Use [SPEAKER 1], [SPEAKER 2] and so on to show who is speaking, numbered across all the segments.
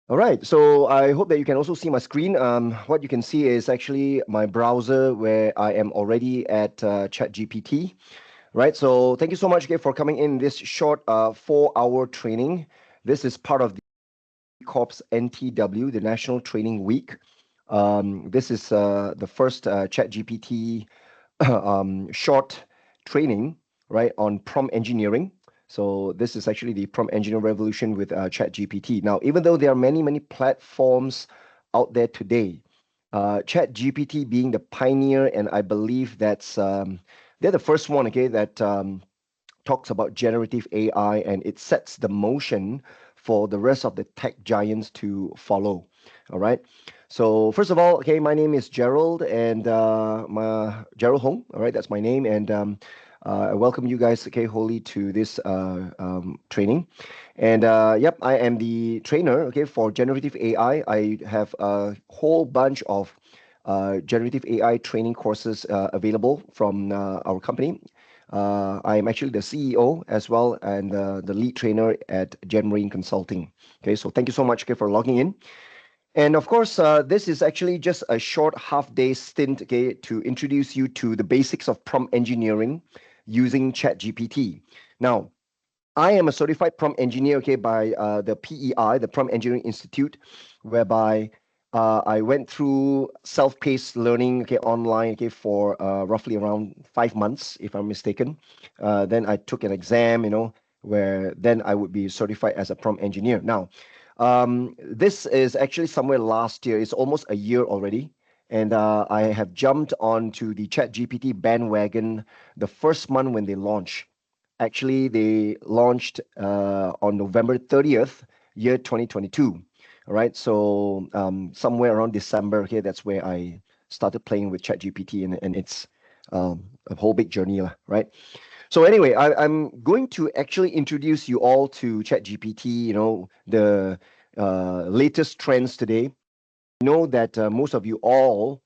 [SPEAKER 1] All right, so I hope that you can also see my screen. What you can see is actually my browser where I am already at ChatGPT, right? So thank you so much, okay, for coming in this short 4-hour training. This is part of the Corps NTW, the National Training Week. This is the first ChatGPT short training, right, on prompt engineering. So this is actually the prompt engineering revolution with ChatGPT. Now, even though there are many, many platforms out there today, ChatGPT being the pioneer, and I believe they're the first one, okay, that talks about generative AI, and it sets the motion for the rest of the tech giants to follow. All right. So first of all, okay, my name is Gerald, and Gerald Hong. All right, that's my name, and I welcome you guys, okay, wholly to this training. And yep, I am the trainer, okay, for generative AI. I have a whole bunch of generative AI training courses available from our company. I am actually the CEO as well, and the lead trainer at Genmarine Consulting. Okay, so thank you so much, okay, for logging in. And of course, this is actually just a short half-day stint, okay, to introduce you to the basics of prompt engineering using ChatGPT. Now, I am a certified prompt engineer, okay, by the PEI, the Prompt Engineering Institute, whereby I went through self-paced learning, okay, online, okay, for roughly around 5 months, if I'm mistaken. Then I took an exam, where then I would be certified as a prompt engineer. Now, this is actually somewhere last year. It's almost a year already. And I have jumped onto the ChatGPT bandwagon the first month when they launched. Actually, they launched on November 30th, year 2022. All right. So somewhere around December, okay, that's where I started playing with ChatGPT, and it's a whole big journey, right? So anyway, I'm going to actually introduce you all to ChatGPT, the latest trends today. I know that most of you all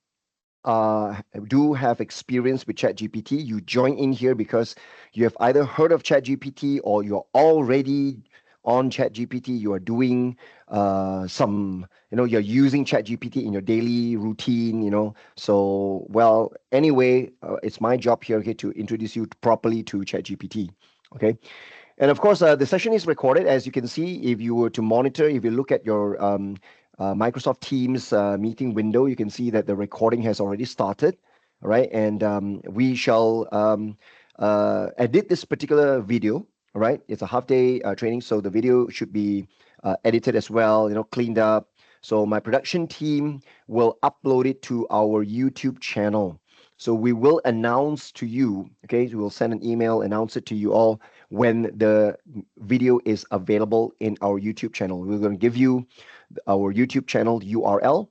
[SPEAKER 1] do have experience with ChatGPT. You join in here because you have either heard of ChatGPT or you're already on ChatGPT. You are doing you're using ChatGPT in your daily routine, So, well, anyway, it's my job here, okay, to introduce you properly to ChatGPT, okay? And of course, the session is recorded. As you can see, if you were to monitor, if you look at your Microsoft Teams meeting window, you can see that the recording has already started, right? And we shall edit this particular video, right? It's a half-day training, so the video should be edited as well, cleaned up. So my production team will upload it to our YouTube channel. So we will announce to you, okay? We will send an email, announce it to you all when the video is available in our YouTube channel. We're going to give you our YouTube channel URL.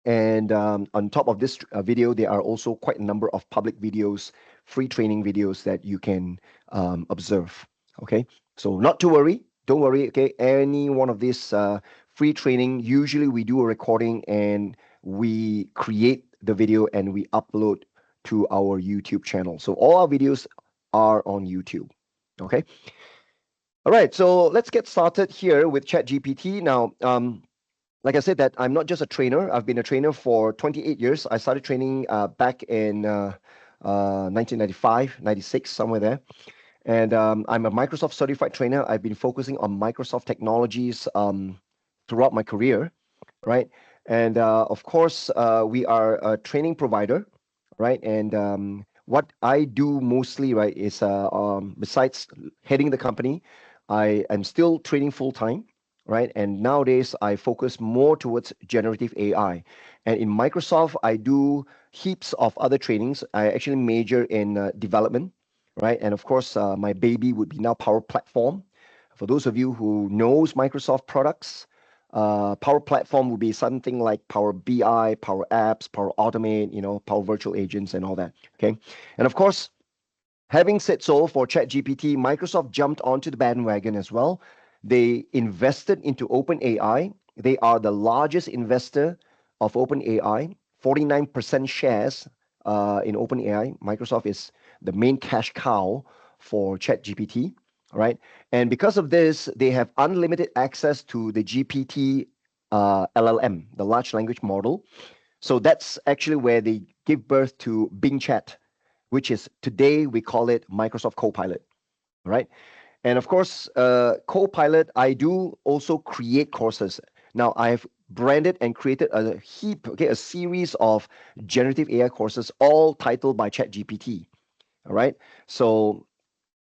[SPEAKER 1] And on top of this video, there are also quite a number of public videos, free training videos that you can observe. Okay, so not to worry, don't worry. Okay, any one of these free training, usually we do a recording and we create the video and we upload to our YouTube channel. So all our videos are on YouTube. Okay. All right, so let's get started here with ChatGPT. Now, like I said, that I'm not just a trainer. I've been a trainer for 28 years. I started training back in 1995, 96, somewhere there. And I'm a Microsoft certified trainer. I've been focusing on Microsoft technologies throughout my career, right? And of course, we are a training provider, right? And what I do mostly, right, is besides heading the company, I am still training full time, right? And nowadays I focus more towards generative AI. And in Microsoft, I do heaps of other trainings. I actually major in development, right? And of course, my baby would be now Power Platform. For those of you who knows Microsoft products, Power Platform would be something like Power BI, Power Apps, Power Automate, Power Virtual Agents and all that, okay? And of course, having said so, for ChatGPT, Microsoft jumped onto the bandwagon as well. They invested into OpenAI. They are the largest investor of OpenAI, 49% shares in OpenAI. Microsoft is the main cash cow for ChatGPT, right? And because of this, they have unlimited access to the GPT LLM, the large language model. So that's actually where they give birth to Bing Chat, which is today we call it Microsoft Copilot, right? And of course, Copilot, I do also create courses. Now, I've branded and created a heap, okay, a series of generative AI courses, all titled by ChatGPT. All right. So,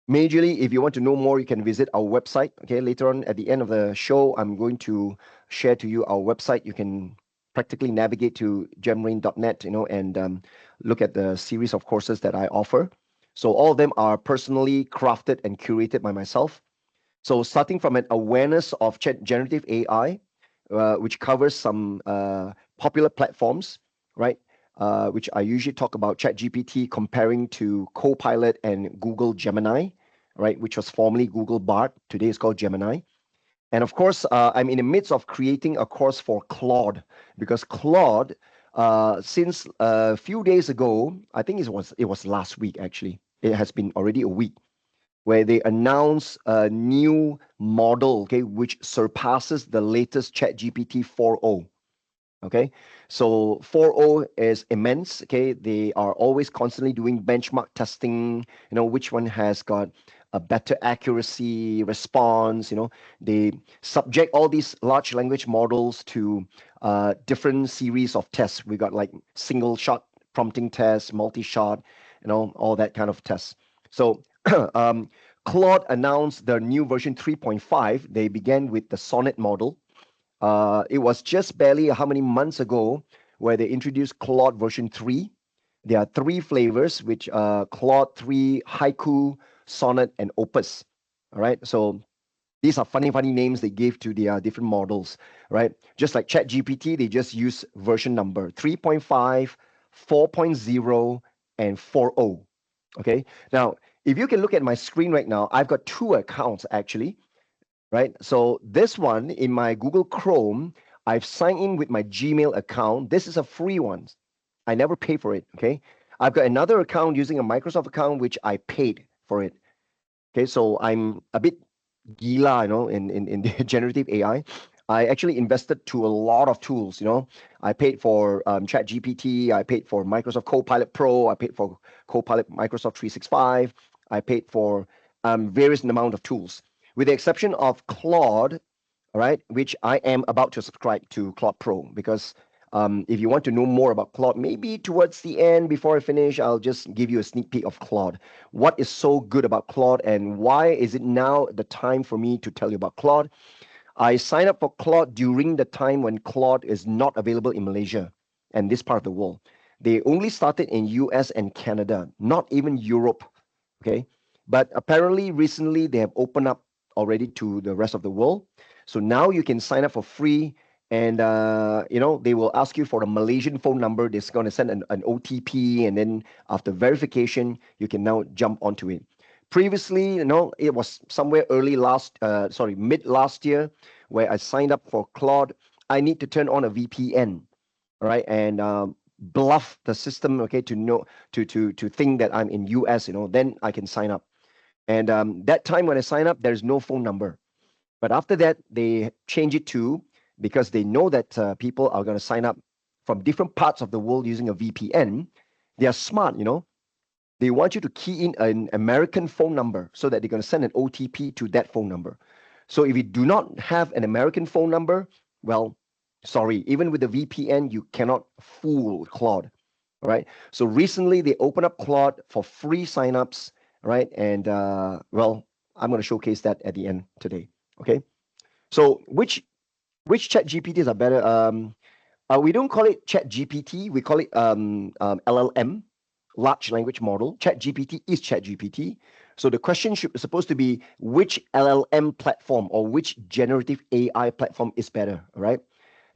[SPEAKER 1] majorly, if you want to know more, you can visit our website. Okay. Later on at the end of the show, I'm going to share to you our website. You can practically navigate to gemrain.net, and look at the series of courses that I offer. So all of them are personally crafted and curated by myself. So starting from an awareness of generative AI, which covers some popular platforms, right? Which I usually talk about ChatGPT comparing to Copilot and Google Gemini, right? Which was formerly Google Bard. Today it's called Gemini. And of course, I'm in the midst of creating a course for Claude because Claude, since a few days ago, I think it was last week actually. It has been already a week where they announce a new model, okay, which surpasses the latest ChatGPT 4.0. Okay, so 4.0 is immense. Okay, they are always constantly doing benchmark testing, which one has got a better accuracy response. They subject all these large language models to different series of tests. We got like single shot prompting tests, multi shot, all that kind of tests. So um, Claude announced the new version 3.5. They began with the Sonnet model. It was just barely how many months ago where they introduced Claude version 3. There are three flavors, which Claude 3, Haiku, Sonnet, and Opus. All right. So these are funny, funny names they gave to their different models, right? Just like ChatGPT, they just use version number 3.5, 4.0, and 4.0. Okay. Now, if you can look at my screen right now, I've got two accounts actually, right? So this one in my Google Chrome, I've signed in with my Gmail account. This is a free one. I never pay for it. Okay. I've got another account using a Microsoft account, which I paid for it. Okay. So I'm a bit gila, in the generative AI. I actually invested to a lot of tools. I paid for ChatGPT. I paid for Microsoft Copilot Pro. I paid for Copilot Microsoft 365. I paid for various amount of tools, with the exception of Claude, all right, which I am about to subscribe to Claude Pro because if you want to know more about Claude, maybe towards the end, before I finish, I'll just give you a sneak peek of Claude. What is so good about Claude and why is it now the time for me to tell you about Claude? I signed up for Claude during the time when Claude is not available in Malaysia and this part of the world. They only started in US and Canada, not even Europe. Okay. But apparently recently they have opened up already to the rest of the world. So now you can sign up for free and they will ask you for a Malaysian phone number. They're going to send an OTP, and then after verification, you can now jump onto it. Previously, it was somewhere mid last year where I signed up for Claude. I need to turn on a VPN, all right, and bluff the system, okay, to know to think that I'm in US, then I can sign up. And that time when I sign up, there's no phone number. But after that, they change it to, because they know that people are going to sign up from different parts of the world using a VPN. They are smart, they want you to key in an American phone number so that they're going to send an OTP to that phone number. So if you do not have an American phone number, well, sorry, even with the VPN, you cannot fool Claude. All right. So recently they opened up Claude for free signups, right? And well, I'm going to showcase that at the end today. Okay. So which chat GPTs are better? We don't call it chat GPT, we call it LLM, large language model. Chat GPT is chat GPT. So the question supposed to be which LLM platform or which generative AI platform is better, all right?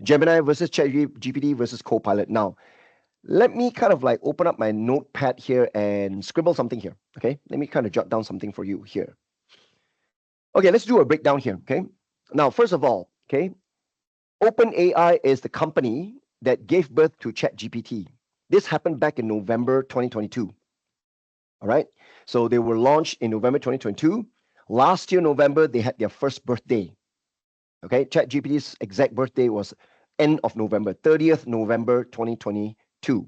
[SPEAKER 1] Gemini versus chat GPT versus Copilot. Now, let me kind of like open up my notepad here and scribble something here, okay? Let me kind of jot down something for you here. Okay, let's do a breakdown here, okay? Now, first of all, okay, OpenAI is the company that gave birth to ChatGPT. This happened back in November 2022. All right. So they were launched in November 2022. Last year, November, they had their first birthday. Okay. ChatGPT's exact birthday was end of November, 30th November 2022. All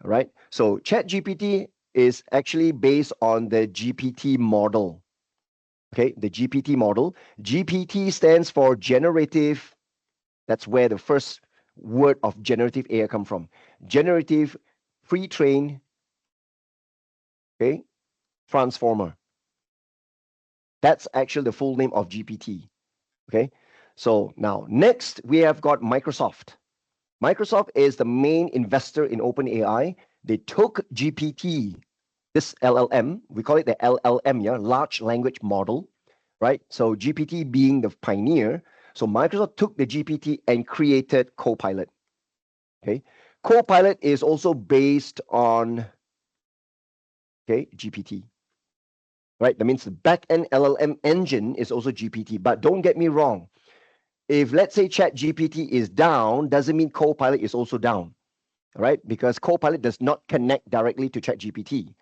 [SPEAKER 1] right. So ChatGPT is actually based on the GPT model. Okay. The GPT model. GPT stands for generative. That's where the first word of generative AI come from. Generative pre-trained, okay, transformer. That's actually the full name of GPT. Okay. So now next we have got Microsoft. Microsoft is the main investor in OpenAI. They took GPT, this LLM, we call it the LLM, yeah, large language model, right? So GPT being the pioneer. So Microsoft took the GPT and created Copilot. Okay. Copilot is also based on, okay, GPT. Right? That means the back-end LLM engine is also GPT. But don't get me wrong. If let's say ChatGPT is down, doesn't mean Copilot is also down. Right? Because Copilot does not connect directly to ChatGPT.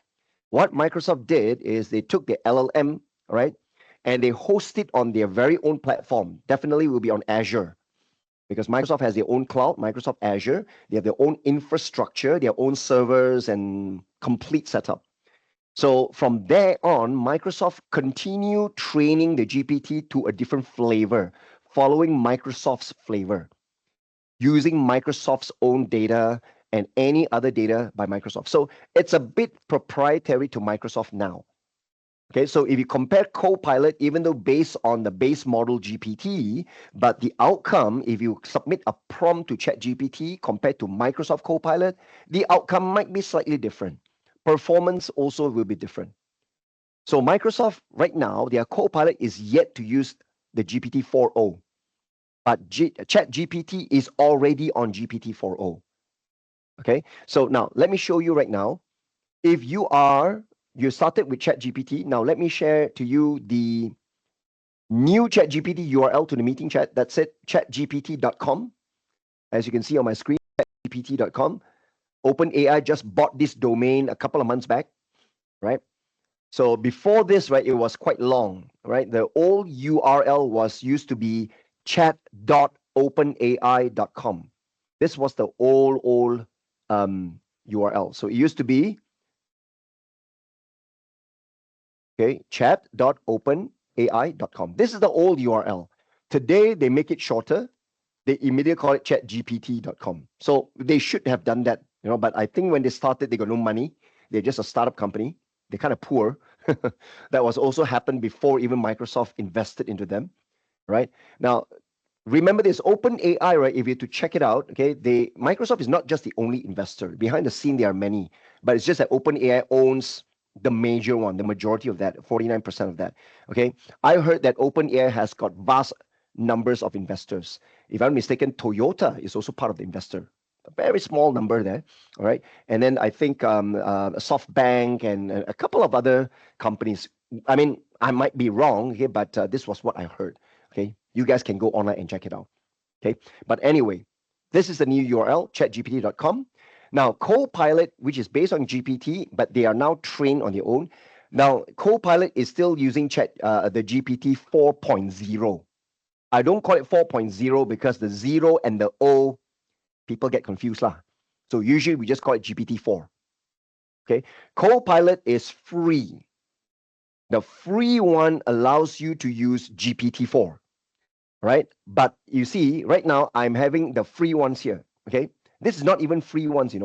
[SPEAKER 1] What Microsoft did is they took the LLM, right, and they host it on their very own platform. Definitely will be on Azure, because Microsoft has their own cloud, Microsoft Azure. They have their own infrastructure, their own servers, and complete setup. So from there on, Microsoft continued training the GPT to a different flavor, following Microsoft's flavor, using Microsoft's own data and any other data by Microsoft. So it's a bit proprietary to Microsoft now. Okay, so if you compare Copilot, even though based on the base model GPT, but the outcome, if you submit a prompt to ChatGPT compared to Microsoft Copilot, the outcome might be slightly different. Performance also will be different. So Microsoft right now, their Copilot is yet to use the GPT 4.0, but ChatGPT is already on GPT 4.0. Okay, so now let me show you right now. If you started with ChatGPT, now let me share to you the new ChatGPT URL to the meeting chat. That's it, chatgpt.com. As you can see on my screen, chatgpt.com. OpenAI just bought this domain a couple of months back, right? So before this, right, it was quite long, right? The old URL was used to be chat.openai.com. This was the old URL. So it used to be, okay, chat.openai.com. This is the old URL. Today, they make it shorter. They immediately call it chatgpt.com. So they should have done that, but I think when they started, they got no money. They're just a startup company. They're kind of poor. That was also happened before even Microsoft invested into them, right? Now, remember this OpenAI, right? If you to check it out, okay, Microsoft is not just the only investor. Behind the scene, there are many, but it's just that OpenAI owns the major one, the majority of that, 49% of that. Okay, I heard that OpenAI has got vast numbers of investors. If I'm mistaken, Toyota is also part of the investor. A very small number there, all right. And then I think SoftBank and a couple of other companies. I mean, I might be wrong, okay, but this was what I heard. Okay, you guys can go online and check it out. Okay, but anyway, this is the new URL, chatgpt.com. Now, Copilot, which is based on GPT, but they are now trained on their own. Now, Copilot is still using the GPT 4.0. I don't call it 4.0 because the 0 and the O, people get confused lah. So usually we just call it GPT-4. Okay, Copilot is free. The free one allows you to use GPT-4, right? But you see, right now I'm having the free ones here. Okay, this is not even free ones,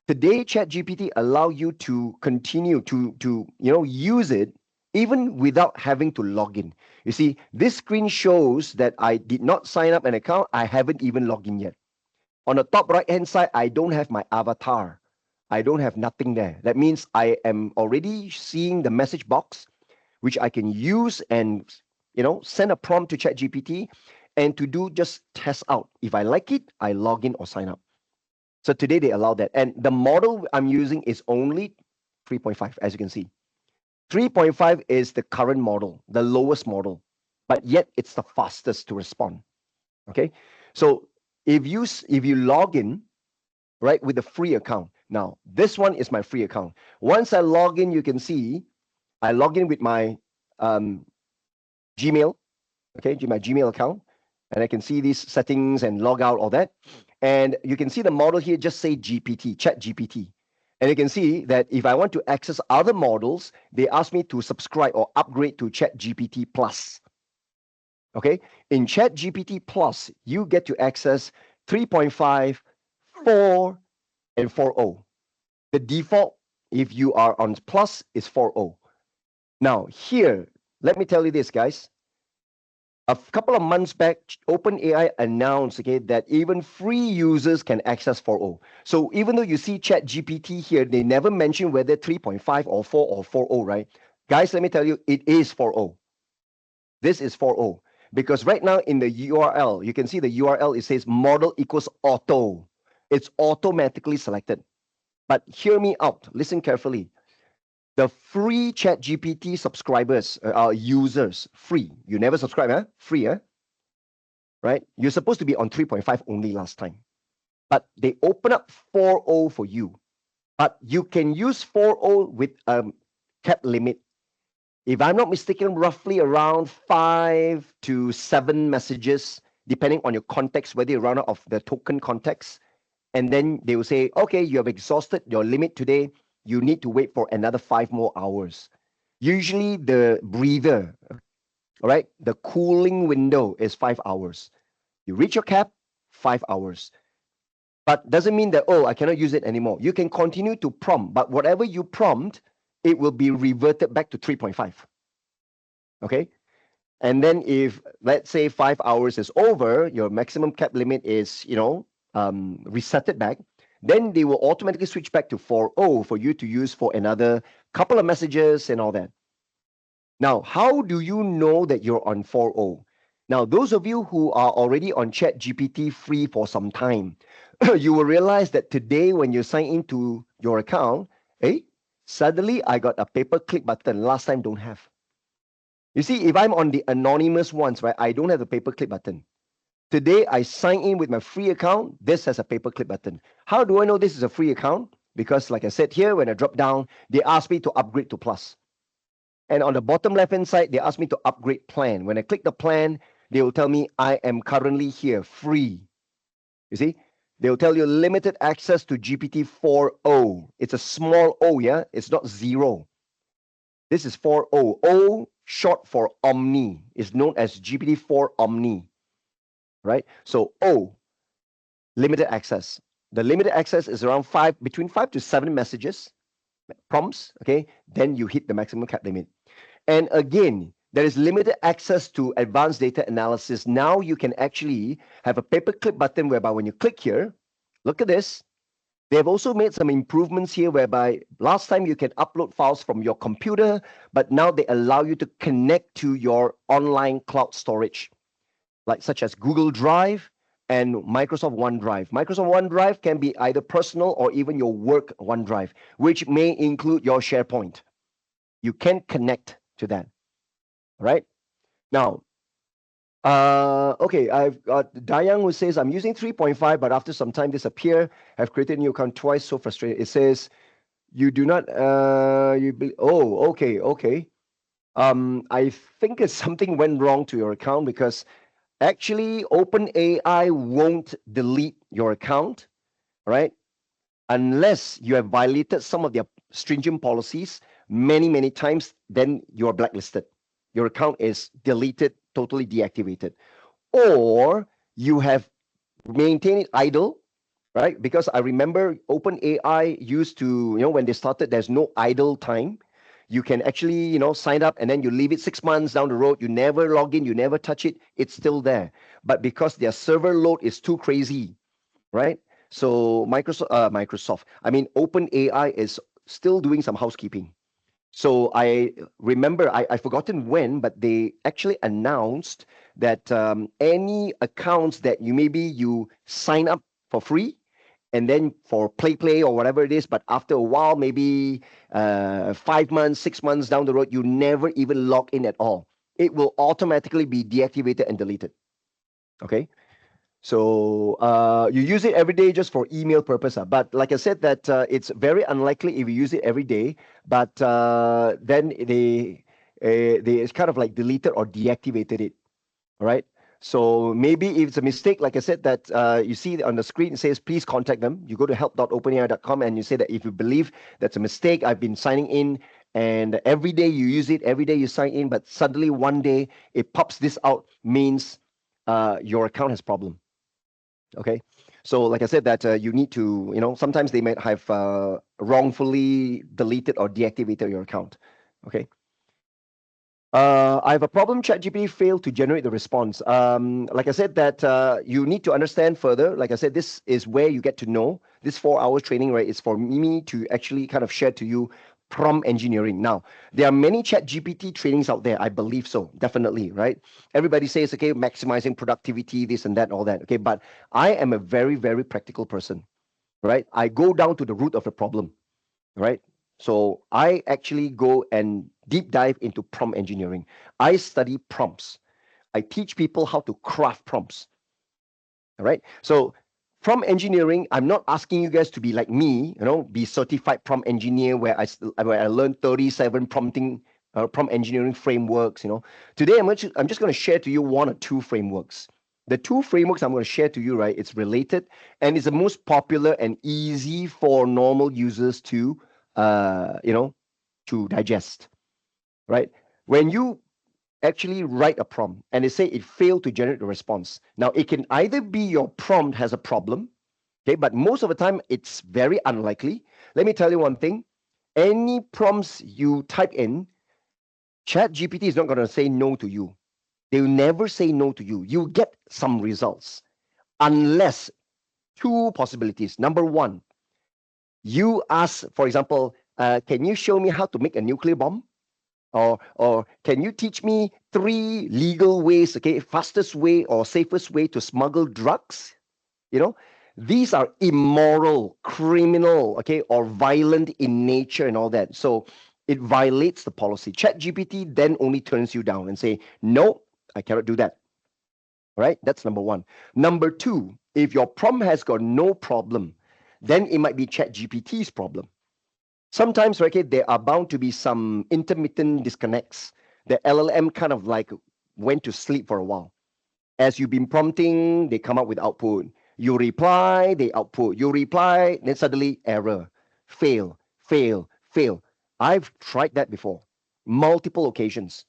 [SPEAKER 1] Today, ChatGPT allow you to continue to use it even without having to log in. You see, this screen shows that I did not sign up an account. I haven't even logged in yet. On the top right-hand side, I don't have my avatar. I don't have nothing there. That means I am already seeing the message box, which I can use and send a prompt to ChatGPT and to do just test out. If I like it, I log in or sign up. So today they allow that. And the model I'm using is only 3.5, as you can see. 3.5 is the current model, the lowest model, but yet it's the fastest to respond. Okay. So if you log in, right, with a free account, Now, this one is my free account. Once I log in, you can see I log in with my Gmail, okay, my Gmail account, and I can see these settings and log out, all that. And you can see the model here, just say GPT, ChatGPT. And you can see that if I want to access other models, they ask me to subscribe or upgrade to ChatGPT Plus. Okay, in ChatGPT Plus, you get to access 3.5, 4, and 4.0. The default, if you are on Plus, is 4.0. Now, here, let me tell you this, guys. A couple of months back, OpenAI announced, okay, that even free users can access 4.0. So even though you see ChatGPT here, they never mention whether 3.5 or 4 or 4.0, right? Guys, let me tell you, it is 4.0. This is 4.0 because right now in the URL, you can see the URL, it says model equals auto. It's automatically selected. But hear me out, listen carefully. The free ChatGPT subscribers, users, free. You never subscribe, huh? Free, huh? Right? You're supposed to be on 3.5 only last time. But they open up 4.0 for you. But you can use 4.0 with a cap limit. If I'm not mistaken, roughly around 5 to 7 messages, depending on your context, whether you run out of the token context. And then they will say, okay, you have exhausted your limit today. You need to wait for another 5 more hours. Usually the breather, all right, the cooling window is 5 hours. You reach your cap, 5 hours. But doesn't mean that, oh, I cannot use it anymore. You can continue to prompt, but whatever you prompt, it will be reverted back to 3.5. Okay? And then if, let's say, 5 hours is over, your maximum cap limit is, reset it back, then they will automatically switch back to 4.0 for you to use for another couple of messages and all that. Now, how do you know that you're on 4.0? Now, those of you who are already on ChatGPT free for some time, you will realize that today when you sign into your account, suddenly I got a paperclip button. Last time don't have. You see, if I'm on the anonymous ones, right, I don't have a paperclip button. Today, I sign in with my free account. This has a paperclip button. How do I know this is a free account? Because like I said here, when I drop down, they ask me to upgrade to Plus. And on the bottom left-hand side, they ask me to upgrade plan. When I click the plan, they will tell me I am currently here, free. You see? They'll tell you limited access to GPT 4.0. It's a small O, yeah? It's not 0. This is 4.0. O, short for Omni, is known as GPT 4 Omni, right? So O, limited access. The limited access is around between 5 to 7 messages, prompts, okay? Then you hit the maximum cap limit. And again, there is limited access to advanced data analysis. Now you can actually have a paperclip button whereby when you click here, look at this. They have also made some improvements here whereby last time you can upload files from your computer, but now they allow you to connect to your online cloud storage, like such as Google Drive and Microsoft OneDrive. Microsoft OneDrive can be either personal or even your work OneDrive, which may include your SharePoint. You can connect to that. Right now, okay, I've got Dayang who says I'm using 3.5, but after some time disappear. I've created a new account twice, so frustrated. It says you do not oh, okay. I think it's something went wrong to your account because actually OpenAI won't delete your account, right? Unless you have violated some of their stringent policies many times, then you're blacklisted. Your account is deleted, totally deactivated. Or you have maintained it idle, right? Because I remember OpenAI used to, when they started, there's no idle time. You can actually, sign up and then you leave it 6 months down the road. You never log in, you never touch it. It's still there. But because their server load is too crazy, right? So OpenAI is still doing some housekeeping. So I remember, I've forgotten when, but they actually announced that any accounts that you sign up for free, and then for play or whatever it is, but after a while, maybe 5 months, 6 months down the road, you never even log in at all. It will automatically be deactivated and deleted. Okay. So you use it every day just for email purpose. But like I said, that it's very unlikely if you use it every day. But then they it's kind of like deleted or deactivated it. All right. So maybe if it's a mistake, like I said, that you see on the screen, it says, please contact them. You go to help.openai.com and you say that if you believe that's a mistake, I've been signing in and every day you use it, every day you sign in, but suddenly one day it pops this out, means your account has problem. Okay. So like I said, that you need to, sometimes they might have wrongfully deleted or deactivated your account. Okay. I have a problem. ChatGPT failed to generate the response. Like I said, that you need to understand further. Like I said, this is where you get to know this 4 hours training, right? It's for me to actually kind of share to you prompt engineering. Now, there are many ChatGPT trainings out there. I believe so, definitely, right? Everybody says, okay, maximizing productivity, this and that, all that. Okay, but I am a very, very practical person, right? I go down to the root of the problem, right? So I actually go and deep dive into prompt engineering. I study prompts. I teach people how to craft prompts. All right. So prompt engineering, I'm not asking you guys to be like me, be certified prompt engineer where I learned 37 prompt engineering frameworks. Today I'm just going to share to you one or two frameworks. The two frameworks I'm going to share to you, right? It's related and it's the most popular and easy for normal users to, to digest, right? When you actually write a prompt and they say it failed to generate a response. Now, it can either be your prompt has a problem, okay, but most of the time it's very unlikely. Let me tell you one thing. Any prompts you type in, ChatGPT is not going to say no to you. They will never say no to you. You get some results unless two possibilities. Number one, you ask, for example, can you show me how to make a nuclear bomb? Or can you teach me three legal ways, okay, fastest way or safest way to smuggle drugs? You know, these are immoral, criminal, okay, or violent in nature and all that. So it violates the policy. ChatGPT then only turns you down and say, no, I cannot do that. All right, that's number one. Number two, if your prompt has got no problem, then it might be ChatGPT's problem. Sometimes, okay, there are bound to be some intermittent disconnects. The LLM kind of like went to sleep for a while. As you've been prompting, they come up with output. You reply, they output. You reply, then suddenly error, fail, fail, fail. I've tried that before, multiple occasions.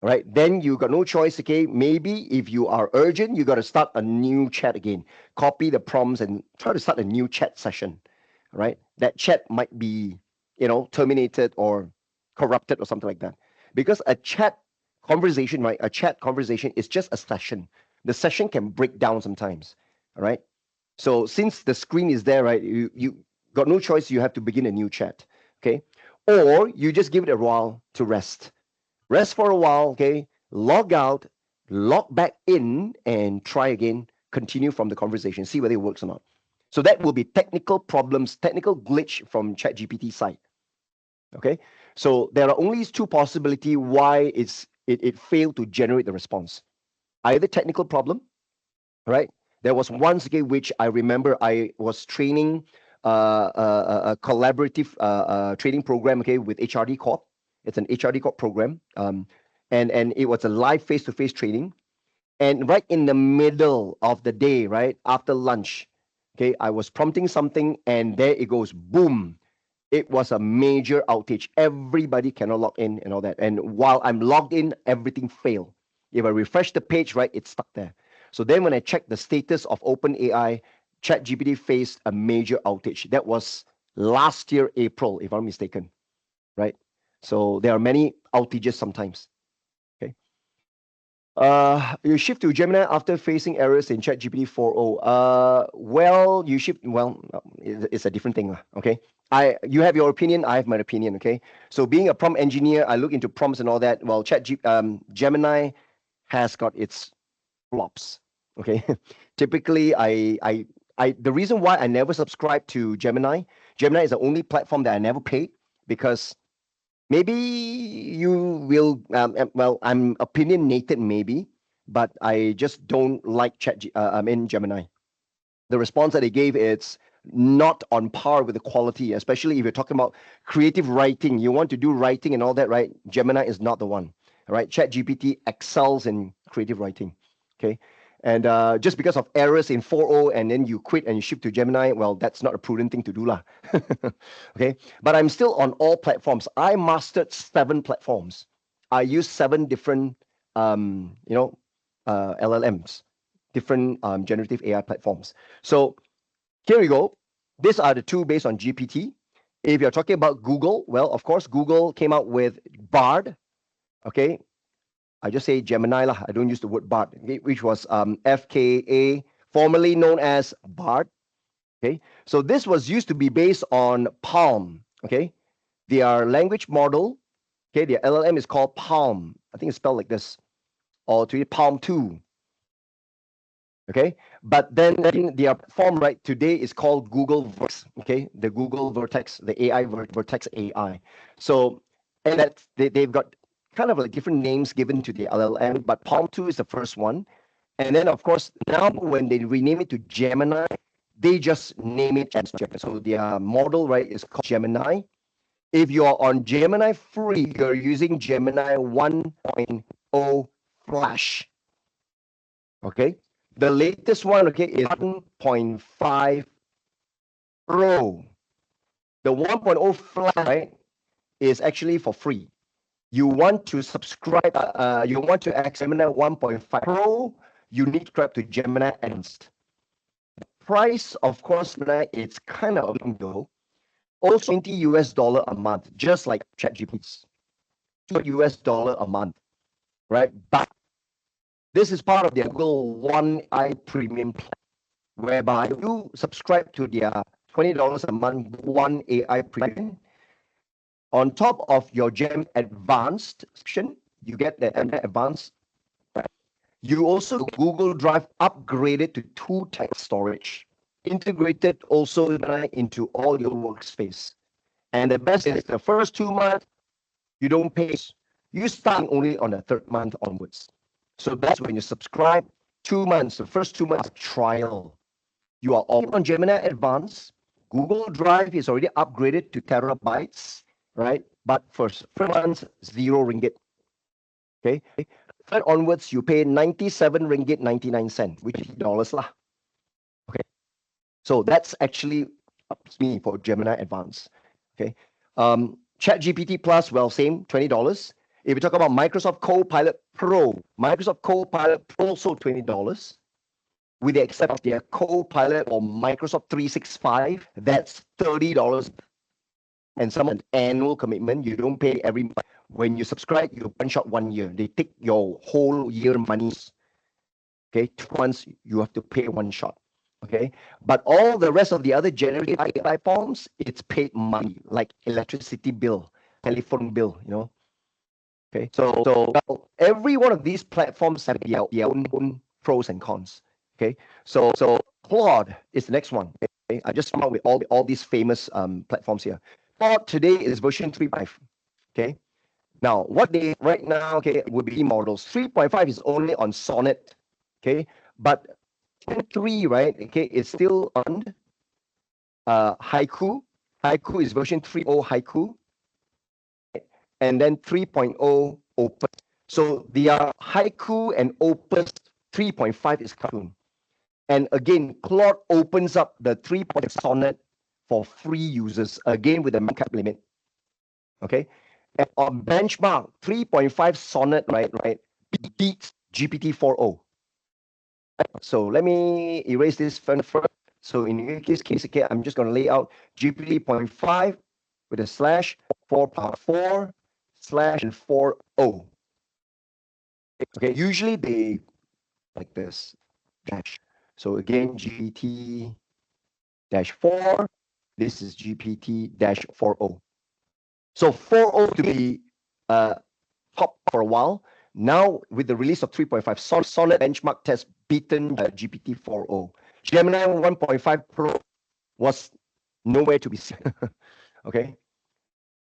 [SPEAKER 1] Right? Then you got no choice. Okay, maybe if you are urgent, you got to start a new chat again. Copy the prompts and try to start a new chat session. Right? That chat might be, terminated or corrupted or something like that. Because a chat conversation, right? A chat conversation is just a session. The session can break down sometimes. All right. So since the screen is there, right, you got no choice. You have to begin a new chat. Okay. Or you just give it a while to rest. Rest for a while, okay? Log out, log back in, and try again. Continue from the conversation. See whether it works or not. So that will be technical problems, technical glitch from ChatGPT side. Okay. So there are only two possibilities why it failed to generate the response. Either technical problem, right? There was once again which I remember I was training a collaborative training program, okay, with HRD Corp. It's an HRD Corp program, and it was a live face-to-face training. And right in the middle of the day, right after lunch, okay, I was prompting something, and there it goes, boom! It was a major outage. Everybody cannot log in and all that. And while I'm logged in, everything failed. If I refresh the page, right, it's stuck there. So then when I checked the status of OpenAI, ChatGPT faced a major outage. That was last year, April, if I'm mistaken, right? So there are many outages sometimes. Okay. You shift to Gemini after facing errors in ChatGPT 4.0. Well, you shift. Well, it's a different thing, okay. You have your opinion. I have my opinion. Okay. So being a prompt engineer, I look into prompts and all that. Well, Gemini has got its flops. Okay. Typically, the reason why I never subscribe to Gemini is the only platform that I never paid because maybe you will, well, I'm opinionated maybe, but I just don't like Gemini. The response that they gave, it's not on par with the quality, especially if you're talking about creative writing. You want to do writing and all that, right? Gemini is not the one. All right, ChatGPT excels in creative writing. Okay, and just because of errors in 4.0 and then you quit and you shift to Gemini, well, that's not a prudent thing to do, lah. Okay, but I'm still on all platforms. I mastered 7 platforms. I use 7 different, LLMs, different generative AI platforms. So here we go. These are the 2 based on GPT. If you're talking about Google, well, of course, Google came out with Bard. Okay, I just say Gemini lah. I don't use the word Bard, okay, which was FKA, formerly known as Bard. Okay, so this was used to be based on Palm. Okay, their language model. Okay, their LLM is called Palm. I think it's spelled like this, or to Palm 2. Okay, but then their platform right today is called Google Vertex. Okay, the Google Vertex, the AI Vertex AI. So, and that's they've got kind of like different names given to the LLM, but Palm 2 is the first one. And then of course now when they rename it to Gemini, they just name it as Gemini. So their model, right, is called Gemini. If you're on Gemini free, you're using Gemini 1.0 Flash. Okay, the latest one, okay, is 1.5 Pro. The 1.0 Flash, right, is actually for free. You want to subscribe, you want to access Gemini 1.5 Pro, you need to subscribe to Gemini Advanced. The price, of course, Gemini, it's kind of low. Also $20 a month, just like ChatGPT. $20 a month, right? But this is part of their Google One AI Premium plan, whereby you subscribe to their $20 a month One AI Premium. On top of your Gem Advanced subscription, you get the Advanced. You also Google Drive upgraded to 2 TB storage, integrated also into all your workspace. And the best is the first 2 months you don't pay. You start only on the 3rd month onwards. So that's when you subscribe. 2 months, the first 2 months trial. You are all on Gemini Advanced. Google Drive is already upgraded to terabytes, right? But first months, 0 ringgit. Okay. Third onwards, you pay 97 ringgit 99 cent, which is dollars lah. Okay. So that's actually me for Gemini Advanced. Okay. ChatGPT Plus, well, same, $20. If you talk about Microsoft Copilot Pro, Microsoft Copilot Pro also $20. With the exception of their Copilot or Microsoft 365, that's $30. And some annual commitment, you don't pay every month. When you subscribe, you one shot 1 year. They take your whole year monies. Okay, 2 months you have to pay 1 shot. Okay, but all the rest of the other generative AI platforms, it's paid money, like electricity bill, telephone bill, you know. Okay, so well, every one of these platforms have their own pros and cons. Okay, so Claude is the next one. Okay, I just come out with all these famous platforms here. Claude today is version 3.5. Okay, now what they right now, okay, would be models. 3.5 is only on Sonnet. Okay, but 3, right? Okay, it's still on Haiku. Haiku is version 3.0 Haiku, and then 3.0 Opus. So the Haiku and Opus 3.5 is coming. And again, Claude opens up the 3.5 Sonnet for free users, again with a cap limit. Okay, and on benchmark, 3.5 Sonnet, right, beats GPT 4.0. So let me erase this first. So in this case, okay, I'm just going to lay out GPT 0.5 with a slash 4.4 slash and 4.0. Okay, usually they like this dash. So again, GPT dash 4. This is GPT dash 4.0. So 4.0 to be top for a while. Now, with the release of 3.5, Sonnet benchmark test beaten GPT 4.0. Gemini 1.5 Pro was nowhere to be seen. Okay.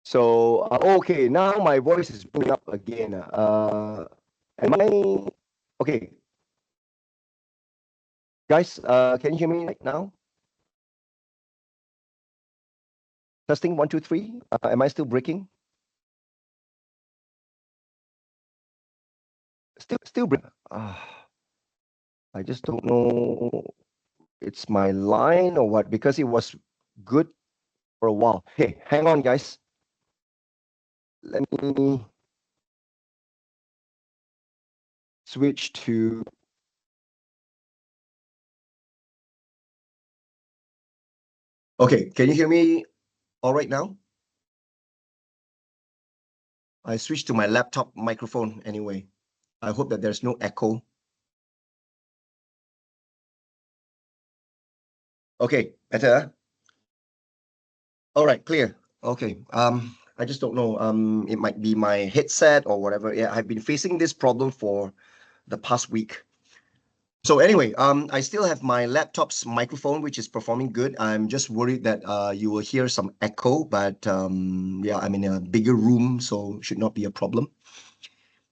[SPEAKER 1] So, okay, now my voice is blowing up again. Am I Okay. Guys, can you hear me right now? Testing 1, 2, 3. Am I still breaking? Still breaking. I just don't know. It's my line or what? Because it was good for a while. Hey, hang on, guys. Let me switch to. Okay, can you hear me all right now? I switched to my laptop microphone anyway. I hope that there's no echo. Okay, better. All right, clear. Okay. I just don't know. It might be my headset or whatever. Yeah, I've been facing this problem for the past week. So anyway, I still have my laptop's microphone, which is performing good. I'm just worried that you will hear some echo, but yeah, I'm in a bigger room, so should not be a problem.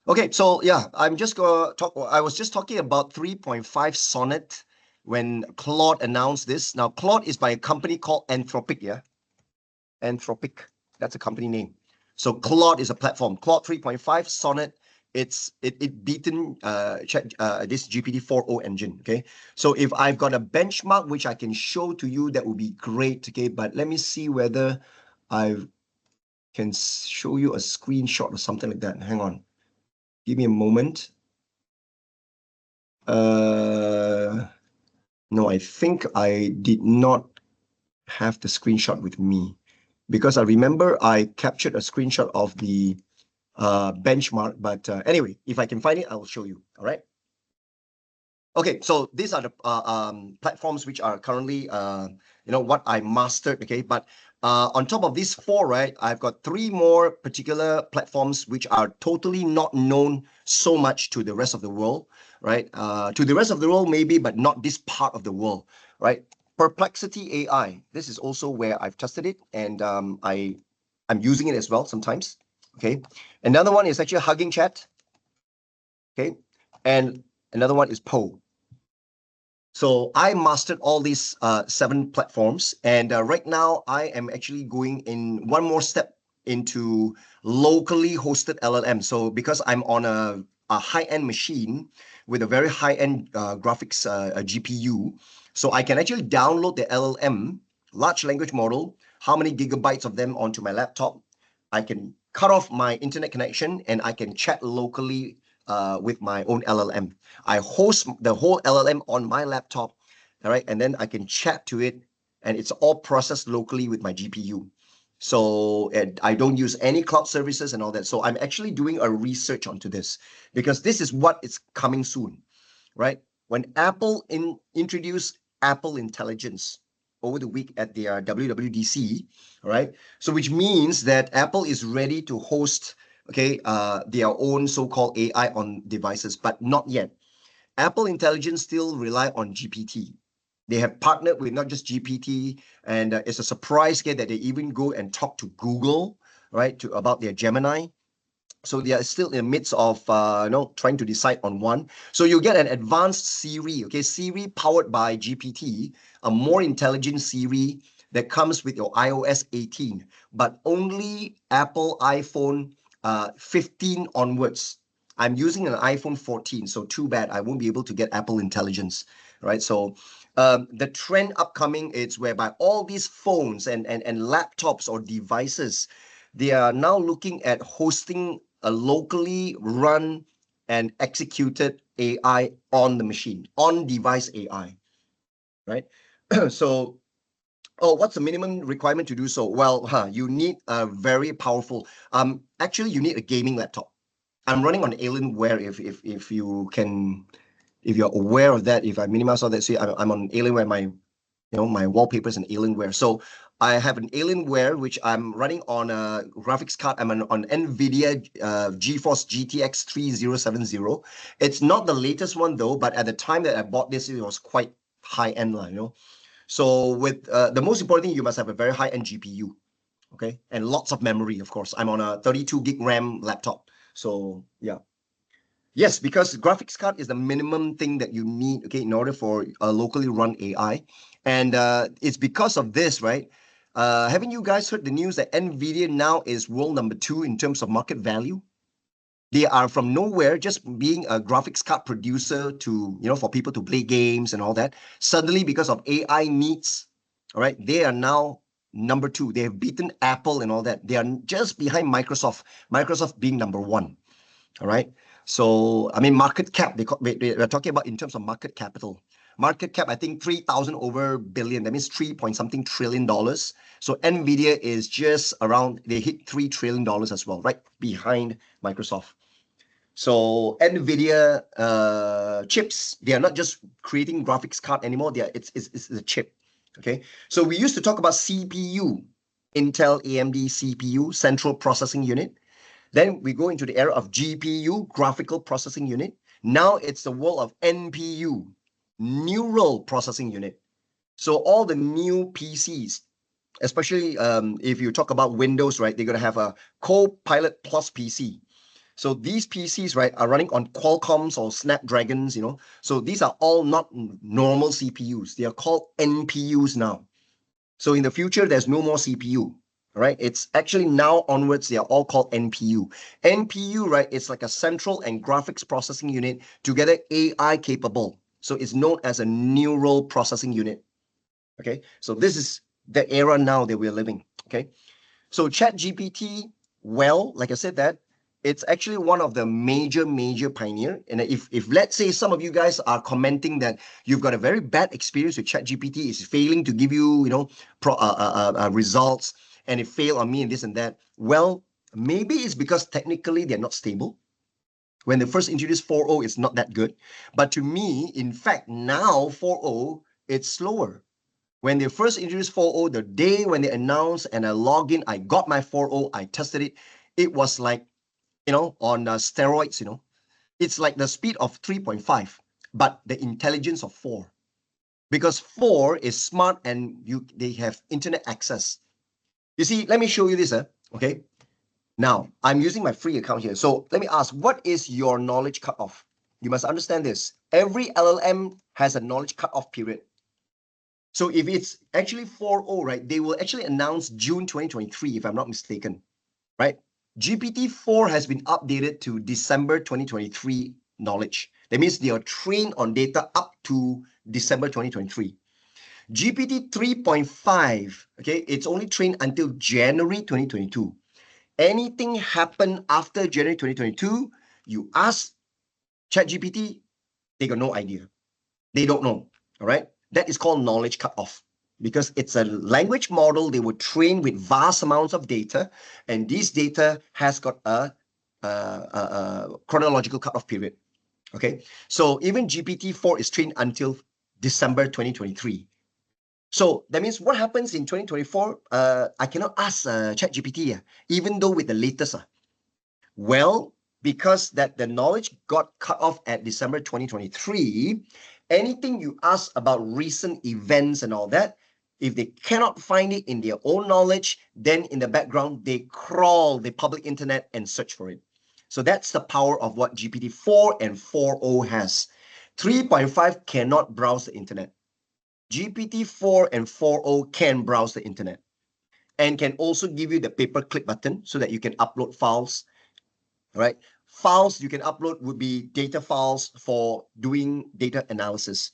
[SPEAKER 1] Okay, so yeah, I'm just gonna talk. I was just talking about 3.5 Sonnet when Claude announced this. Now, Claude is by a company called Anthropic, yeah? Anthropic, that's a company name. So Claude is a platform. Claude 3.5 Sonnet, it beaten this GPT 4.0 engine. Okay, so if I've got a benchmark which I can show to you, that would be great. Okay, but let me see whether I can show you a screenshot or something like that. Hang on, give me a moment. No, I think I did not have the screenshot with me because I remember I captured a screenshot of the benchmark. But anyway, if I can find it, I'll show you. All right. Okay, so these are the platforms which are currently, what I mastered. Okay, but on top of these four, right, I've got three more particular platforms which are totally not known so much to the rest of the world, right? To the rest of the world, maybe, but not this part of the world, right? Perplexity AI. This is also where I've tested it, and I'm using it as well sometimes. Okay, another one is actually Hugging Chat. Okay, and another one is Poe. So I mastered all these seven platforms, and right now I am actually going in one more step into locally hosted LLM. So because I'm on a high-end machine with a very high-end graphics GPU, so I can actually download the LLM, large language model, how many gigabytes of them onto my laptop. I can cut off my internet connection and I can chat locally with my own LLM. I host the whole LLM on my laptop, all right, and then I can chat to it, and it's all processed locally with my GPU. So and I don't use any cloud services and all that. So I'm actually doing a research onto this because this is what is coming soon, right? When Apple introduced Apple Intelligence over the week at their WWDC, right? So which means that Apple is ready to host, okay, their own so-called AI on devices, but not yet. Apple Intelligence still rely on GPT. They have partnered with not just GPT, and it's a surprise here that they even go and talk to Google, right, to about their Gemini. So they are still in the midst of trying to decide on one. So you get an advanced Siri, okay, Siri powered by GPT, a more intelligent Siri that comes with your iOS 18, but only Apple iPhone 15 onwards. I'm using an iPhone 14, so too bad I won't be able to get Apple Intelligence, right? So the trend upcoming is whereby all these phones and laptops or devices, they are now looking at hosting a locally run and executed AI on the machine, on device AI, right? So, oh, what's the minimum requirement to do so? Well, you need a very powerful, actually, you need a gaming laptop. I'm running on Alienware if you can, if you're aware of that, if I minimize all that, see, I'm on Alienware, my wallpapers and Alienware. So I have an Alienware which I'm running on a graphics card. I'm on NVIDIA GeForce GTX 3070. It's not the latest one though, but at the time that I bought this, it was quite high end. So with the most important thing, you must have a very high end GPU, okay, and lots of memory, of course. I'm on a 32 gig RAM laptop. So yeah. Yes, because graphics card is the minimum thing that you need, okay, in order for a locally run AI. And it's because of this, right? Haven't you guys heard the news that NVIDIA now is world number 2 in terms of market value? They are from nowhere, just being a graphics card producer to, for people to play games and all that. Suddenly, because of AI needs, all right, they are now number 2. They have beaten Apple and all that. They are just behind Microsoft, Microsoft being number 1. All right. So, I mean, market cap, we're talking about in terms of market capital. Market cap, I think 3,000 over billion. That means 3 point something trillion dollars. So NVIDIA is just around, they hit $3 trillion as well, right behind Microsoft. So NVIDIA chips, they are not just creating graphics card anymore. It's the chip. Okay. So we used to talk about CPU, Intel AMD CPU, Central Processing Unit. Then we go into the era of GPU, graphical processing unit. Now it's the world of NPU, neural processing unit. So all the new PCs, especially if you talk about Windows, right, they're going to have a Copilot Plus PC. So these PCs, right, are running on Qualcomm's or Snapdragons, So these are all not normal CPUs. They are called NPUs now. So in the future, there's no more CPU, right? It's actually now onwards, they are all called NPU. NPU, right, it's like a central and graphics processing unit, together AI capable. So it's known as a neural processing unit. Okay, so this is the era now that we're living. Okay, so ChatGPT, well, like I said that, it's actually one of the major pioneer. And if let's say some of you guys are commenting that you've got a very bad experience with ChatGPT, it's failing to give you, results, and it failed on me and this and that. Well, maybe it's because technically they're not stable. When they first introduced 4.0, it's not that good. But to me, in fact, now 4.0, it's slower. When they first introduced 4.0, the day when they announced and I logged in, I got my 4.0, I tested it. It was like, on steroids, It's like the speed of 3.5, but the intelligence of 4. Because 4 is smart and they have internet access. You see, let me show you this, okay? Now, I'm using my free account here. So let me ask, what is your knowledge cutoff? You must understand this. Every LLM has a knowledge cutoff period. So if it's actually 4.0, right, they will actually announce June 2023, if I'm not mistaken, right? GPT-4 has been updated to December 2023 knowledge. That means they are trained on data up to December 2023. GPT 3.5, okay, it's only trained until January 2022. Anything happen after January 2022, you ask ChatGPT, they got no idea. They don't know, all right? That is called knowledge cutoff because it's a language model. They were trained with vast amounts of data, and this data has got a chronological cutoff period. Okay, so even GPT-4 is trained until December 2023. So that means what happens in 2024? I cannot ask ChatGPT, even though with the latest. Well, because that the knowledge got cut off at December 2023, anything you ask about recent events and all that, if they cannot find it in their own knowledge, then in the background, they crawl the public internet and search for it. So that's the power of what GPT-4 and 4.0 has. 3.5 cannot browse the internet. GPT-4 and 4.0 can browse the internet and can also give you the paperclip button so that you can upload files. All right. Files you can upload would be data files for doing data analysis.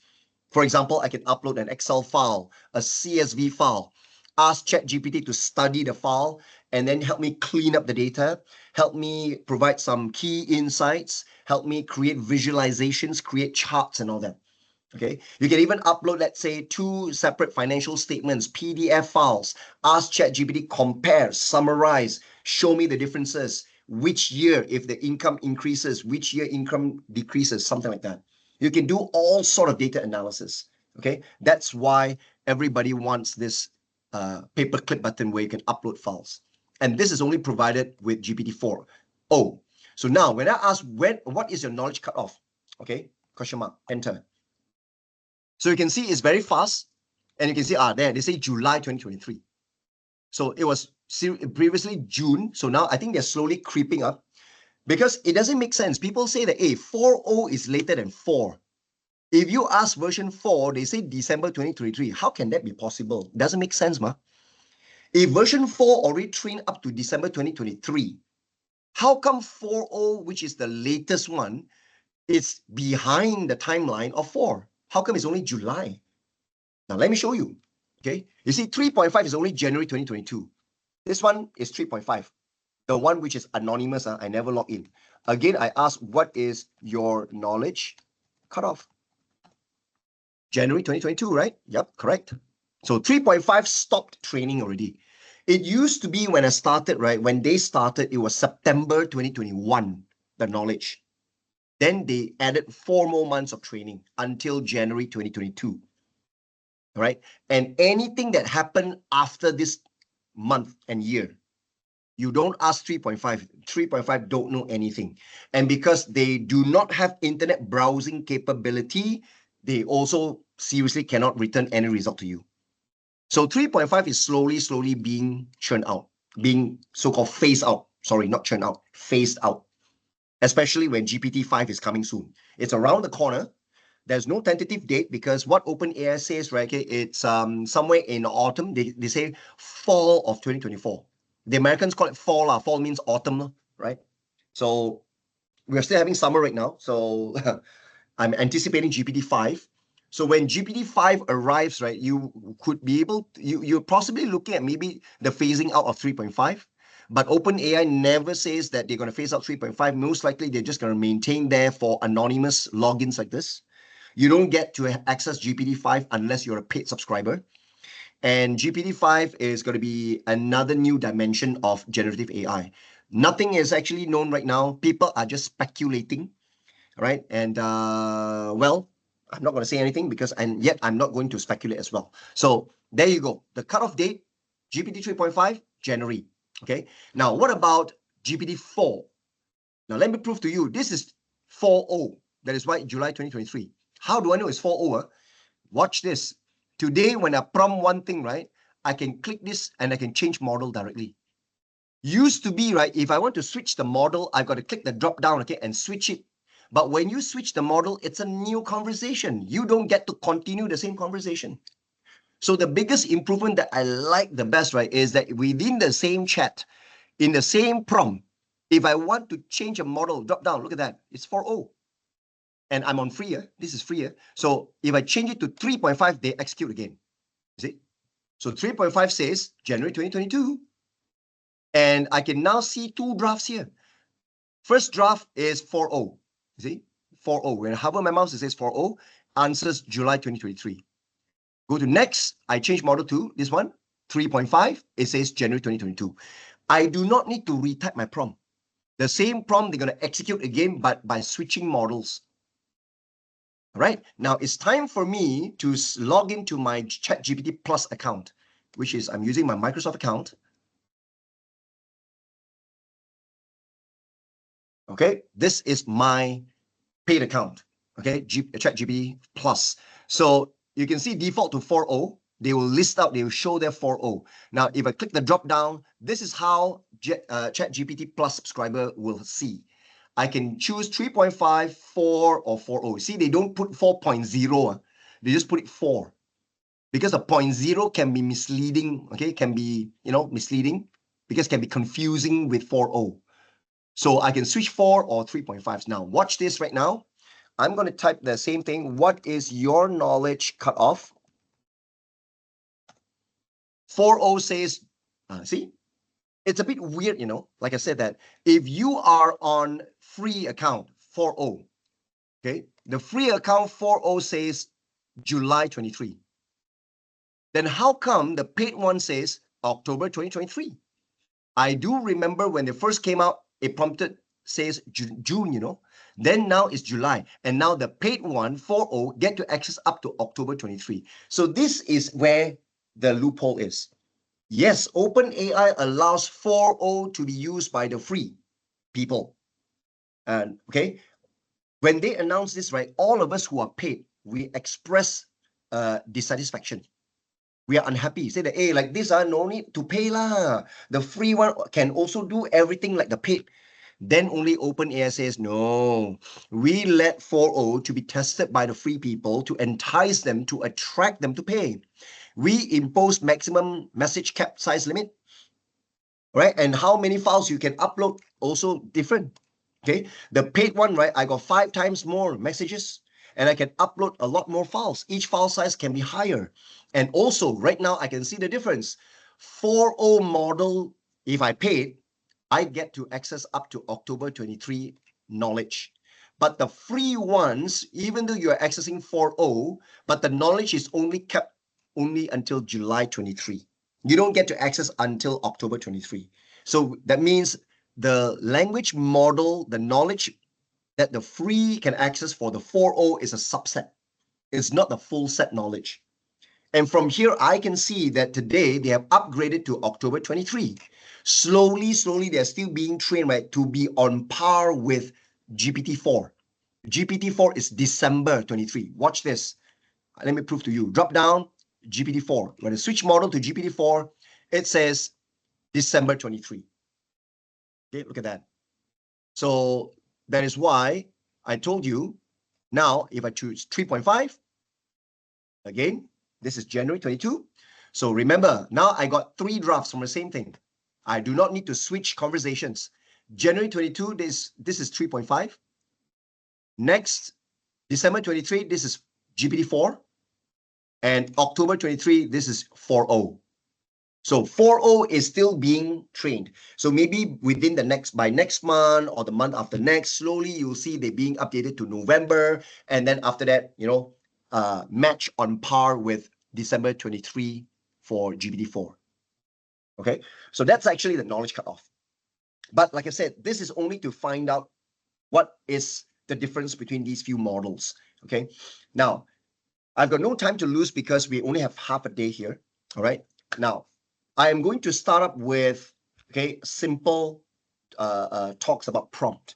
[SPEAKER 1] For example, I can upload an Excel file, a CSV file, ask ChatGPT to study the file and then help me clean up the data, help me provide some key insights, help me create visualizations, create charts and all that. Okay, you can even upload, let's say, 2 separate financial statements, PDF files, ask ChatGPT, compare, summarize, show me the differences, which year, if the income increases, which year income decreases, something like that. You can do all sort of data analysis. Okay, that's why everybody wants this paperclip button where you can upload files. And this is only provided with GPT-4. Oh, so now when I ask what is your knowledge cutoff? Okay, question mark, enter. So you can see it's very fast, and you can see there they say July 2023. So it was previously June. So now I think they're slowly creeping up. Because it doesn't make sense. People say that, hey, 4.0 is later than 4. If you ask version 4, they say December 2023. How can that be possible? Doesn't make sense, ma. If version 4 already trained up to December 2023, how come 4.0, which is the latest one, is behind the timeline of 4? How come it's only July? Now, let me show you. Okay. You see, 3.5 is only January 2022. This one is 3.5. The one which is anonymous, I never log in. Again, I ask, what is your knowledge cutoff? January 2022, right? Yep, correct. So 3.5 stopped training already. It used to be when I started, right? When they started, it was September 2021, the knowledge. Then they added 4 more months of training until January 2022. All right. And anything that happened after this month and year, you don't ask 3.5. 3.5 don't know anything. And because they do not have internet browsing capability, they also seriously cannot return any result to you. So 3.5 is slowly being churned out, being so-called phased out. Sorry, not churned out, phased out. Especially when GPT-5 is coming soon. It's around the corner. There's no tentative date because what OpenAI says, right, okay, it's somewhere in autumn. They say fall of 2024. The Americans call it fall. Fall means autumn, right? So we're still having summer right now. So I'm anticipating GPT-5. So when GPT-5 arrives, right, you could be able, you're possibly looking at maybe the phasing out of 3.5. But OpenAI never says that they're going to phase out 3.5. Most likely, they're just going to maintain there for anonymous logins like this. You don't get to access GPT-5 unless you're a paid subscriber. And GPT-5 is going to be another new dimension of generative AI. Nothing is actually known right now. People are just speculating, right? And well, I'm not going to say anything because I'm not going to speculate as well. So there you go. The cutoff date, GPT 3.5, January. Okay. Now, what about GPT 4? Now, let me prove to you, this is 4.0. That is why July 2023. How do I know it's 4.0? Watch this. Today, when I prompt one thing, right, I can click this and I can change model directly. Used to be, right, if I want to switch the model, I've got to click the drop down, okay, and switch it. But when you switch the model, it's a new conversation. You don't get to continue the same conversation. So the biggest improvement that I like the best, right, is that within the same chat, in the same prompt, if I want to change a model, drop down, look at that, it's 4.0. And I'm on free, this is free. So if I change it to 3.5, they execute again. You see? So 3.5 says January 2022. And I can now see 2 drafts here. First draft is 4.0. You see? 4.0. When I hover my mouse, it says 4.0. Answers July 2023. Go to next. I change model to this one. 3.5. It says January 2022. I do not need to retype my prompt. The same prompt they're going to execute again, but by switching models. All right. Now it's time for me to log into my ChatGPT Plus account, which is I'm using my Microsoft account. Okay. This is my paid account. Okay. ChatGPT Plus. So you can see default to 4.0. They will list out, they will show their 4.0. Now, if I click the drop down, this is how ChatGPT Plus subscriber will see. I can choose 3.5, 4, or 4.0. See, they don't put 4.0. They just put it 4. Because a 0.0 can be misleading, okay? Can be, misleading because can be confusing with 4.0. So I can switch 4 or 3.5s. Now, watch this right now. I'm going to type the same thing. What is your knowledge cutoff? 4.0 says, see, it's a bit weird, like I said that if you are on free account 4.0, okay, the free account 4.0 says July 23. Then how come the paid one says October 2023? I do remember when they first came out, it prompted says June, then now it's July. And now the paid one, 4.0, get to access up to October 23. So this is where the loophole is. Yes, OpenAI allows 4.0 to be used by the free people. And okay, when they announce this, right, all of us who are paid, we express dissatisfaction. We are unhappy. Say that, hey, like this, no need to pay lah. The free one can also do everything like the paid. Then only OpenAI says, no, we let 4.0 to be tested by the free people to entice them, to attract them to pay. We impose maximum message cap size limit, right? And how many files you can upload also different. Okay, the paid one, right? I got 5 times more messages and I can upload a lot more files. Each file size can be higher. And also right now I can see the difference. 4.0 model, if I paid, I get to access up to October 23 knowledge. But the free ones, even though you are accessing 4.0, but the knowledge is only kept only until July 23. You don't get to access until October 23. So that means the language model, the knowledge that the free can access for the 4.0 is a subset. It's not the full set knowledge. And from here, I can see that today they have upgraded to October 23. Slowly, they're still being trained, right, to be on par with GPT-4. GPT-4 is December 23. Watch this. Let me prove to you. Drop down GPT-4. When I switch model to GPT-4, it says December 23. Okay, look at that. So that is why I told you now, if I choose 3.5, again, this is January 22. So remember, now I got 3 drafts from the same thing. I do not need to switch conversations. January 22, this is 3.5. Next, December 23, this is GPT-4. And October 23, this is 4.0. So 4.0 is still being trained. So maybe within by next month or the month after next, slowly you'll see they being updated to November. And then after that, match on par with December 23 for GPT-4. Okay, so that's actually the knowledge cutoff. But like I said, this is only to find out what is the difference between these few models. Okay, now I've got no time to lose because we only have half a day here. All right, now I am going to start up with simple talks about prompt.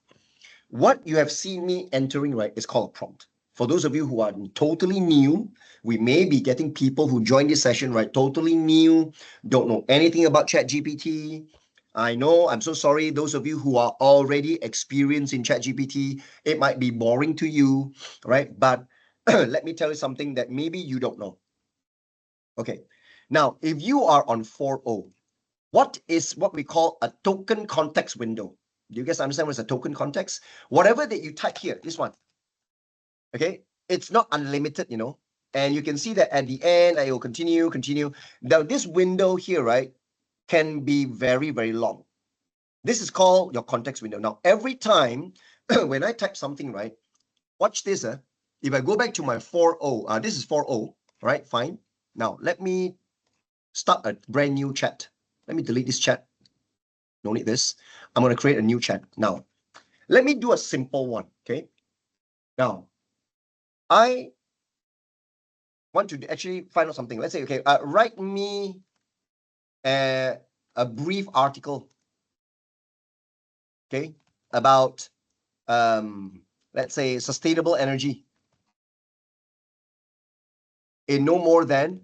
[SPEAKER 1] What you have seen me entering, right, is called a prompt. For those of you who are totally new, we may be getting people who join this session, right, totally new, don't know anything about ChatGPT. I know, I'm so sorry. Those of you who are already experienced in ChatGPT, it might be boring to you, right? But let me tell you something that maybe you don't know. Okay, now if you are on 4.0, what is what we call a token context window? Do you guys understand what's a token context? Whatever that you type here, this one, okay, it's not unlimited, and you can see that at the end, I will continue. Now, this window here, right, can be very, very long. This is called your context window. Now, every time when I type something, right, watch this. If I go back to my 4.0, this is 4.0, right, fine. Now, let me start a brand new chat. Let me delete this chat. No need this. I'm going to create a new chat. Now, let me do a simple one, okay? Now, I want to actually find out something. Let's say, okay, write me a brief article, okay, about, let's say, sustainable energy in no more than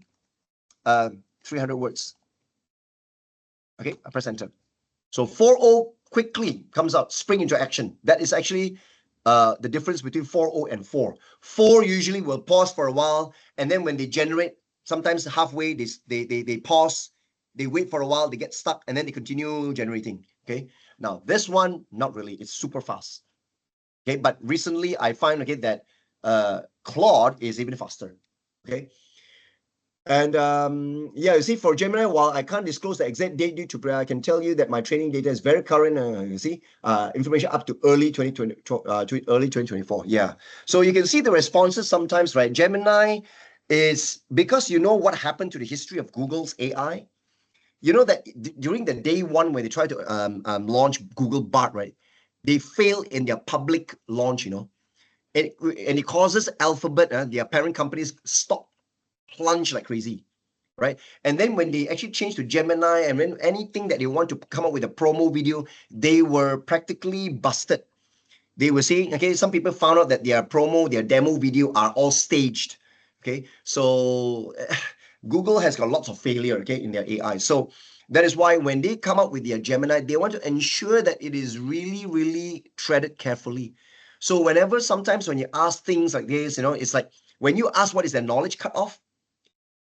[SPEAKER 1] 300 words. Okay, I press enter. So 4.0 quickly comes out, spring into action. That is actually the difference between 4.0 and 4. 4 usually will pause for a while, and then when they generate, sometimes halfway they pause, they wait for a while, they get stuck, and then they continue generating. Okay, now this one, not really, it's super fast. Okay, but recently I find that Claude is even faster. Okay. And yeah, you see, for Gemini, while I can't disclose the exact date due to, I can tell you that my training data is very current. You see, information up to early 2024. Yeah. So you can see the responses sometimes, right? Gemini is, because you know what happened to the history of Google's AI. You know that during the day one when they tried to launch Google Bard, right? They fail in their public launch, and it causes Alphabet, their parent companies, stop, plunge like crazy, right? And then when they actually changed to Gemini, and when anything that they want to come up with a promo video, they were practically busted. They were saying, okay, some people found out that their demo video are all staged. Okay, so Google has got lots of failure, okay, in their AI. So That is why when they come up with their Gemini, they want to ensure that it is really, really treaded carefully. So whenever, sometimes when you ask things like this, it's like when you ask what is their knowledge cut off,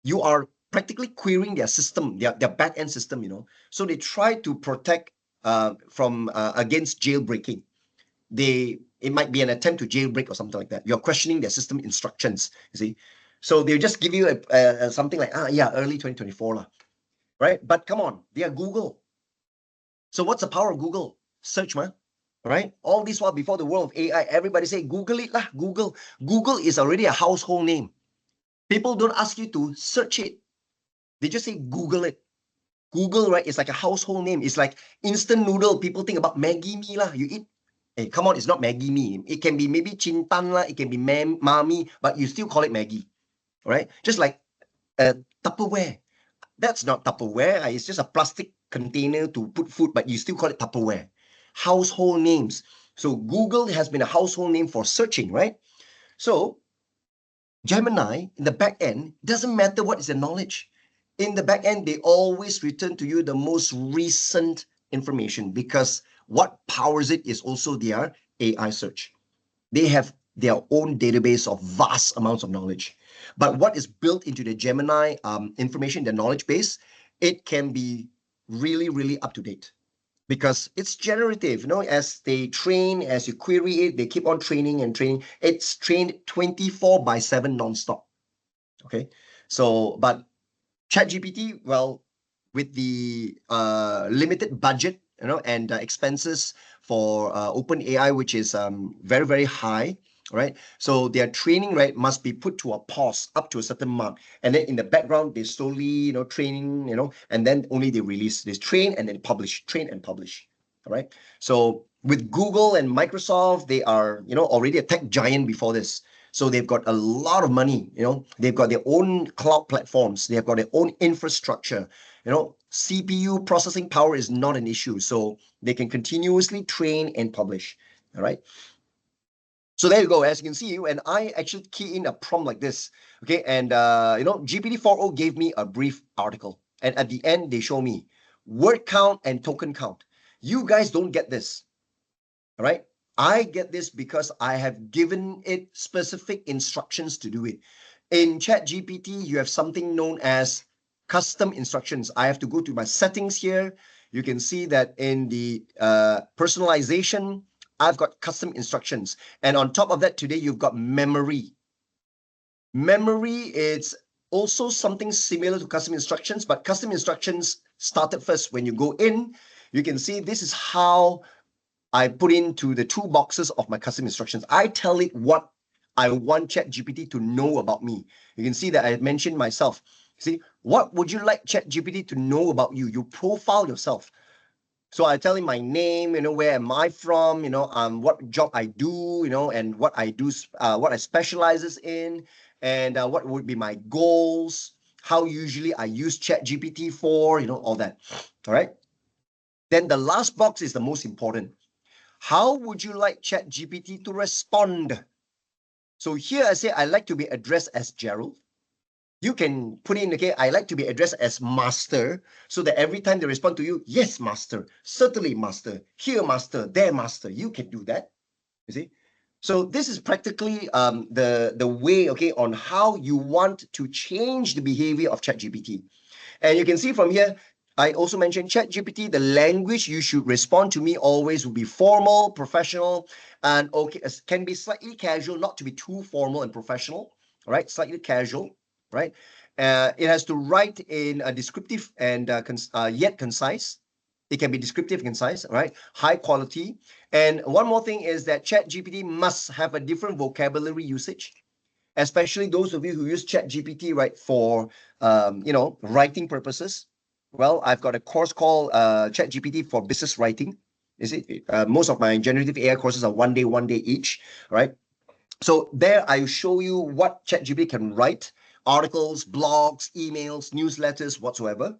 [SPEAKER 1] you are practically querying their system, their back end system. So they try to protect from against jailbreaking. It might be an attempt to jailbreak or something like that. You're questioning their system instructions, you see. So they'll just give you a something like, yeah, early 2024 lah, right? But come on, they are Google. So what's the power of Google? Search, man. Right? All this while, before the world of AI, everybody say, Google it lah, Google. Google is already a household name. People don't ask you to search it. They just say, Google it. Google, right? It's like a household name. It's like instant noodle. People think about Maggie mee lah. You eat. Hey, come on, it's not Maggie mee. It can be maybe Chintan lah. It can be Mami, but you still call it Maggie. Right? Just like Tupperware. That's not Tupperware. It's just a plastic container to put food, but you still call it Tupperware. Household names. So Google has been a household name for searching, right? So Gemini, in the back end, doesn't matter what is the knowledge. In the back end, they always return to you the most recent information, because what powers it is also their AI search. They have their own database of vast amounts of knowledge. But what is built into the Gemini information, the knowledge base, it can be really, really up to date, because it's generative. As they train, as you query it, they keep on training and training. It's trained 24/7 nonstop. Okay. So, but ChatGPT, well, with the limited budget, and expenses for OpenAI, which is very, very high, right? So their training, right, must be put to a pause up to a certain mark, and then in the background they slowly, training, and then only they release. They train and then publish, train and publish. All right. So with Google and Microsoft, they are, already a tech giant before this. So they've got a lot of money. They've got their own cloud platforms. They've got their own infrastructure. CPU processing power is not an issue. So they can continuously train and publish. All right. So there you go. As you can see, when I actually key in a prompt like this, okay, and GPT-4o gave me a brief article, and at the end they show me word count and token count. You guys don't get this. All right. I get this because I have given it specific instructions to do it. In ChatGPT, you have something known as custom instructions. I have to go to my settings here. You can see that in the personalization, I've got custom instructions. And on top of that, today, you've got memory. Memory is also something similar to custom instructions, but custom instructions started first. When you go in, you can see this is how I put into the two boxes of my custom instructions. I tell it what I want ChatGPT to know about me. You can see that I mentioned myself. See, what would you like ChatGPT to know about you? You profile yourself. So I tell him my name, where am I from, what job I do, and what I do, what I specializes in, and what would be my goals, how usually I use ChatGPT for, all that. All right. Then the last box is the most important. How would you like ChatGPT to respond? So here I say I like to be addressed as Gerald. You can put in, okay, I like to be addressed as Master, so that every time they respond to you, yes, Master, certainly, Master, here, Master, there, Master. You can do that, you see. So this is practically the way, okay, on how you want to change the behavior of ChatGPT. And you can see from here, I also mentioned ChatGPT, the language you should respond to me always will be formal, professional, and okay, can be slightly casual, not to be too formal and professional, right? Slightly casual, right? It has to write in a descriptive and yet concise. It can be descriptive, concise, right? High quality. And one more thing is that ChatGPT must have a different vocabulary usage, especially those of you who use ChatGPT, right, for writing purposes. Well, I've got a course called ChatGPT for Business Writing. Is it? Most of my generative AI courses are one day each, right? So there I show you what ChatGPT can write: articles, blogs, emails, newsletters, whatsoever.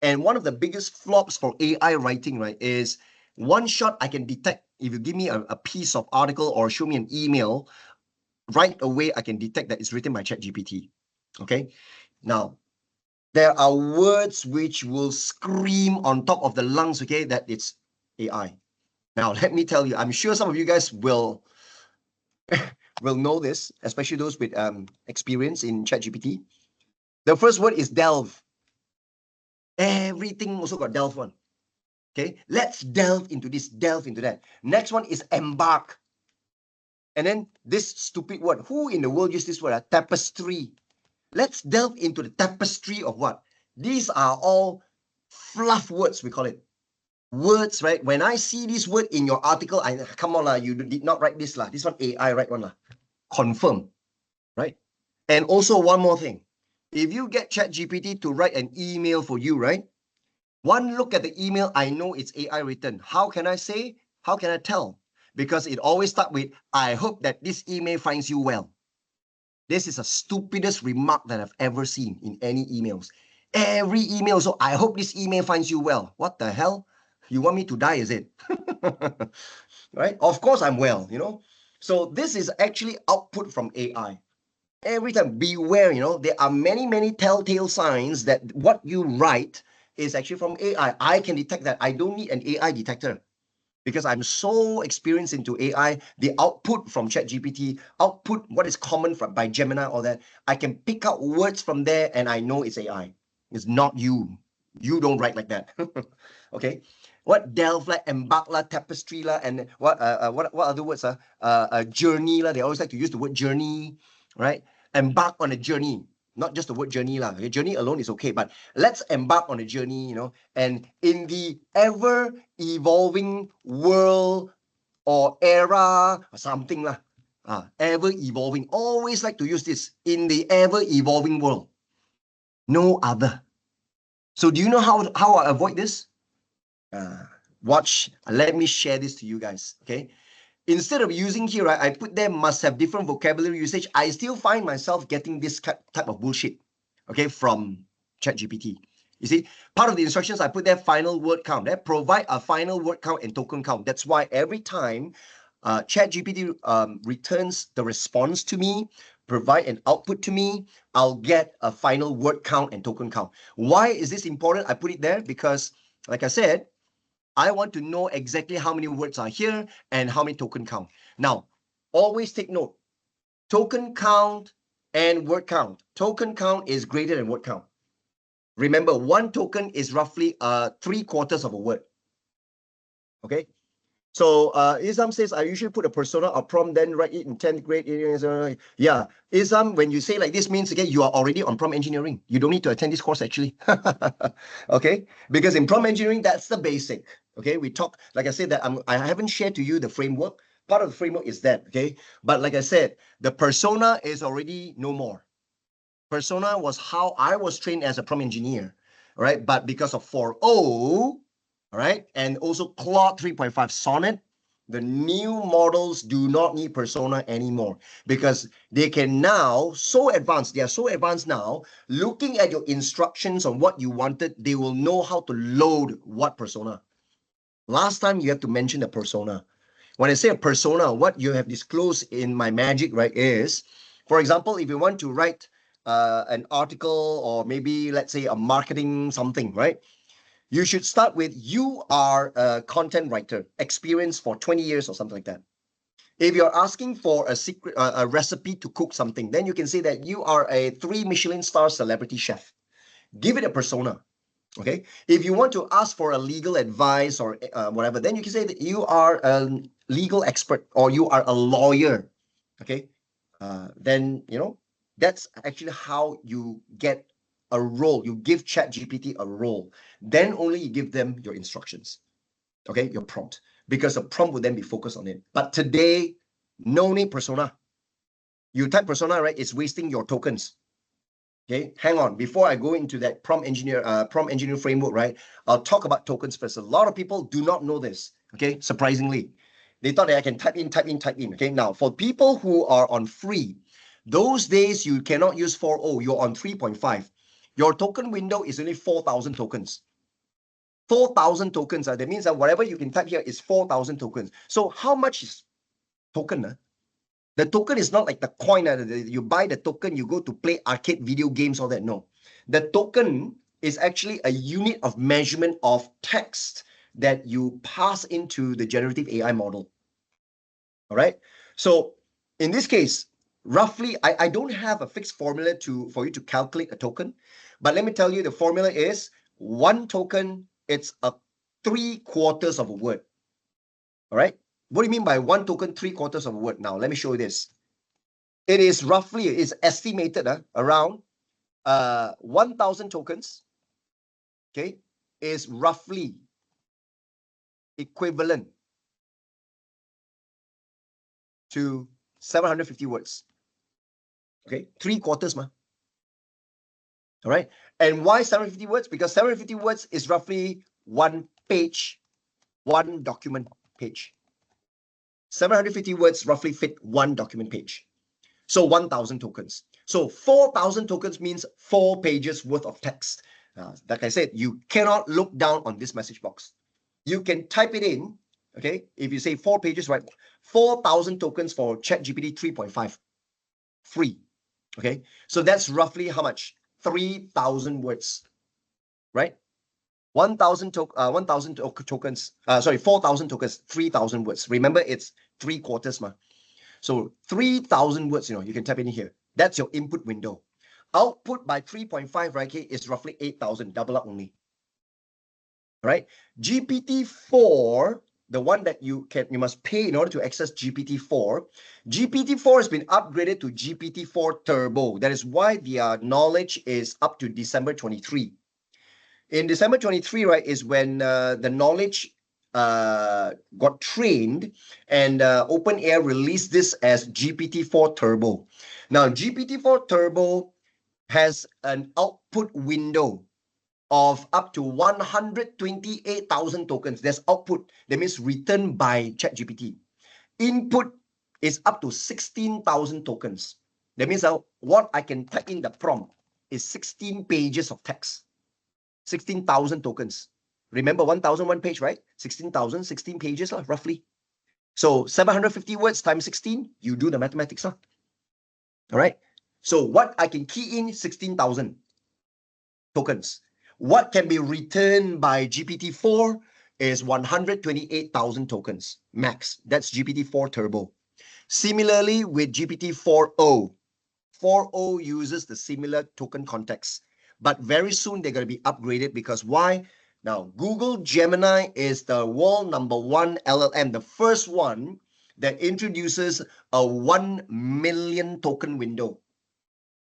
[SPEAKER 1] And one of the biggest flops for AI writing, right, is one shot I can detect. If you give me a piece of article or show me an email, right away I can detect that it's written by ChatGPT. Okay. Now, there are words which will scream on top of the lungs, okay, that it's AI. Now, let me tell you, I'm sure some of you guys will know this, especially those with experience in ChatGPT. The first word is delve. Everything also got delve one. Okay, let's delve into this, delve into that. Next one is embark. And then this stupid word, who in the world use this word? Tapestry. Let's delve into the tapestry of what? These are all fluff words, we call it. Words, right? When I see this word in your article, come on, you did not write this. This one AI write one. Confirm, right? And also one more thing. If you get ChatGPT to write an email for you, right? One look at the email, I know it's AI written. How can I say? How can I tell? Because it always starts with, I hope that this email finds you well. This is the stupidest remark that I've ever seen in any emails. Every email, so I hope this email finds you well. What the hell? You want me to die, is it? Right? Of course I'm well, So this is actually output from AI. Every time, beware, there are many, many telltale signs that what you write is actually from AI. I can detect that. I don't need an AI detector because I'm so experienced into AI, the output from ChatGPT, output what is common by Gemini, all that. I can pick out words from there and I know it's AI. It's not you. You don't write like that. Okay. What delve like, embark la, tapestry la, and what other words? Journey la. They always like to use the word journey, right? Embark on a journey. Not just the word journey lah. Okay? Journey alone is okay, but let's embark on a journey, and in the ever evolving world or era or something lah. Ever evolving. Always like to use this in the ever evolving world. No other. So do you know how I avoid this? Watch. Let me share this to you guys. Okay. Instead of using here, right, I put there must have different vocabulary usage. I still find myself getting this type of bullshit, okay, from ChatGPT. You see, part of the instructions I put there final word count. Provide a final word count and token count. That's why every time ChatGPT returns the response to me, provide an output to me, I'll get a final word count and token count. Why is this important? I put it there because, like I said, I want to know exactly how many words are here and how many token count. Now, always take note, token count and word count. Token count is greater than word count. Remember, one token is roughly 3/4 of a word. Okay. So Isam says, I usually put a persona or prompt, then write it in 10th grade. Yeah, Isam, when you say like this means, okay, you are already on prompt engineering. You don't need to attend this course actually. Okay, because in prompt engineering, that's the basic. Okay, we talk, like I said, that I haven't shared to you the framework. Part of the framework is that, okay? But like I said, the persona is already no more. Persona was how I was trained as a prompt engineer, right? But because of 4.0, all right, and also Claude 3.5 Sonnet, the new models do not need persona anymore because they can now, they are so advanced now, looking at your instructions on what you wanted, they will know how to load what persona. Last time you have to mention the persona. When I say a persona, what you have disclosed in my magic, right, is, for example, if you want to write an article or maybe let's say a marketing something, right? You should start with you are a content writer, experience for 20 years or something like that. If you're asking for a secret, a recipe to cook something, then you can say that you are a 3 Michelin star celebrity chef. Give it a persona. Okay. If you want to ask for a legal advice or whatever, then you can say that you are a legal expert or you are a lawyer. Okay. Then, that's actually how you get a role. You give ChatGPT a role. Then only you give them your instructions. Okay. Your prompt. Because the prompt will then be focused on it. But today, no need persona. You type persona, right? It's wasting your tokens. Okay, hang on. Before I go into that prompt engineer framework, right? I'll talk about tokens first. A lot of people do not know this. Okay, surprisingly, they thought that I can type in. Okay, now for people who are on free, those days you cannot use 4.0. You're on 3.5. Your token window is only 4,000 tokens. 4,000 tokens. That means that whatever you can type here is 4,000 tokens. So how much is token? The token is not like the coin. You buy the token, you go to play arcade video games, all that. No. The token is actually a unit of measurement of text that you pass into the generative AI model. All right. So in this case, roughly, I don't have a fixed formula for you to calculate a token, but let me tell you, the formula is one token, it's a 3/4 of a word. All right. What do you mean by one token, 3/4 of a word? Now, let me show you this. It is roughly, it's estimated around 1,000 tokens, okay, is roughly equivalent to 750 words. Okay, 3/4, ma. All right. And why 750 words? Because 750 words is roughly one page, one document page. 750 words roughly fit one document page. So 1,000 tokens. So 4,000 tokens means 4 pages worth of text. Like I said, you cannot look down on this message box. You can type it in, okay? If you say 4 pages, right? 4,000 tokens for ChatGPT 3.5, free, okay? So that's roughly how much? 3,000 words, right? 1,000 tokens, sorry, 4,000 tokens, 3,000 words. Remember, it's 3/4, ma. So 3,000 words, you can type in here. That's your input window. Output by 3.5, right, is roughly 8,000, double up only. Right? GPT-4, the one that you must pay in order to access GPT-4. GPT-4 has been upgraded to GPT-4 Turbo. That is why their knowledge is up to December 23. In December 23, right, is when the knowledge got trained, and OpenAI released this as GPT-4 Turbo. Now, GPT-4 Turbo has an output window of up to 128,000 tokens. That's output. That means written by ChatGPT. Input is up to 16,000 tokens. That means what I can type in the prompt is 16 pages of text. 16,000 tokens. Remember 1,000 one page, right? 16,000, 16 pages, roughly. So 750 words times 16, you do the mathematics. All right. So what I can key in 16,000 tokens. What can be returned by GPT-4 is 128,000 tokens max. That's GPT-4 Turbo. Similarly with GPT-4o. 4o uses the similar token context. But very soon they're going to be upgraded, because why? Now, Google Gemini is the world #1 LLM, the first one that introduces a 1 million token window.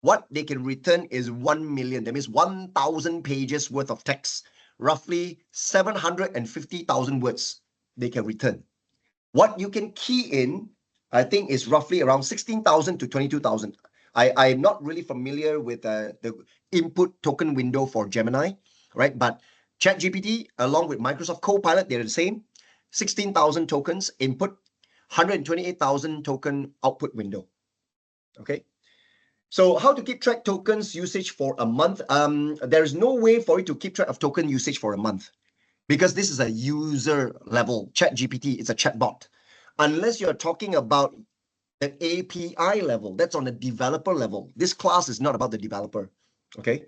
[SPEAKER 1] What they can return is 1 million. That means 1,000 pages worth of text, roughly 750,000 words they can return. What you can key in, I think, is roughly around 16,000 to 22,000. I'm not really familiar with the input token window for Gemini, right? But ChatGPT, along with Microsoft Copilot, they're the same. 16,000 tokens input, 128,000 token output window. Okay. So how to keep track tokens usage for a month? There is no way for you to keep track of token usage for a month, because this is a user level. ChatGPT, it's a chatbot. Unless you're talking about the API level, that's on the developer level. This class is not about the developer, okay?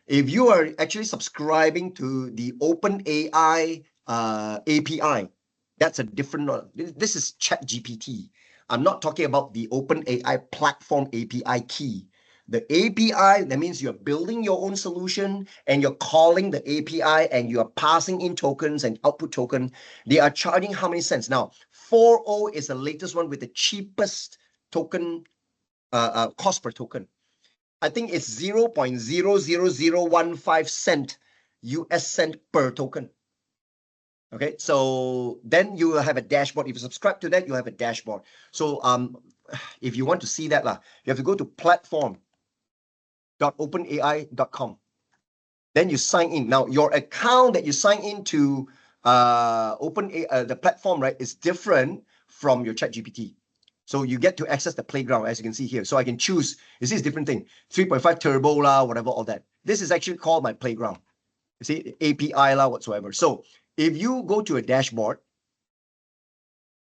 [SPEAKER 1] If you are actually subscribing to the OpenAI API, that's a different, this is ChatGPT. I'm not talking about the OpenAI platform API key. The API, that means you're building your own solution and you're calling the API and you're passing in tokens and output token. They are charging how many cents? Now, 4o is the latest one with the cheapest token cost per token. I think it's 0.00015 cent US cent per token. Okay, so then you will have a dashboard. If you subscribe to that, you have a dashboard. So if you want to see that, you have to go to platform.openai.com. Then you sign in. Now, your account that you sign into OpenAI, the platform, right, is different from your ChatGPT. So you get to access the playground, as you can see here. So I can choose, you see, it's different thing, 3.5 turbo whatever, all that. This is actually called my playground. You see, API whatsoever. So if you go to a dashboard,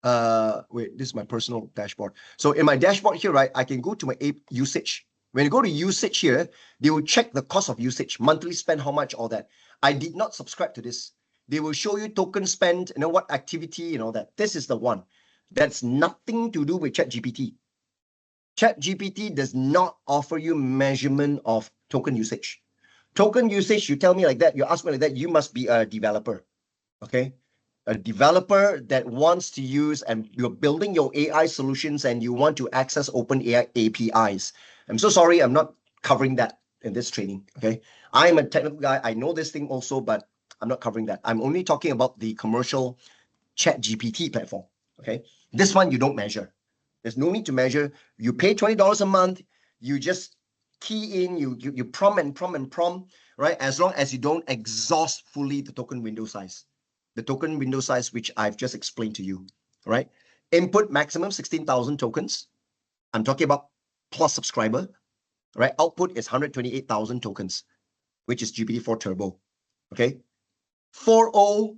[SPEAKER 1] wait, this is my personal dashboard. So in my dashboard here, right, I can go to my app usage. When you go to usage here, they will check the cost of usage, monthly spend, how much, all that. I did not subscribe to this. They will show you token spend, what activity and all that. This is the one. That's nothing to do with ChatGPT. ChatGPT does not offer you measurement of token usage. Token usage, you tell me like that, you ask me like that, you must be a developer, okay? A developer that wants to use, and you're building your AI solutions and you want to access open AI APIs. I'm so sorry, I'm not covering that in this training, okay? I'm a technical guy, I know this thing also, but I'm not covering that. I'm only talking about the commercial ChatGPT platform, okay? This one you don't measure. There's no need to measure. You pay $20 a month, you just key in, you prompt, right? As long as you don't exhaust fully the token window size. The token window size, which I've just explained to you, right? Input maximum 16,000 tokens. I'm talking about plus subscriber, right? Output is 128,000 tokens, which is GPT-4 Turbo, okay? 4.0,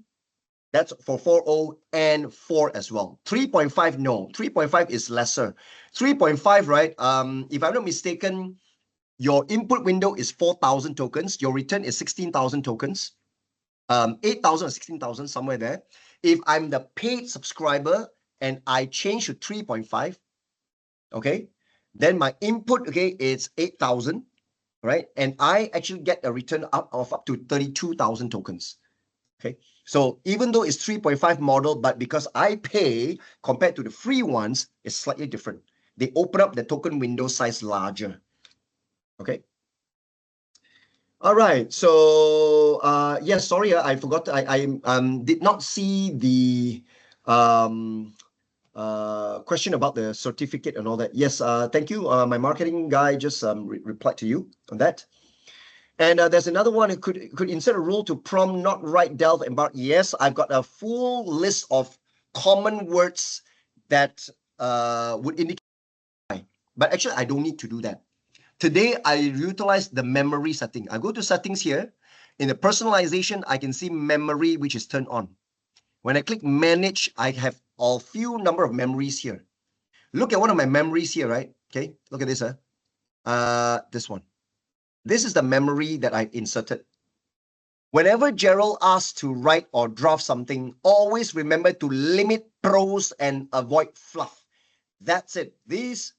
[SPEAKER 1] that's for 4.0 and 4 as well. 3.5, no. 3.5 is lesser. 3.5, right? If I'm not mistaken, your input window is 4,000 tokens. Your return is 16,000 tokens. 8,000 or 16,000, somewhere there. If I'm the paid subscriber and I change to 3.5, okay, then my input, okay, is 8,000, right? And I actually get a return of up to 32,000 tokens. Okay, so even though it's 3.5 model, but because I pay compared to the free ones, it's slightly different. They open up the token window size larger. Okay. All right. So yes, sorry, I forgot. I did not see the question about the certificate and all that. Yes, thank you. My marketing guy just replied to you on that. And there's another one. It could insert a rule to prompt not write delve embark. Yes, I've got a full list of common words that would indicate. But actually, I don't need to do that. Today, I utilize the memory setting. I go to settings here. In the personalization, I can see memory, which is turned on. When I click manage, I have a few number of memories here. Look at one of my memories here, right? Okay, look at this. This one. This is the memory that I've inserted. Whenever Gerald asks to write or draft something, always remember to limit prose and avoid fluff. That's it. This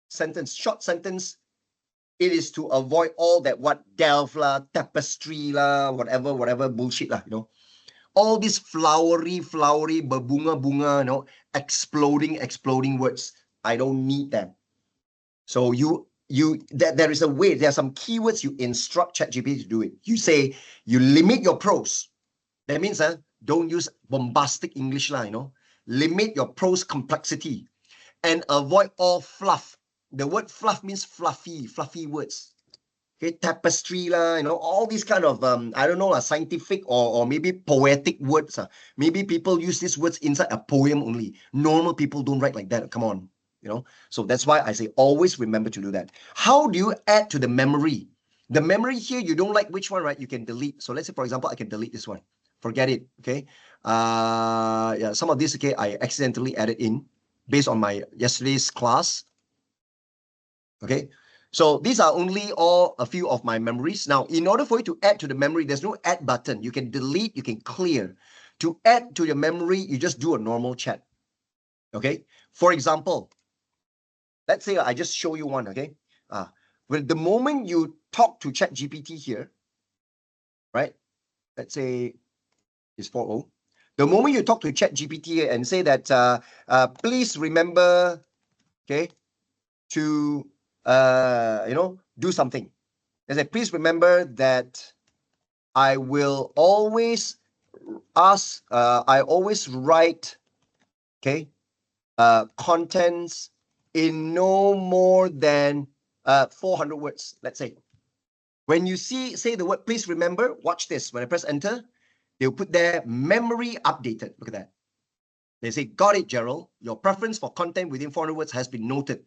[SPEAKER 1] sentence, short sentence, it is to avoid all that what delve lah, tapestry lah, whatever bullshit lah, all these flowery, berbunga-bunga, exploding words. I don't need them. So there is a way, there are some keywords you instruct ChatGPT to do it. You say, you limit your prose. That means don't use bombastic English lah, Limit your prose complexity and avoid all fluff. The word fluff means fluffy words. Okay, tapestry lah, all these kind of, I don't know, scientific or maybe poetic words. Maybe people use these words inside a poem only. Normal people don't write like that. Come on. So that's why I say always remember to do that. How do you add to the memory? The memory here, you don't like which one, right? You can delete. So let's say, for example, I can delete this one. Forget it, okay? Yeah, some of this, okay, I accidentally added in based on my yesterday's class. Okay, so these are only a few of my memories. Now, in order for you to add to the memory, there's no add button. You can delete, you can clear. To add to your memory, you just do a normal chat. Okay, for example, let's say I just show you one, okay? Well, the moment you talk to ChatGPT here, right? Let's say it's 4.0. The moment you talk to ChatGPT and say that, please remember, okay, to, do something. I say, please remember that I will always I always write, okay, contents in no more than 400 words, let's say. When you say the word, please remember, watch this. When I press enter, they'll put their memory updated. Look at that. They say, got it, Gerald. Your preference for content within 400 words has been noted.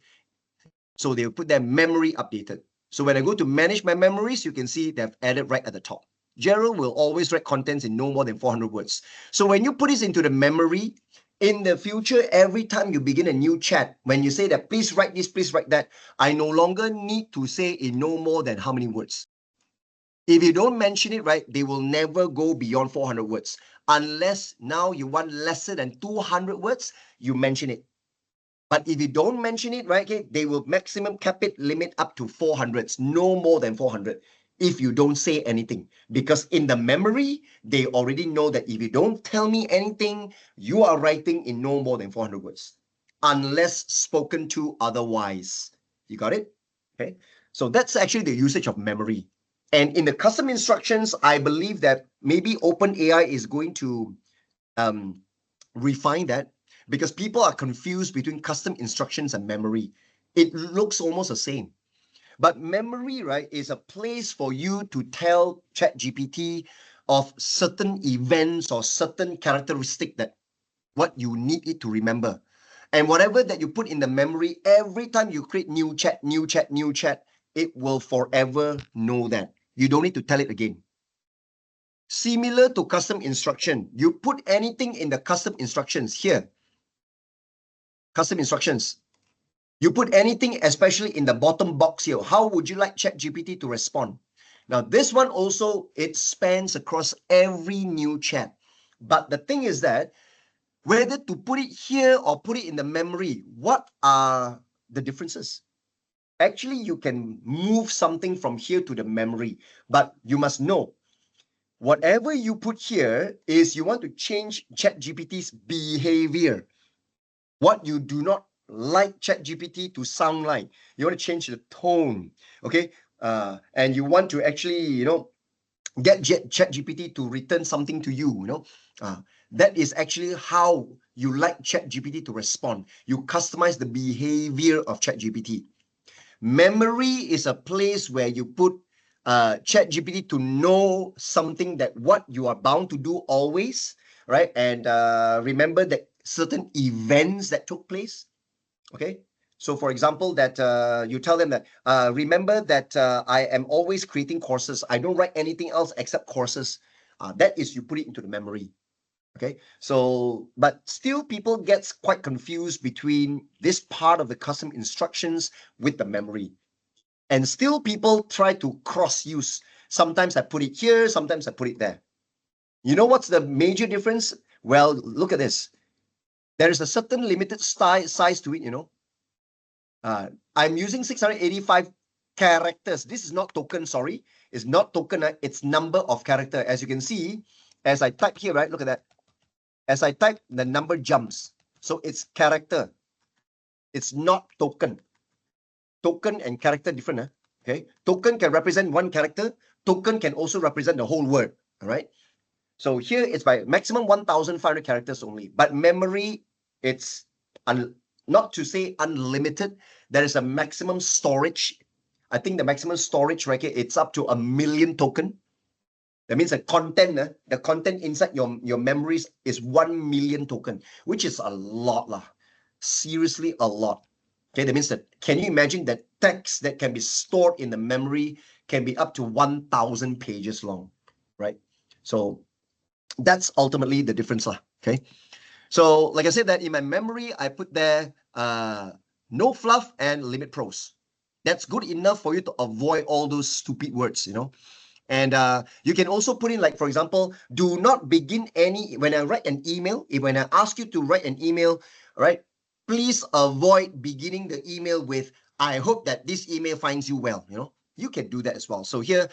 [SPEAKER 1] So they'll put their memory updated. So when I go to manage my memories, you can see they've added right at the top. Gerald will always write contents in no more than 400 words. So when you put this into the memory, In the future, every time you begin a new chat, when you say that, please write this, please write that, I no longer need to say in no more than how many words. If you don't mention it, right, they will never go beyond 400 words. Unless now you want lesser than 200 words, you mention it. But if you don't mention it, right, okay, they will maximum cap it limit up to 400s, no more than 400 if you don't say anything. Because in the memory, they already know that if you don't tell me anything, you are writing in no more than 400 words, unless spoken to otherwise. You got it? Okay. So that's actually the usage of memory. And in the custom instructions, I believe that maybe OpenAI is going to um, refine that, because people are confused between custom instructions and memory. It looks almost the same. But memory, right, is a place for you to tell ChatGPT of certain events or certain characteristic that what you need it to remember. And whatever that you put in the memory, every time you create new chat, new chat, new chat, it will forever know that. You don't need to tell it again. Similar to custom instruction, you put anything in the custom instructions here, custom instructions. You put anything, especially in the bottom box here. How would you like ChatGPT to respond? Now, this one also, it spans across every new chat. But the thing is that whether to put it here or put it in the memory, what are the differences? Actually, you can move something from here to the memory, but you must know whatever you put here is you want to change ChatGPT's behavior. What you do not like ChatGPT to sound like. You want to change the tone, okay? And you want to actually, get ChatGPT to return something to you, that is actually how you like ChatGPT to respond. You customize the behavior of ChatGPT. Memory is a place where you put ChatGPT to know something that what you are bound to do always, right? And remember that certain events that took place. Okay. So for example, that you tell them that, remember that I am always creating courses. I don't write anything else except courses. That is, you put it into the memory. Okay. So, but still people gets quite confused between this part of the custom instructions with the memory. And still people try to cross use. Sometimes I put it here, sometimes I put it there. You know what's the major difference? Well, look at this. There is a certain limited size to it. I'm using 685 characters. This is not token, sorry. It's not token, it's number of character. As you can see, as I type here, right? Look at that. As I type, the number jumps. So it's character. It's not token. Token and character different. Okay. Token can represent one character. Token can also represent the whole word. All right. So here it's by maximum 1,500 characters only. But memory, it's not to say unlimited. There is a maximum storage. I think the maximum storage, right, it's up to 1,000,000 token. That means the content inside your memories is 1,000,000 token, which is a lot lah. Seriously, a lot. Okay, that means that, can you imagine that text that can be stored in the memory can be up to 1,000 pages long, right? So that's ultimately the difference lah. Okay. So like I said, that in my memory, I put there no fluff and limit prose. That's good enough for you to avoid all those stupid words. And you can also put in, like, for example, do not begin when I write an email, when I ask you to write an email, right, please avoid beginning the email with, I hope that this email finds you well. You can do that as well. So here,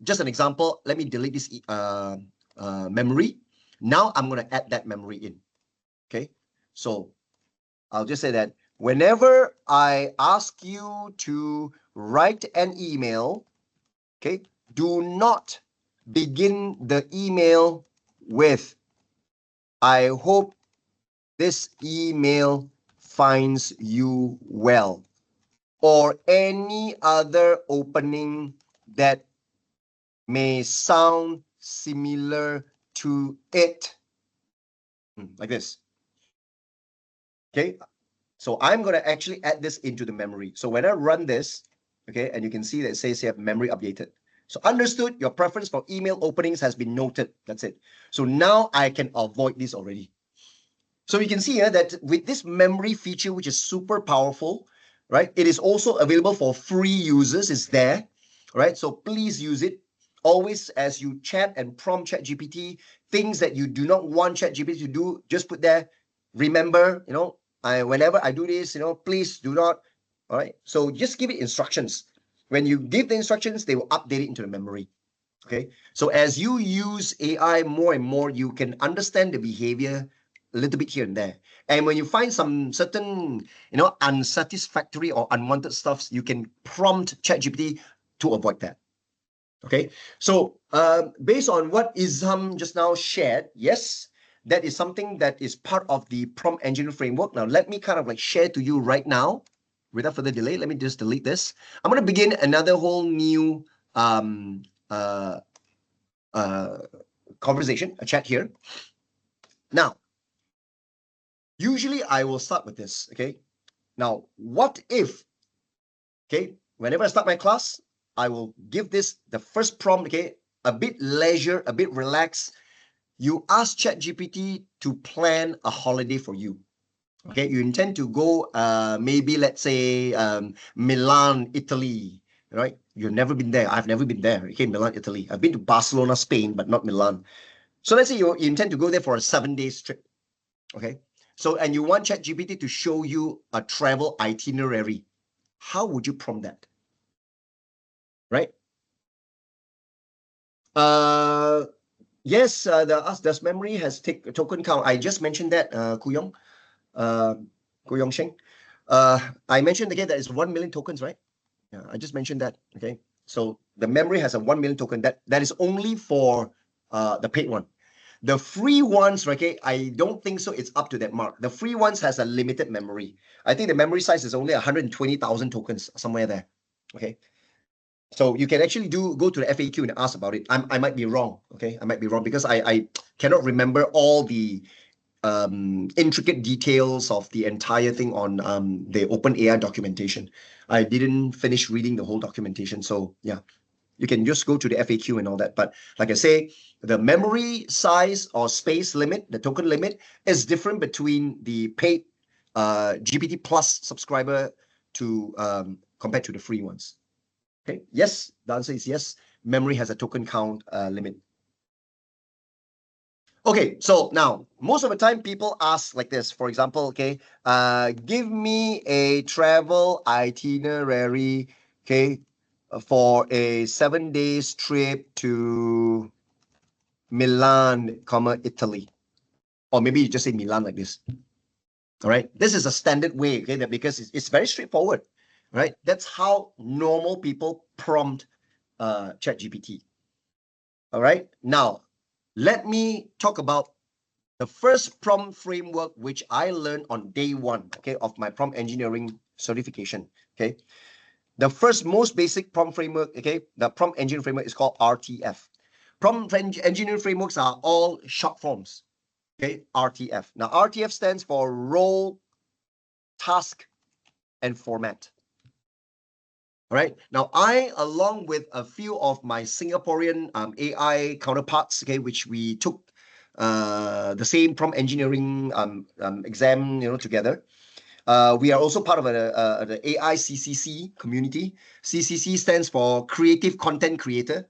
[SPEAKER 1] just an example, let me delete this memory. Now I'm going to add that memory in. Okay. So I'll just say that whenever I ask you to write an email, okay, do not begin the email with, I hope this email finds you well, or any other opening that may sound similar to it. Like this. Okay. So I'm going to actually add this into the memory. So when I run this, okay, and you can see that it says here memory updated. So understood, your preference for email openings has been noted. That's it. So now I can avoid this already. So you can see here that with this memory feature, which is super powerful, right? It is also available for free users. It's there, right? So please use it. Always, as you chat and prompt ChatGPT, things that you do not want ChatGPT to do, just put there. Remember, whenever I do this, please do not. All right. So just give it instructions. When you give the instructions, they will update it into the memory. Okay. So as you use AI more and more, you can understand the behavior a little bit here and there. And when you find some certain, unsatisfactory or unwanted stuffs, you can prompt ChatGPT to avoid that. Okay. So based on what Isam just now shared, yes, that is something that is part of the prompt engineering framework. Now, let me kind of like share to you right now, without further delay. Let me just delete this. I'm going to begin another whole new um, uh, conversation, a chat here. Now, usually I will start with this, okay? Now, what if, okay, whenever I start my class, I will give this the first prompt, okay, a bit leisure, a bit relaxed. You ask ChatGPT to plan a holiday for you. Okay, you intend to go, maybe let's say Milan, Italy, right? You've never been there. I've never been there. Okay, Milan, Italy. I've been to Barcelona, Spain, but not Milan. So let's say you intend to go there for a 7 day trip. Okay, so and you want ChatGPT to show you a travel itinerary. How would you prompt that? Right? Yes, does memory has token count? I just mentioned that, Kuyong, Kuyong Sheng. I mentioned again that it's 1 million tokens, right? Yeah, I just mentioned that. Okay, so the memory has a 1 million token. That is only for the paid one. The free ones, okay, I don't think so. It's up to that mark. The free ones has a limited memory. I think the memory size is only 120,000 tokens, somewhere there. Okay. So you can actually go to the FAQ and ask about it. I might be wrong. Okay. I might be wrong because I cannot remember all the intricate details of the entire thing on the OpenAI documentation. I didn't finish reading the whole documentation. So yeah, you can just go to the FAQ and all that. But like I say, the memory size or space limit, the token limit, is different between the paid GPT Plus subscriber to compared to the free ones. Okay. Yes, the answer is yes. Memory has a token count limit. Okay, so now most of the time people ask like this. For example, okay, give me a travel itinerary, okay, for a 7 days trip to Milan, comma, Italy. Or maybe you just say Milan like this. All right. This is a standard way, okay, because it's very straightforward, right? That's how normal people prompt ChatGPT. All right. Now, let me talk about the first prompt framework which I learned on day one, okay, of my prompt engineering certification. Okay. The first most basic prompt framework, okay, the prompt engineering framework is called RTF. Prompt engineering frameworks are all short forms. Okay, RTF. Now, RTF stands for role, task, and format. All right. Now, I, along with a few of my Singaporean AI counterparts, okay, which we took the same prompt engineering exam, together. We are also part of the AI CCC community. CCC stands for Creative Content Creator.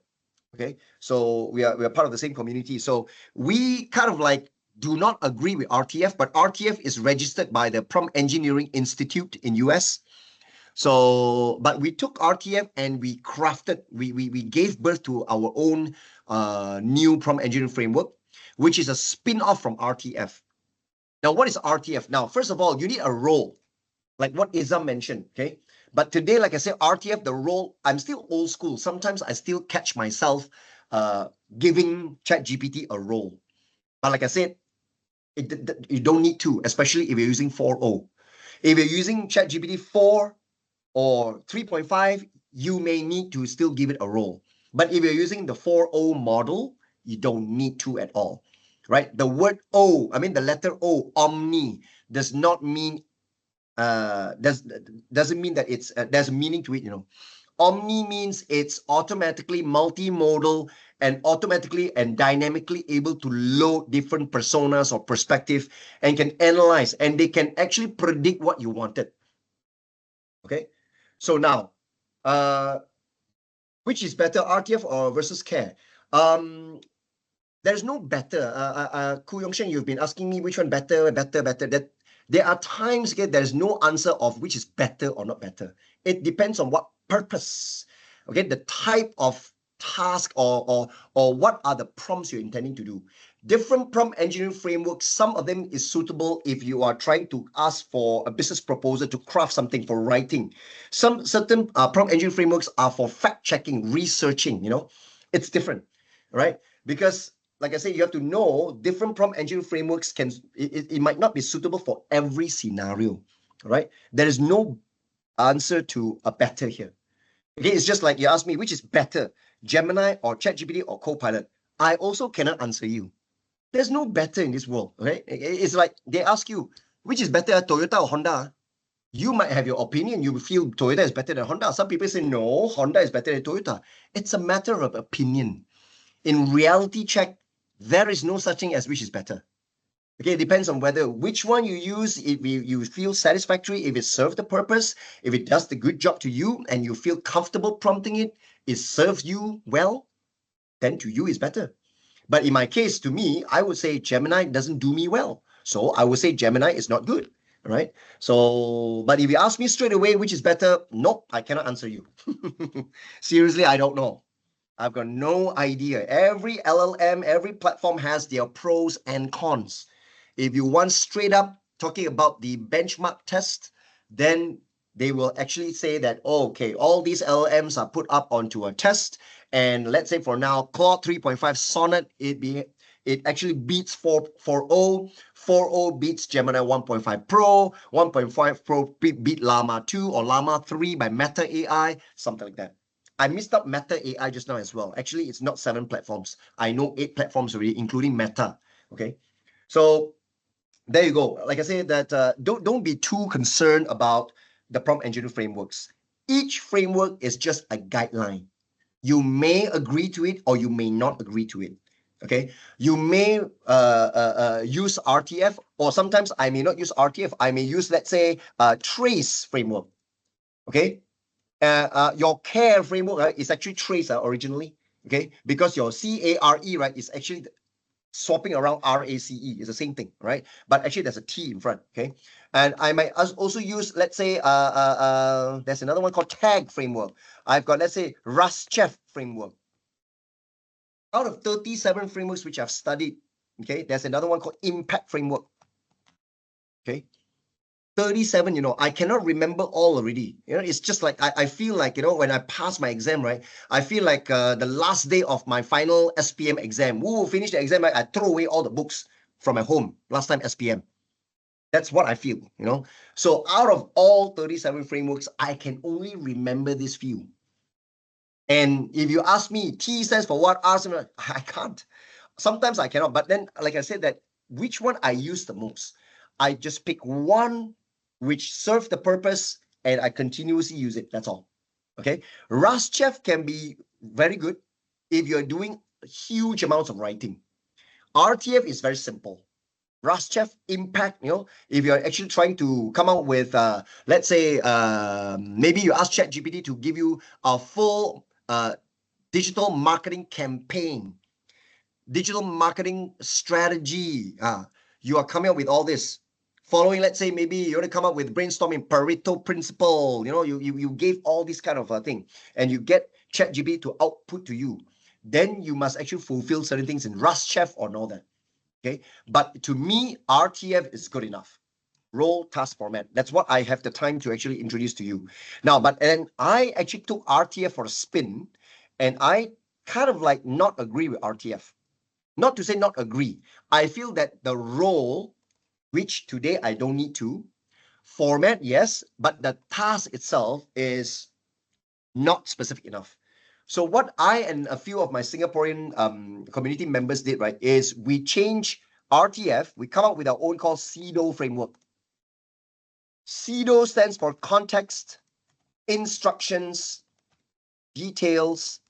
[SPEAKER 1] Okay, so we are part of the same community. So we kind of like do not agree with RTF, but RTF is registered by the Prompt Engineering Institute in US. So, but we took RTF and we crafted, we gave birth to our own new prompt engineering framework, which is a spin-off from RTF. Now, what is RTF? Now, first of all, you need a role, like what Izam mentioned, okay? But today, like I said, RTF, the role, I'm still old school. Sometimes I still catch myself giving ChatGPT a role. But like I said, you don't need to, especially if you're using 4.0. If you're using ChatGPT 4 or 3.5, you may need to still give it a role. But if you're using the 4.0 model, you don't need to at all, right? The word O, I mean the letter O, omni, does not mean doesn't mean that it's there's a meaning to it. Omni means it's automatically multimodal and automatically and dynamically able to load different personas or perspective and can analyze, and they can actually predict what you wanted. Okay, so now, which is better, RTF or versus CARE? There's no better. Koo Yong Shen, you've been asking me which one better. That there are times, okay, there's no answer of which is better or not better. It depends on what purpose, okay, the type of task or what are the prompts you're intending to do. Different prompt engineering frameworks, some of them is suitable if you are trying to ask for a business proposal to craft something for writing. Some certain prompt engineering frameworks are for fact checking, researching, it's different, right? Because like I said, you have to know different prompt engineering frameworks it might not be suitable for every scenario, right? There is no answer to a better here. Okay, it's just like you ask me which is better, Gemini or ChatGPT or Copilot. I also cannot answer you. There's no better in this world, right? It's like they ask you which is better, Toyota or Honda. You might have your opinion. You feel Toyota is better than Honda. Some people say no, Honda is better than Toyota. It's a matter of opinion. In reality check, there is no such thing as which is better. Okay, it depends on which one you use, if you feel satisfactory, if it serves the purpose, if it does the good job to you and you feel comfortable prompting it, it serves you well, then to you is better. But in my case, to me, I would say Gemini doesn't do me well. So I would say Gemini is not good, right? So, but if you ask me straight away, which is better, nope, I cannot answer you. Seriously, I don't know. I've got no idea. Every LLM, every platform has their pros and cons. If you want straight up talking about the benchmark test, then they will actually say that, oh, okay, all these LLMs are put up onto a test. And let's say for now, Claude 3.5 Sonnet, it actually beats 4.0. 4.0 beats Gemini 1.5 Pro. 1.5 Pro beat Llama 2 or Llama 3 by Meta AI, something like that. I missed out Meta AI just now as well. Actually, it's not 7 platforms. I know 8 platforms already, including Meta. Okay, so there you go. Like I said, that don't be too concerned about the prompt engineering frameworks. Each framework is just a guideline. You may agree to it or you may not agree to it. Okay, you may use RTF, or sometimes I may not use RTF. I may use, let's say, Trace framework. Okay, your CARE framework, right, is actually Trace originally. Okay, because your CARE, right, is actually swapping around RACE. It's the same thing, right? But actually there's a T in front. Okay, and I might also use, let's say, there's another one called TAG framework. I've got, let's say, Raschef framework. Out of 37 frameworks which I've studied, okay, there's another one called Impact framework. Okay, 37, I cannot remember all already. It's just like I feel like, when I pass my exam, right, I feel like the last day of my final SPM exam. Finish the exam, right, I throw away all the books from my home last time SPM. That's what I feel. So out of all 37 frameworks, I can only remember this few. And if you ask me, T stands for what, R stands for, I can't. Sometimes I cannot, but then, like I said, that which one I use the most, I just pick one which serves the purpose and I continuously use it. That's all. Okay. Raschef can be very good if you're doing huge amounts of writing. RTF is very simple. Raschef, Impact, if you're actually trying to come out with, let's say, maybe you ask ChatGPT to give you a full digital marketing campaign, digital marketing strategy. You are coming up with all this. Following, let's say, maybe you want to come up with brainstorming Pareto principle. You gave all this kind of a thing, and you get ChatGPT to output to you. Then you must actually fulfill certain things in Raschef or all that. Okay, but to me, RTF is good enough. Role task format. That's what I have the time to actually introduce to you now. But then I actually took RTF for a spin, and I kind of like not agree with RTF. Not to say not agree. I feel that the role, which today I don't need to, format, yes, but the task itself is not specific enough. So what I and a few of my Singaporean community members did, right, is we change RTF, we come up with our own called CEDO framework. CEDO stands for context, instructions, details,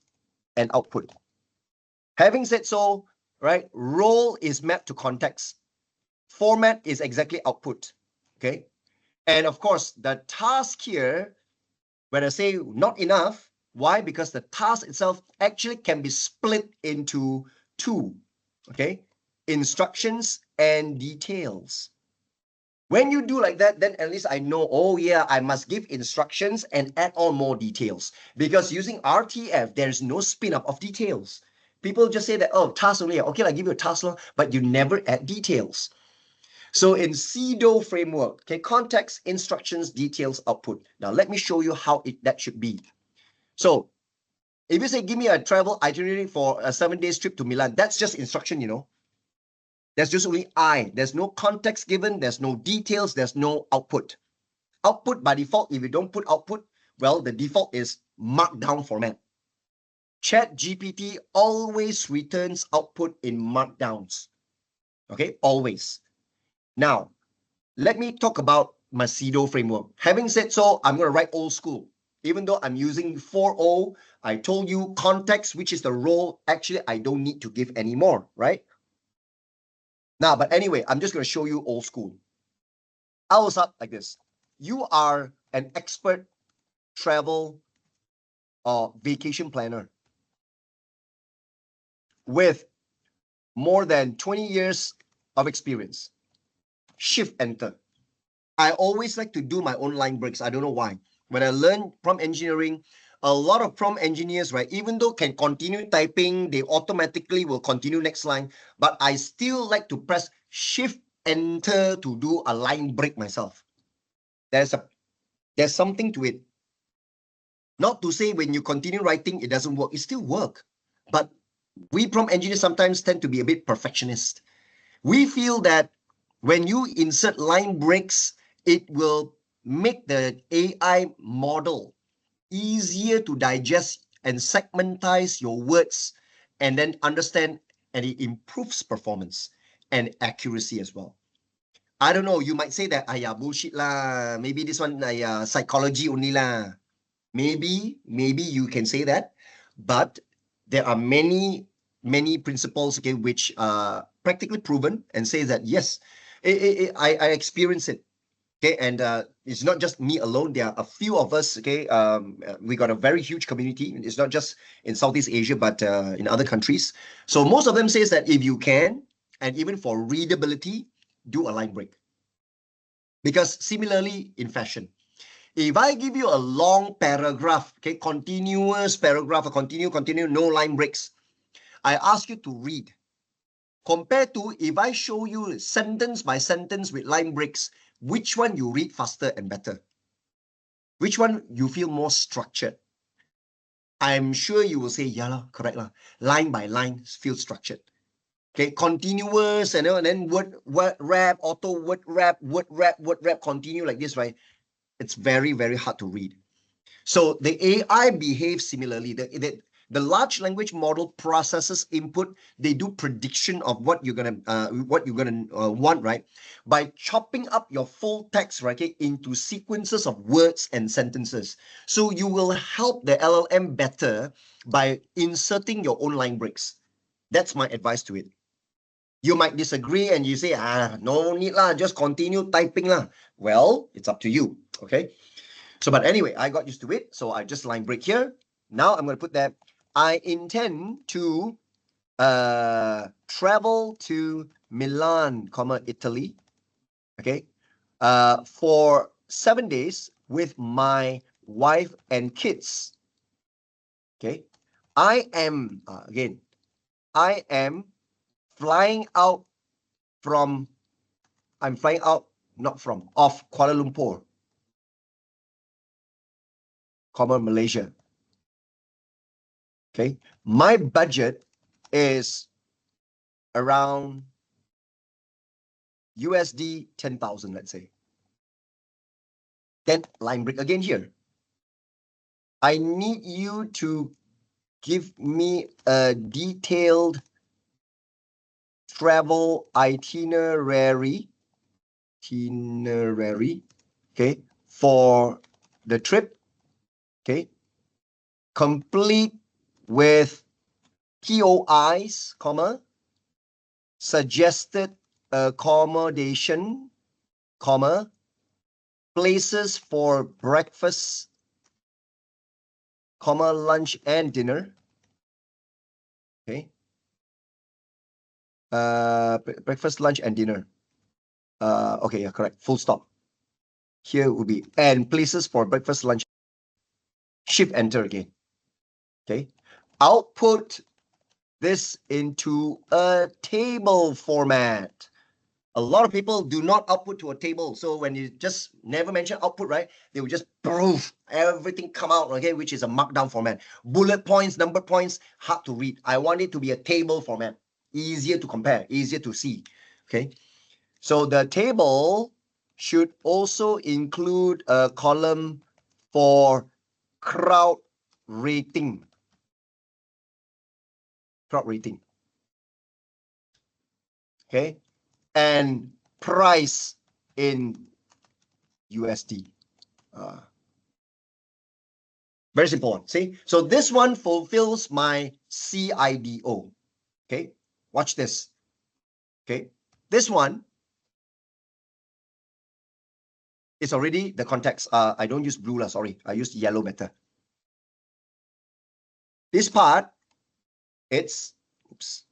[SPEAKER 1] and output. Having said so, right, role is mapped to context. Format is exactly output, okay? And of course, the task here, when I say not enough, why? Because the task itself actually can be split into two, okay? Instructions and details. When you do like that, then at least I know, oh yeah, I must give instructions and add on more details. Because using RTF, there's no spin-up of details. People just say that, oh, task only. Okay, I give you a task, but you never add details. So in CDO framework, okay, context, instructions, details, output. Now let me show you how that should be. So if you say, give me a travel itinerary for a 7-day trip to Milan, that's just instruction, you know. There's just only I. There's no context given. There's no details. There's no output. Output by default, if you don't put output, well, the default is markdown format. ChatGPT always returns output in markdowns. Okay, always. Now, let me talk about my CDO framework. Having said so, I'm going to write old school. Even though I'm using 4.0, I told you context, which is the role, actually, I don't need to give anymore, right? Now, but anyway, I'm just going to show you old school. I was up like this. You are an expert travel or vacation planner with more than 20 years of experience. Shift enter. I always like to do my own line breaks. I don't know why. When I learned prompt engineering, a lot of prompt engineers, right, even though can continue typing, they automatically will continue next line. But I still like to press shift enter to do a line break myself. There's something to it. Not to say when you continue writing, it doesn't work. It still work. But we prompt engineers sometimes tend to be a bit perfectionist. We feel that when you insert line breaks, it will make the AI model easier to digest and segmentize your words and then understand, and it improves performance and accuracy as well. I don't know, you might say that, bullshit lah. Maybe this one, psychology only lah. Maybe you can say that, but there are many principles, okay, which are practically proven and say that yes, I experience it, okay, and it's not just me alone. There are a few of us, okay. We got a very huge community. It's not just in Southeast Asia, but in other countries. So most of them says that if you can, and even for readability, do a line break. Because similarly in fashion, if I give you a long paragraph, okay, continuous paragraph, continue, no line breaks, I ask you to read. Compared to if I show you sentence by sentence with line breaks, which one you read faster and better? Which one you feel more structured? I'm sure you will say, yeah, lah, correct lah. Line by line feels structured. Okay, continuous, and then word wrap, auto word wrap, continue like this, right? It's very, very hard to read. So the AI behaves similarly. The large language model processes input. They do prediction of what you're gonna want, right? By chopping up your full text, right, okay, into sequences of words and sentences. So you will help the LLM better by inserting your own line breaks. That's my advice to it. You might disagree and you say, no need lah, just continue typing lah. Well, it's up to you, okay? So, but anyway, I got used to it. So I just line break here. Now I'm going to put that. I intend to travel to Milan, Italy, okay, for 7 days with my wife and kids. Okay, I am flying out from, off Kuala Lumpur, Malaysia. Okay, my budget is around USD 10,000, let's say. Then line break again here. I need you to give me a detailed travel itinerary, okay, for the trip, okay, complete with POIs, comma, suggested accommodation, comma, places for breakfast, comma, lunch and dinner. Okay. Breakfast, lunch and dinner. Okay, yeah, correct. Full stop. Here would be, and places for breakfast, lunch. Shift enter again. Okay. Output this into a table format. A lot of people do not output to a table. So when you just never mention output, right, they will just proof everything come out, okay, which is a markdown format. Bullet points, number points, hard to read. I want it to be a table format, easier to compare, easier to see. Okay. So the table should also include a column for crowd rating. Crowd rating. Okay. And price in USD. Very simple one. See? So this one fulfills my CIDO. Okay. Watch this. Okay. This one is already the context. I don't use blue, sorry. I use yellow better. This part, it's, oops,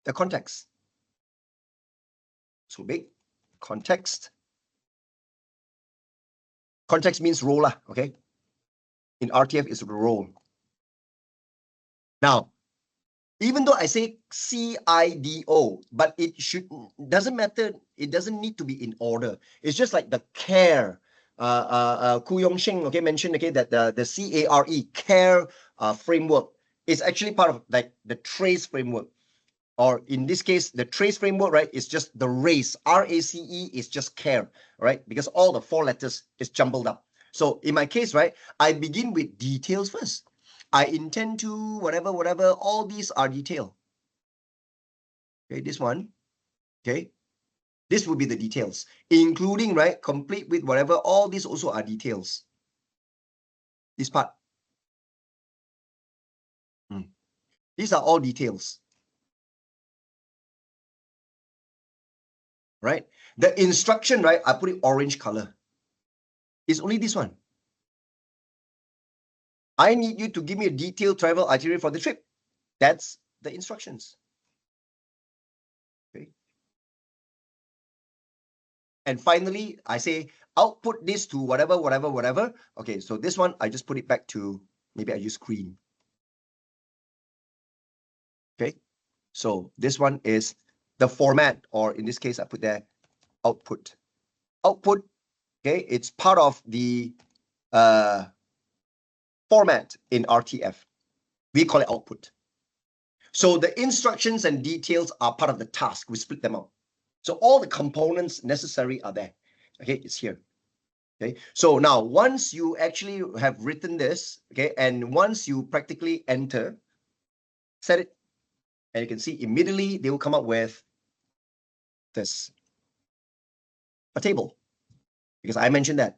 [SPEAKER 1] the context. So big. Context. Context means role, okay? In RTF, it's role. Now, even though I say CIDO, but it doesn't matter. It doesn't need to be in order. It's just like the care. Ku Yong Sheng, okay, mentioned, okay, that the CARE framework is actually part of like the trace framework. Or in this case, the trace framework, right, is just the race. RACE is just care, right? Because all the 4 letters is jumbled up. So in my case, right, I begin with details first. I intend to, whatever, all these are detail. Okay, this one, okay. This would be the details, including, right, complete with whatever, all these also are details. This part. These are all details. Right? The instruction, right, I put it orange color. It's only this one. I need you to give me a detailed travel itinerary for the trip. That's the instructions. Okay. And finally, I say output this to whatever. Okay, so this one, I just put it back to, maybe I use green. Okay, so this one is the format, or in this case, I put there output. Output, okay, it's part of the format in RTF. We call it output. So the instructions and details are part of the task. We split them out. So all the components necessary are there. Okay, it's here. Okay, so now once you actually have written this, okay, and once you practically enter, set it, and you can see immediately they will come up with this, a table, because I mentioned that.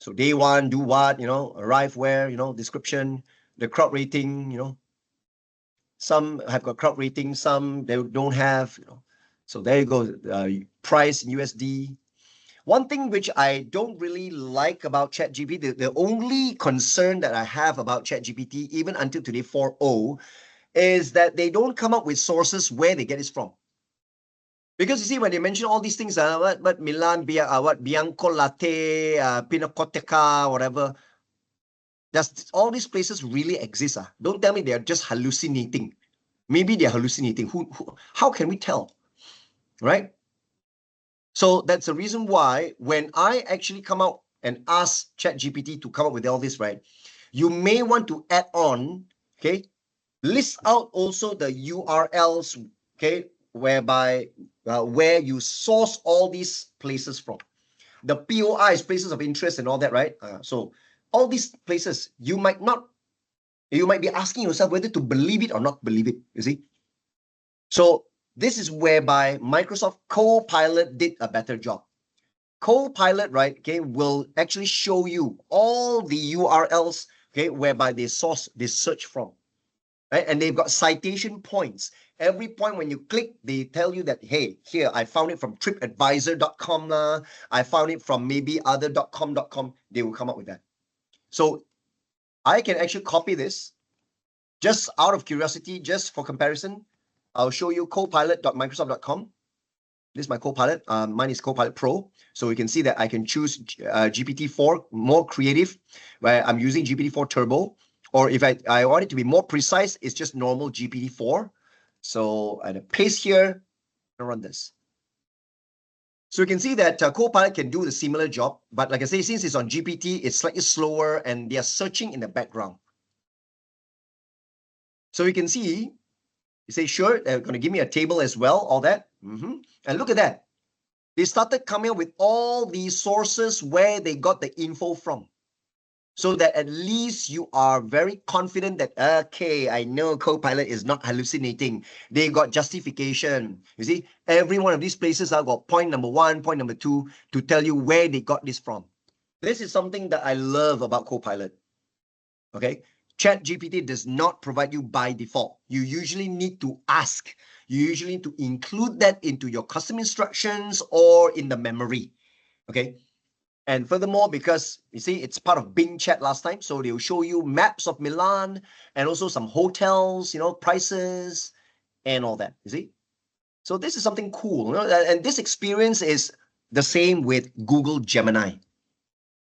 [SPEAKER 1] So day 1, do what, arrive where, description, the crowd rating, some have got crowd rating, some they don't have, So there you go, price in USD. One thing which I don't really like about ChatGPT, the only concern that I have about ChatGPT, even until today 4.0, is that they don't come up with sources where they get this from. Because you see, when they mention all these things, what Milan, what Bianco Latte, Pinacoteca, whatever, does all these places really exist? Don't tell me they are just hallucinating. Maybe they're hallucinating. How can we tell? Right? So that's the reason why when I actually come out and ask ChatGPT to come up with all this, right, you may want to add on, okay, list out also the URLs, okay, whereby where you source all these places from. The POIs, places of interest and all that, right? So all these places, you might be asking yourself whether to believe it or not believe it, you see? So this is whereby Microsoft Copilot did a better job. Copilot, right, okay, will actually show you all the URLs, okay, whereby they search from, right? And they've got citation points. Every point when you click, they tell you that, hey, here, I found it from tripadvisor.com, I found it from maybe other.com. They will come up with that. So I can actually copy this just out of curiosity, just for comparison. I'll show you copilot.microsoft.com. This is my Copilot. Mine is Copilot Pro. So you can see that I can choose GPT-4, more creative, where I'm using GPT-4 Turbo. Or if I want it to be more precise, it's just normal GPT-4. So I paste here and run this. So you can see that Copilot can do the similar job. But like I say, since it's on GPT, it's slightly slower and they are searching in the background. So you can see, you say, sure, they're going to give me a table as well, all that. And look at that. They started coming up with all these sources where they got the info from. So that at least you are very confident that, okay, I know Copilot is not hallucinating. They got justification. You see, every one of these places have got point number 1, point number 2 to tell you where they got this from. This is something that I love about Copilot. Okay, ChatGPT does not provide you by default. You usually need to ask. You usually need to include that into your custom instructions or in the memory. Okay. And furthermore, because you see, it's part of Bing Chat last time, so they will show you maps of Milan and also some hotels, prices and all that. You see, so this is something cool, and this experience is the same with Google Gemini.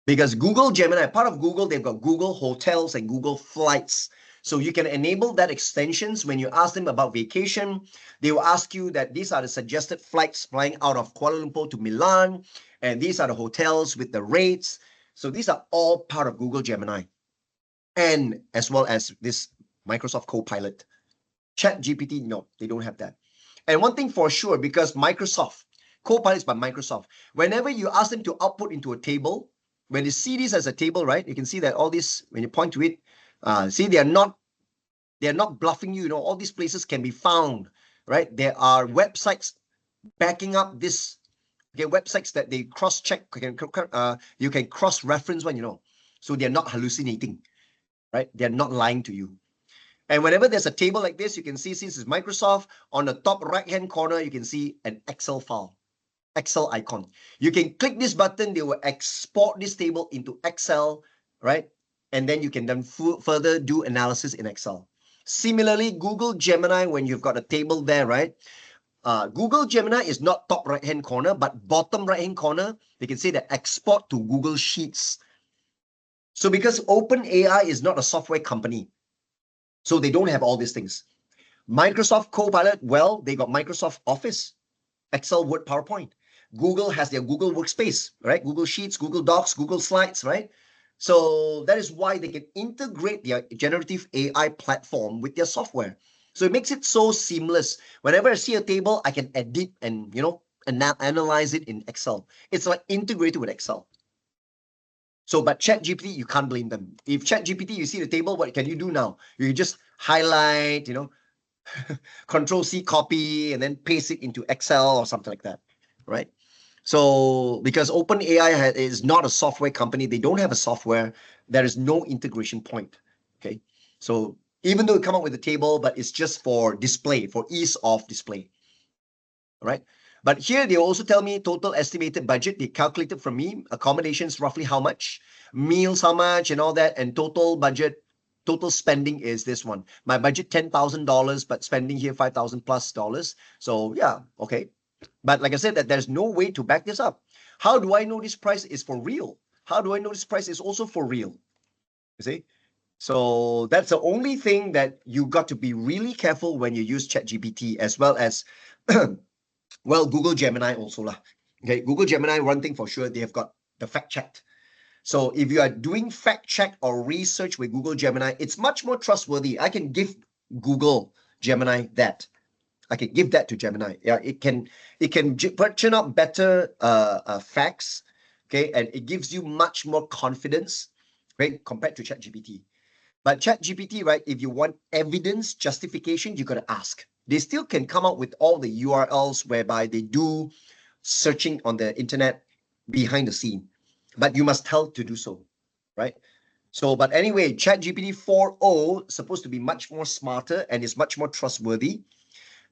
[SPEAKER 1] Because Google Gemini, part of Google, they've got Google Hotels and Google Flights. So you can enable that extensions. When you ask them about vacation, they will ask you that these are the suggested flights flying out of Kuala Lumpur to Milan, and these are the hotels with the rates. So these are all part of Google Gemini, and as well as this Microsoft Copilot. ChatGPT, no, they don't have that. And one thing for sure, because Microsoft, Copilot is by Microsoft, whenever you ask them to output into a table, when you see this as a table, right, you can see that all this, when you point to it, see, they are not bluffing you. All these places can be found, right? There are websites backing up this, okay, websites that they cross-check, you can cross-reference one, so they're not hallucinating, right? They're not lying to you. And whenever there's a table like this, you can see, since it's Microsoft, on the top right-hand corner, you can see an Excel file. Excel icon. You can click this button, they will export this table into Excel, right? And then you can then further do analysis in Excel. Similarly, Google Gemini, when you've got a table there, right? Google Gemini is not top right-hand corner, but bottom right-hand corner, they can say that export to Google Sheets. So because OpenAI is not a software company, so they don't have all these things. Microsoft Copilot, well, they got Microsoft Office, Excel, Word, PowerPoint. Google has their Google Workspace, right? Google Sheets, Google Docs, Google Slides, right? So that is why they can integrate their generative AI platform with their software. So it makes it so seamless. Whenever I see a table, I can edit and, analyze it in Excel. It's like integrated with Excel. So, but ChatGPT, you can't blame them. If ChatGPT, you see the table, what can you do now? You just highlight, Control C, copy, and then paste it into Excel or something like that, right? So because OpenAI is not a software company, they don't have a software, there is no integration point, okay? So even though you come up with a table, but it's just for display, for ease of display, right? But here they also tell me total estimated budget. They calculated from me, accommodations roughly how much, meals how much, and all that, and total budget, total spending is this one. My budget $10,000, but spending here $5,000 plus dollars. So yeah, okay. But like I said, that there's no way to back this up. How do I know this price is for real? How do I know this price is also for real? You see? So that's the only thing that you got to be really careful when you use ChatGPT, as well as well, Google Gemini also lah. Okay, Google Gemini, one thing for sure, they have got the fact check. So if you are doing fact check or research with Google Gemini, it's much more trustworthy. I can give Google Gemini that. I can give that to Gemini. Yeah, it can churn out better facts, okay, and it gives you much more confidence, right, compared to ChatGPT. But ChatGPT, right, if you want evidence, justification, you got to ask. They still can come up with all the URLs whereby they do searching on the internet, behind the scene, but you must tell to do so, right? So, but anyway, ChatGPT 4.0 supposed to be much more smarter and is much more trustworthy.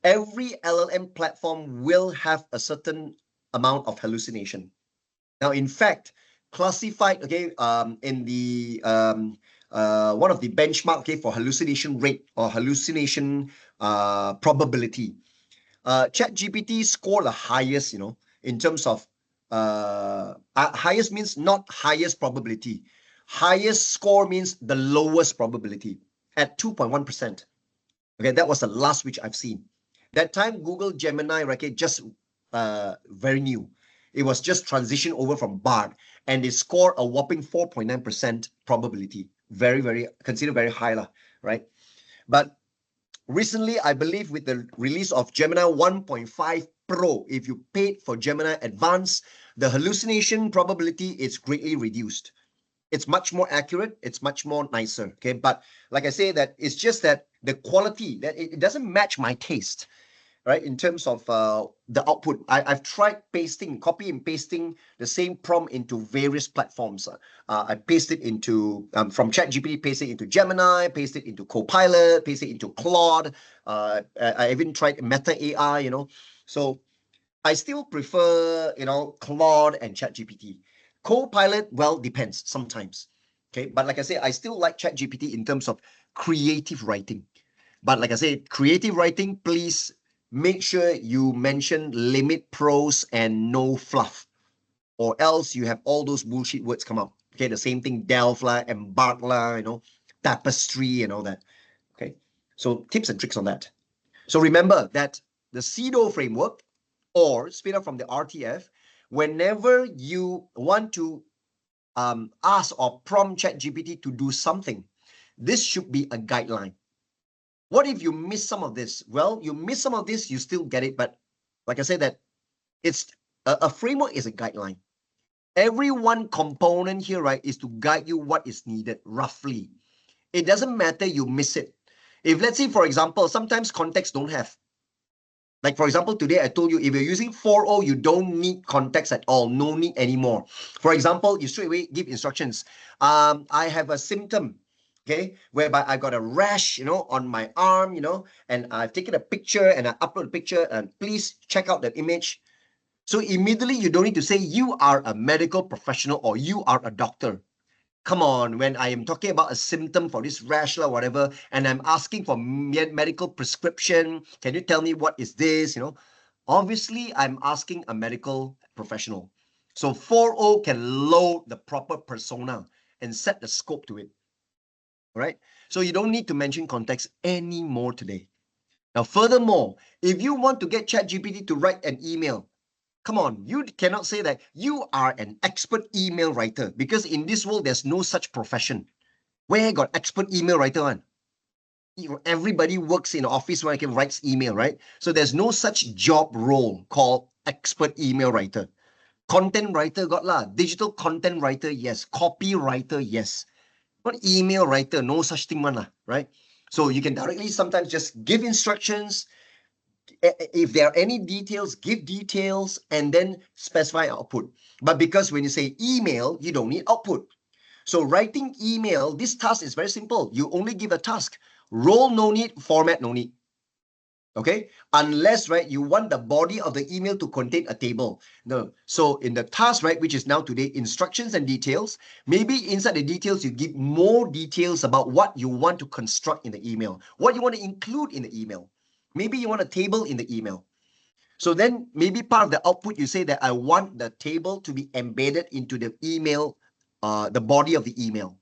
[SPEAKER 1] Every LLM platform will have a certain amount of hallucination. Now, in fact, classified, okay, in the one of the benchmark, okay, for hallucination rate or hallucination probability, ChatGPT scored the highest, in terms of highest means not highest probability. Highest score means the lowest probability at 2.1%. Okay, that was the last which I've seen. That time, Google Gemini, okay, just very new. It was just transitioned over from Bard, and they score a whopping 4.9% probability. Very, very, considered very high, right? But recently, I believe with the release of Gemini 1.5 Pro, if you paid for Gemini Advanced, the hallucination probability is greatly reduced. It's much more accurate, it's much more nicer, okay? But like I say, that it's just that the quality, that it doesn't match my taste, right? In terms of the output, I've tried pasting, copy and pasting the same prompt into various platforms. I paste it into, from ChatGPT, paste it into Gemini, paste it into Copilot, paste it into Claude. I even tried Meta AI, So I still prefer, Claude and ChatGPT. Copilot, well, depends sometimes. Okay, but like I say, I still like ChatGPT in terms of creative writing. But like I said, creative writing, please make sure you mention limit prose and no fluff, or else you have all those bullshit words come out. Okay, the same thing, delve la, embark la, tapestry and all that. Okay, so tips and tricks on that. So remember that the CEDO framework, or spin up from the RTF, whenever you want to ask or prompt ChatGPT to do something, this should be a guideline. What if you miss some of this? Well, you miss some of this, you still get it. But like I said, that it's a framework is a guideline. Every one component here, right, is to guide you what is needed roughly. It doesn't matter you miss it. If let's say, for example, sometimes context don't have. Like for example, today I told you if you're using 4.0, you don't need context at all. No need anymore. For example, you straight away give instructions. I have a symptom, okay, whereby I got a rash, on my arm, and I've taken a picture and I upload a picture, and please check out that image. So immediately you don't need to say you are a medical professional or you are a doctor. Come on, when I am talking about a symptom for this rash or whatever, and I'm asking for medical prescription, can you tell me what is this? Obviously, I'm asking a medical professional. So 4.0 can load the proper persona and set the scope to it. All right. So you don't need to mention context anymore today. Now, furthermore, if you want to get ChatGPT to write an email, come on, you cannot say that you are an expert email writer, because in this world, there's no such profession. Where got expert email writer on? Everybody works in an office where I can write email, right? So there's no such job role called expert email writer. Content writer got lah. Digital content writer, yes. Copywriter, yes. Not email writer, no such thing one lah, right? So you can directly sometimes just give instructions. If there are any details, give details and then specify output. But because when you say email, you don't need output. So writing email, this task is very simple. You only give a task. Role no need, format no need. Okay, unless, right, you want the body of the email to contain a table. No. So in the task, right, which is now today, instructions and details, maybe inside the details, you give more details about what you want to construct in the email, what you want to include in the email. Maybe you want a table in the email. So then maybe part of the output, you say that I want the table to be embedded into the email, the body of the email.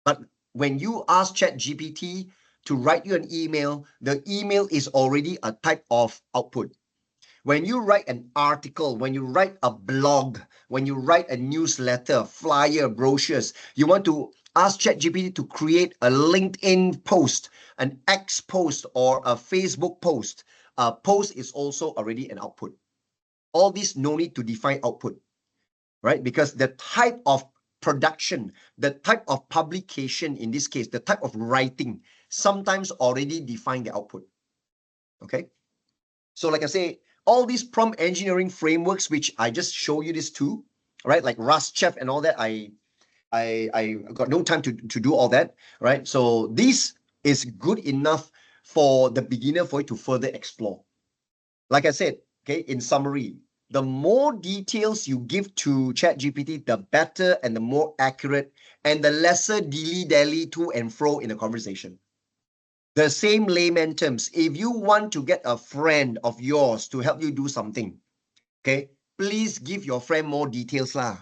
[SPEAKER 1] But when you ask ChatGPT to write you an email, the email is already a type of output. When you write an article, when you write a blog, when you write a newsletter, flyer, brochures, you want to ask ChatGPT to create a LinkedIn post, an X post, or a Facebook post. A post is also already an output. All this no need to define output, right? Because the type of production, the type of publication, in this case, the type of writing, sometimes already define the output. Okay. So like I say, all these prompt engineering frameworks, which I just show you these two, right? Like Rust Chef and all that. I got no time to do all that, right? So this is good enough for the beginner for you to further explore. Like I said, okay, in summary, the more details you give to ChatGPT, the better and the more accurate and the lesser dilly-dally to and fro in a conversation. The same layman terms. If you want to get a friend of yours to help you do something, okay, please give your friend more details lah.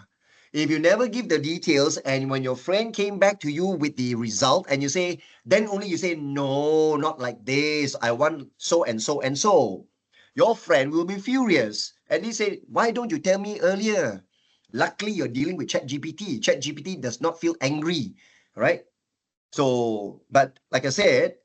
[SPEAKER 1] If you never give the details and when your friend came back to you with the result and you say, then only you say, no, not like this. I want so and so and so. Your friend will be furious. And he say, why don't you tell me earlier? Luckily, you're dealing with ChatGPT. ChatGPT does not feel angry, right? So, but like I said,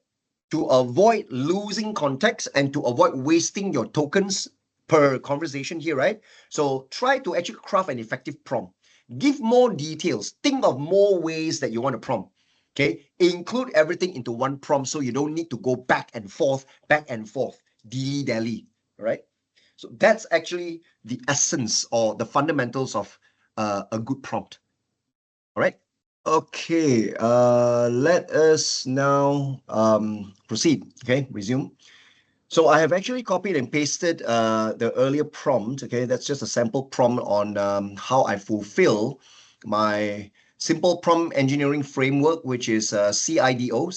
[SPEAKER 1] to avoid losing context and to avoid wasting your tokens per conversation here, right? So try to actually craft an effective prompt. Give more details. Think of more ways that you want to prompt. Okay. Include everything into one prompt so you don't need to go back and forth, dilly-dally, right? So that's actually the essence or the fundamentals of a good prompt. All right. Okay, let us now proceed. Okay, resume. So I have actually copied and pasted the earlier prompt. Okay, that's just a sample prompt on how I fulfill my simple prompt engineering framework, which is CIDO.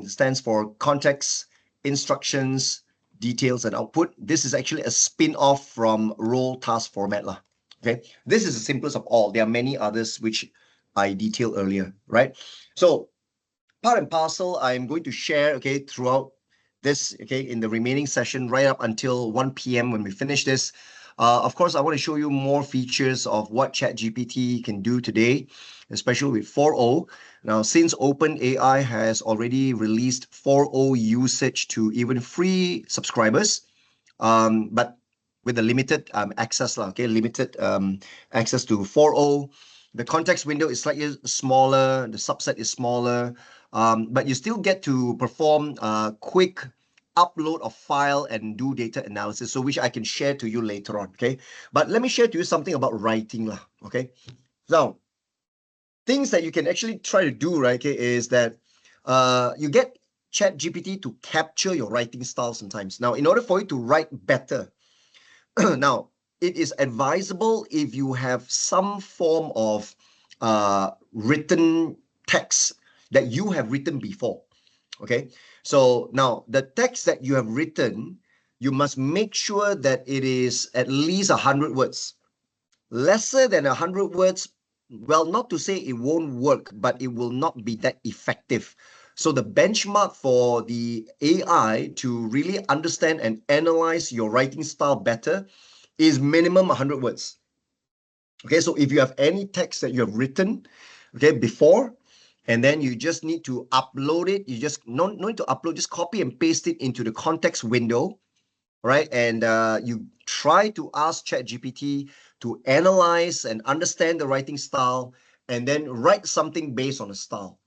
[SPEAKER 1] Stands for context, instructions, details, and output. This is actually a spin-off from role task format lah. Okay, this is the simplest of all. There are many others which I detailed earlier, right? So part and parcel, I'm going to share, okay, throughout this, okay, in the remaining session right up until 1 p.m. when we finish this. Of course, I want to show you more features of what ChatGPT can do today, especially with 4.0. Now, since OpenAI has already released 4.0 usage to even free subscribers, but with a limited access, okay, limited access to 4.0. The context window is slightly smaller, the subset is smaller, but you still get to perform quick upload of file and do data analysis, so which I can share to you later on, okay? But let me share to you something about writing, lah, okay? Now, things that you can actually try to do, right, okay, is that you get ChatGPT to capture your writing style sometimes. Now, in order for you to write better, now, it is advisable if you have some form of written text that you have written before. Okay, so now the text that you have written, you must make sure that it is at least 100 words. Lesser than 100 words, well, not to say it won't work, but it will not be that effective. So the benchmark for the AI to really understand and analyze your writing style better is minimum 100 words. Okay, so if you have any text that you have written, okay, before, and then you just need to upload it, you just no need to upload, just copy and paste it into the context window, right? And you try to ask ChatGPT to analyze and understand the writing style and then write something based on the style.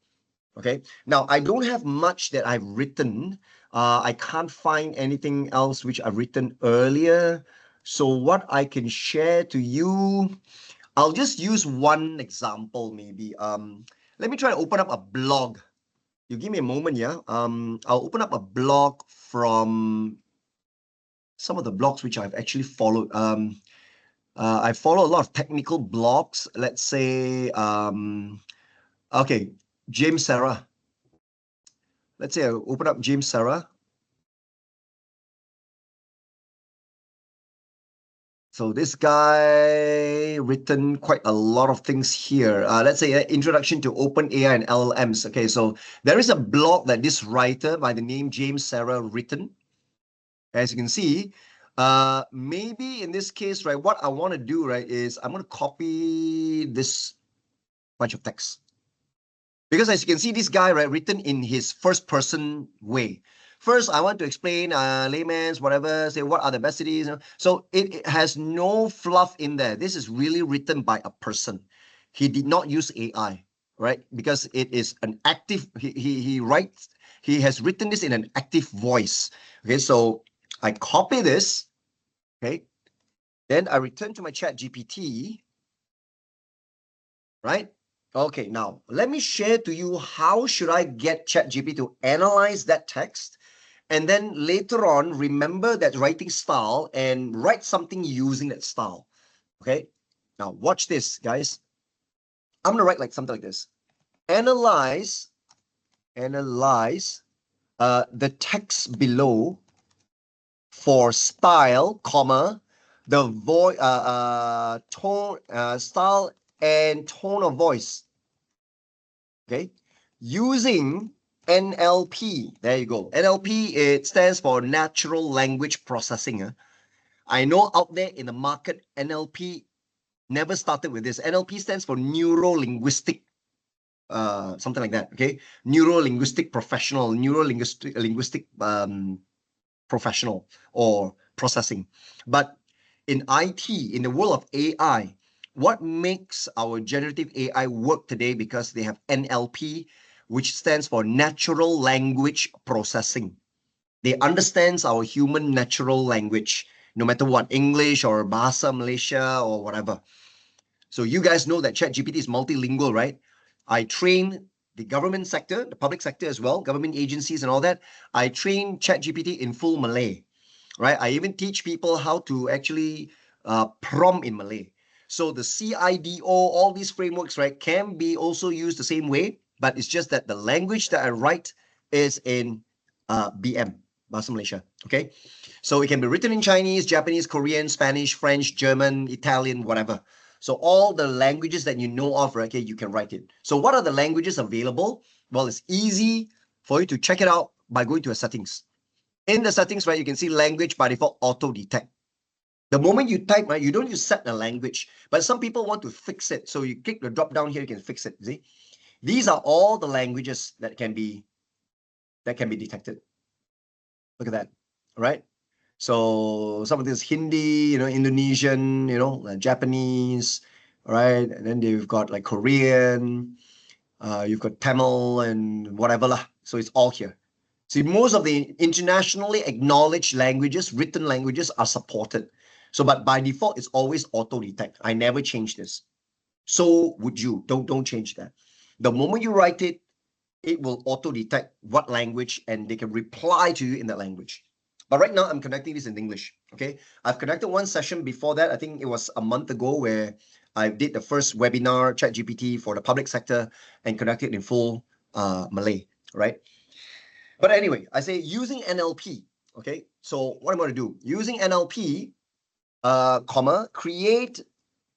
[SPEAKER 1] Okay, now I don't have much that I've written. I can't find anything else which I've written earlier. So what I can share to you, I'll just use one example maybe. Let me try to open up a blog. You give me a moment, yeah? I'll open up a blog from some of the blogs which I've actually followed. I follow a lot of technical blogs. Let's say, okay, James Sarah. Let's say I open up James Sarah. So this guy written quite a lot of things here. Let's say introduction to OpenAI and LLMs. Okay, so there is a blog that this writer by the name James Sarah written. As you can see, maybe in this case, right, what I want to do, right, is I'm going to copy this bunch of text. Because as you can see, this guy, right, written in his first person way. First, I want to explain layman's whatever, say what are the best cities. So it has no fluff in there. This is really written by a person. He did not use AI, right? Because it is an active, he writes, he has written this in an active voice. Okay, so I copy this, okay? Then I return to my ChatGPT, right? Okay, now let me share to you how should I get ChatGPT to analyze that text, and then later on remember that writing style and write something using that style. Okay, now watch this, guys. I'm gonna write like something like this. Analyze the text below for style, comma, the voice, tone, style, and tone of voice. Okay, using NLP. There you go. NLP, it stands for natural language processing. I know out there in the market, NLP never started with this. NLP stands for neuro linguistic, something like that. Okay, neuro linguistic professional, neuro linguistic professional or processing. But in IT, in the world of AI, what makes our generative AI work today, because they have NLP, which stands for natural language processing. They understands our human natural language, no matter what, English or Bahasa Malaysia or whatever. So you guys know that ChatGPT is multilingual, right? I train the government sector, the public sector as well, government agencies and all that. I train ChatGPT in full Malay, right? I even teach people how to actually prompt in Malay. So the CIDO, all these frameworks, right, can be also used the same way, but it's just that the language that I write is in BM, Bahasa Malaysia, okay? So it can be written in Chinese, Japanese, Korean, Spanish, French, German, Italian, whatever. So all the languages that you know of, right, okay, you can write it. So what are the languages available? Well, it's easy for you to check it out by going to a settings. In the settings, right, you can see language by default auto detect. The moment you type, right, you don't need to set a language, but some people want to fix it. So you click the drop down here, you can fix it. See, these are all the languages that can be detected. Look at that, right? So some of this Hindi, Indonesian, Japanese, right? And then you've got like Korean, you've got Tamil and whatever lah. So it's all here. See, most of the internationally acknowledged languages, written languages, are supported. So, but by default, it's always auto detect. I never change this. So would you? Don't change that. The moment you write it, it will auto detect what language, and they can reply to you in that language. But right now, I'm connecting this in English. Okay, I've connected one session before that. I think it was a month ago where I did the first webinar, ChatGPT, for the public sector, and connected in full Malay. Right. But anyway, I say using NLP. Okay, so what I'm going to do, using NLP, create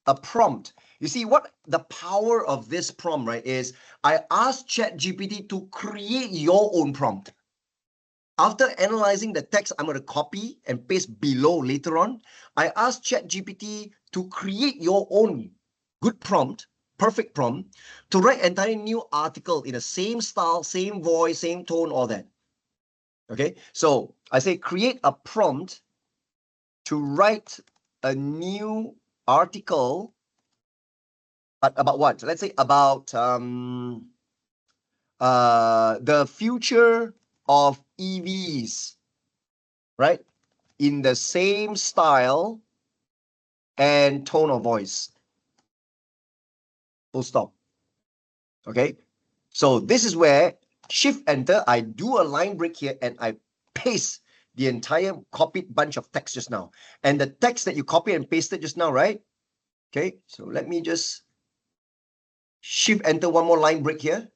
[SPEAKER 1] a prompt. You see what the power of this prompt, right, is I asked ChatGPT to create your own prompt. After analyzing the text, I'm going to copy and paste below later on. I asked ChatGPT to create your own good prompt, perfect prompt, to write an entirely new article in the same style, same voice, same tone, all that. Okay, so I say create a prompt to write a new article, but about what? Let's say about the future of EVs, right? In the same style and tone of voice. Full stop. Okay, so this is where Shift Enter, I do a line break here and I paste the entire copied bunch of text just now. And the text that you copy and pasted just now, right? Okay, so let me just Shift Enter one more line break here.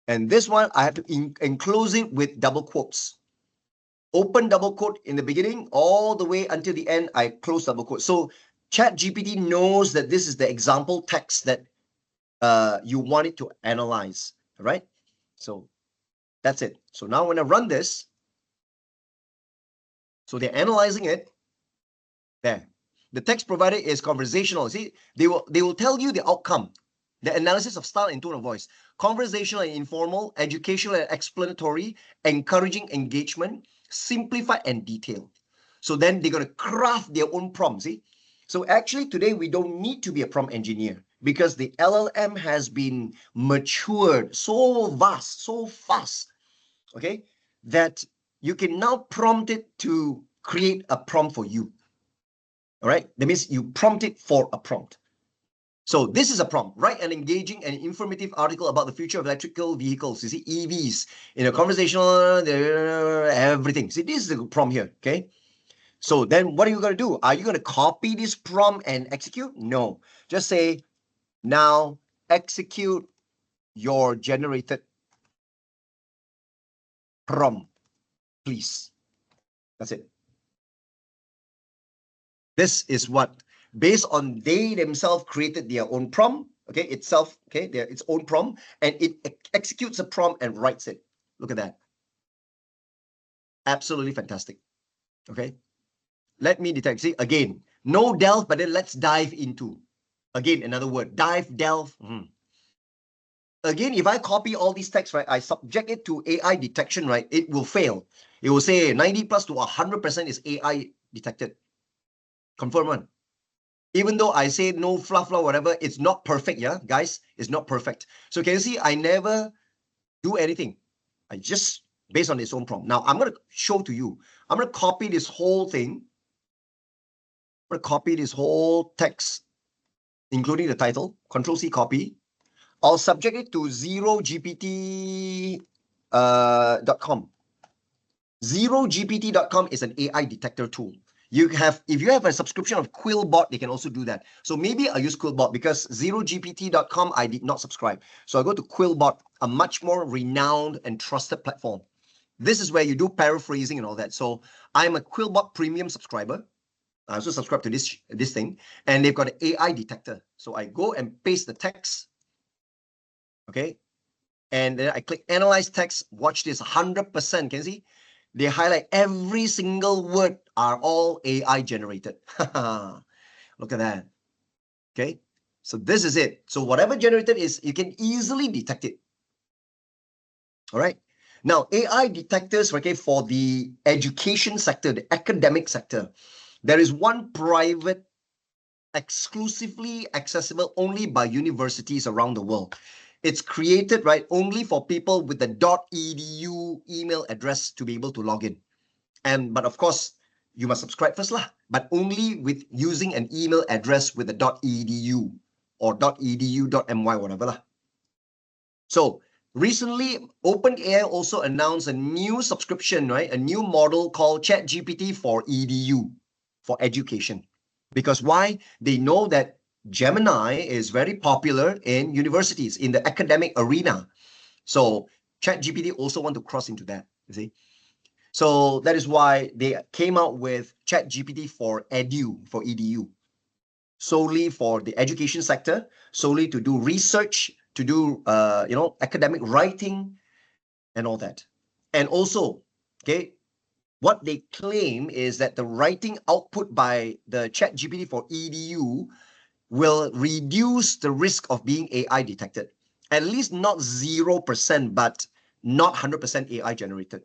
[SPEAKER 1] And this one, I have to enclose it with double quotes. Open double quote in the beginning, all the way until the end, I close double quote. So ChatGPT knows that this is the example text that you want it to analyze, right? So that's it. So now when I run this, so they're analyzing it. There. The text provided is conversational. See, they will tell you the outcome, the analysis of style and tone of voice. Conversational and informal, educational and explanatory, encouraging engagement, simplified and detailed. So then they're going to craft their own prompt. See? So actually today we don't need to be a prompt engineer because the LLM has been matured so vast, so fast, okay, that you can now prompt it to create a prompt for you. All right, that means you prompt it for a prompt. So this is a prompt. Write an engaging and informative article about the future of electrical vehicles. You see, EVs in a conversational, everything. See, this is the prompt here. Okay. So then what are you going to do? Are you going to copy this prompt and execute? No. Just say, now execute your generated prompt, please. That's it. This is what, based on they themselves created their own prompt, okay, itself, okay, its own prompt, and it executes a prompt and writes it. Look at that. Absolutely fantastic. Okay. Let me detect. See, again, no delve, but then let's dive into. Again, another word, dive, delve. Again, if I copy all these texts, right, I subject it to AI detection, right, it will fail. It will say 90 plus to 100% is AI detected. Confirm one. Even though I say no fluff or whatever, it's not perfect, yeah, guys, it's not perfect. So can you see, I never do anything. I just, based on its own prompt. Now, I'm going to show to you. I'm going to copy this whole thing. I'm going to copy this whole text, including the title, Control-C copy. I'll subject it to 0GPT.com. 0GPT.com is an AI detector tool. If you have a subscription of Quillbot, they can also do that. So maybe I'll use Quillbot because 0GPT.com I did not subscribe. So I go to Quillbot, a much more renowned and trusted platform. This is where you do paraphrasing and all that. So I'm a Quillbot premium subscriber. I also subscribe to this thing, and they've got an AI detector. So I go and paste the text. Okay. And then I click analyze text. Watch this 100%. Can you see? They highlight every single word are all AI generated. Look at that. Okay. So this is it. So whatever generated is, you can easily detect it. All right. Now, AI detectors, okay, for the education sector, the academic sector, there is one private, exclusively accessible only by universities around the world. It's created, right, only for people with the .edu email address to be able to log in. But of course, you must subscribe first lah, but only with using an email address with the .edu or .edu.my, whatever lah. So recently, OpenAI also announced a new subscription, right? A new model called ChatGPT for EDU, for education. Because why? They know that Gemini is very popular in universities, in the academic arena. So ChatGPT also want to cross into that, you see. So that is why they came out with ChatGPT for EDU, solely for the education sector, solely to do research, to do academic writing and all that. And also, okay, what they claim is that the writing output by the ChatGPT for EDU will reduce the risk of being AI detected. At least not 0%, but not 100% AI generated.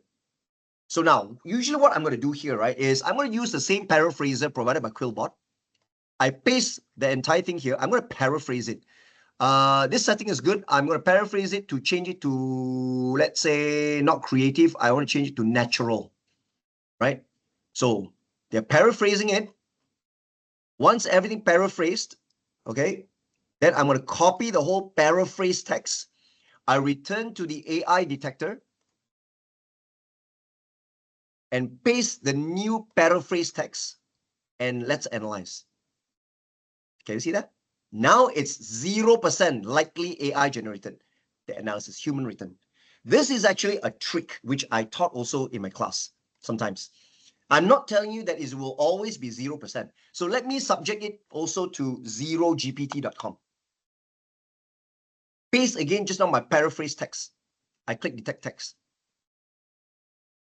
[SPEAKER 1] So now, usually what I'm going to do here, right, is I'm going to use the same paraphraser provided by Quillbot. I paste the entire thing here. I'm going to paraphrase it. This setting is good. I'm going to paraphrase it to change it to, let's say, not creative. I want to change it to natural, right? So they're paraphrasing it. Once everything paraphrased, okay, then I'm going to copy the whole paraphrase text. I return to the AI detector and paste the new paraphrase text, and let's analyze. Can you see that? Now it's 0% likely AI generated, the analysis, human written. This is actually a trick which I taught also in my class sometimes. I'm not telling you that it will always be 0%. So let me subject it also to 0gpt.com. Paste again just now my paraphrase text. I click detect text.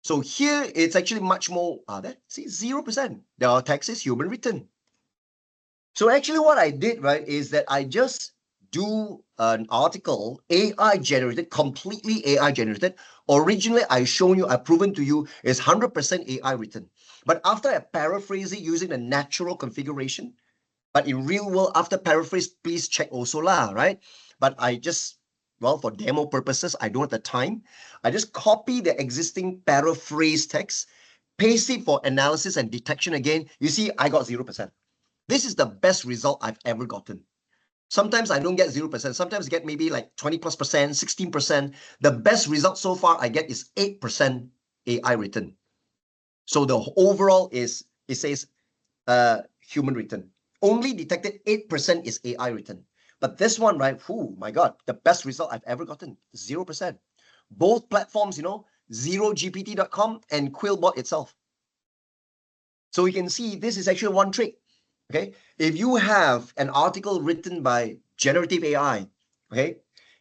[SPEAKER 1] So here it's actually much more, see, 0%. The text is human written. So actually what I did, right, is that I just do an article, AI generated, completely AI generated. Originally, I've proven to you is 100% AI written. But after I paraphrase it using the natural configuration, but in real world, after paraphrase, please check also lah, right? But I just, well, for demo purposes, I don't have the time. I just copy the existing paraphrase text, paste it for analysis and detection again. You see, I got 0%. This is the best result I've ever gotten. Sometimes I don't get 0%. Sometimes I get maybe like 20+%, 16%. The best result so far I get is 8% AI written. So the overall is, it says human written. Only detected 8% is AI written. But this one, right? Oh my God, the best result I've ever gotten, 0%. Both platforms, 0gpt.com and Quillbot itself. So you can see this is actually one trick. Okay, if you have an article written by generative AI, okay,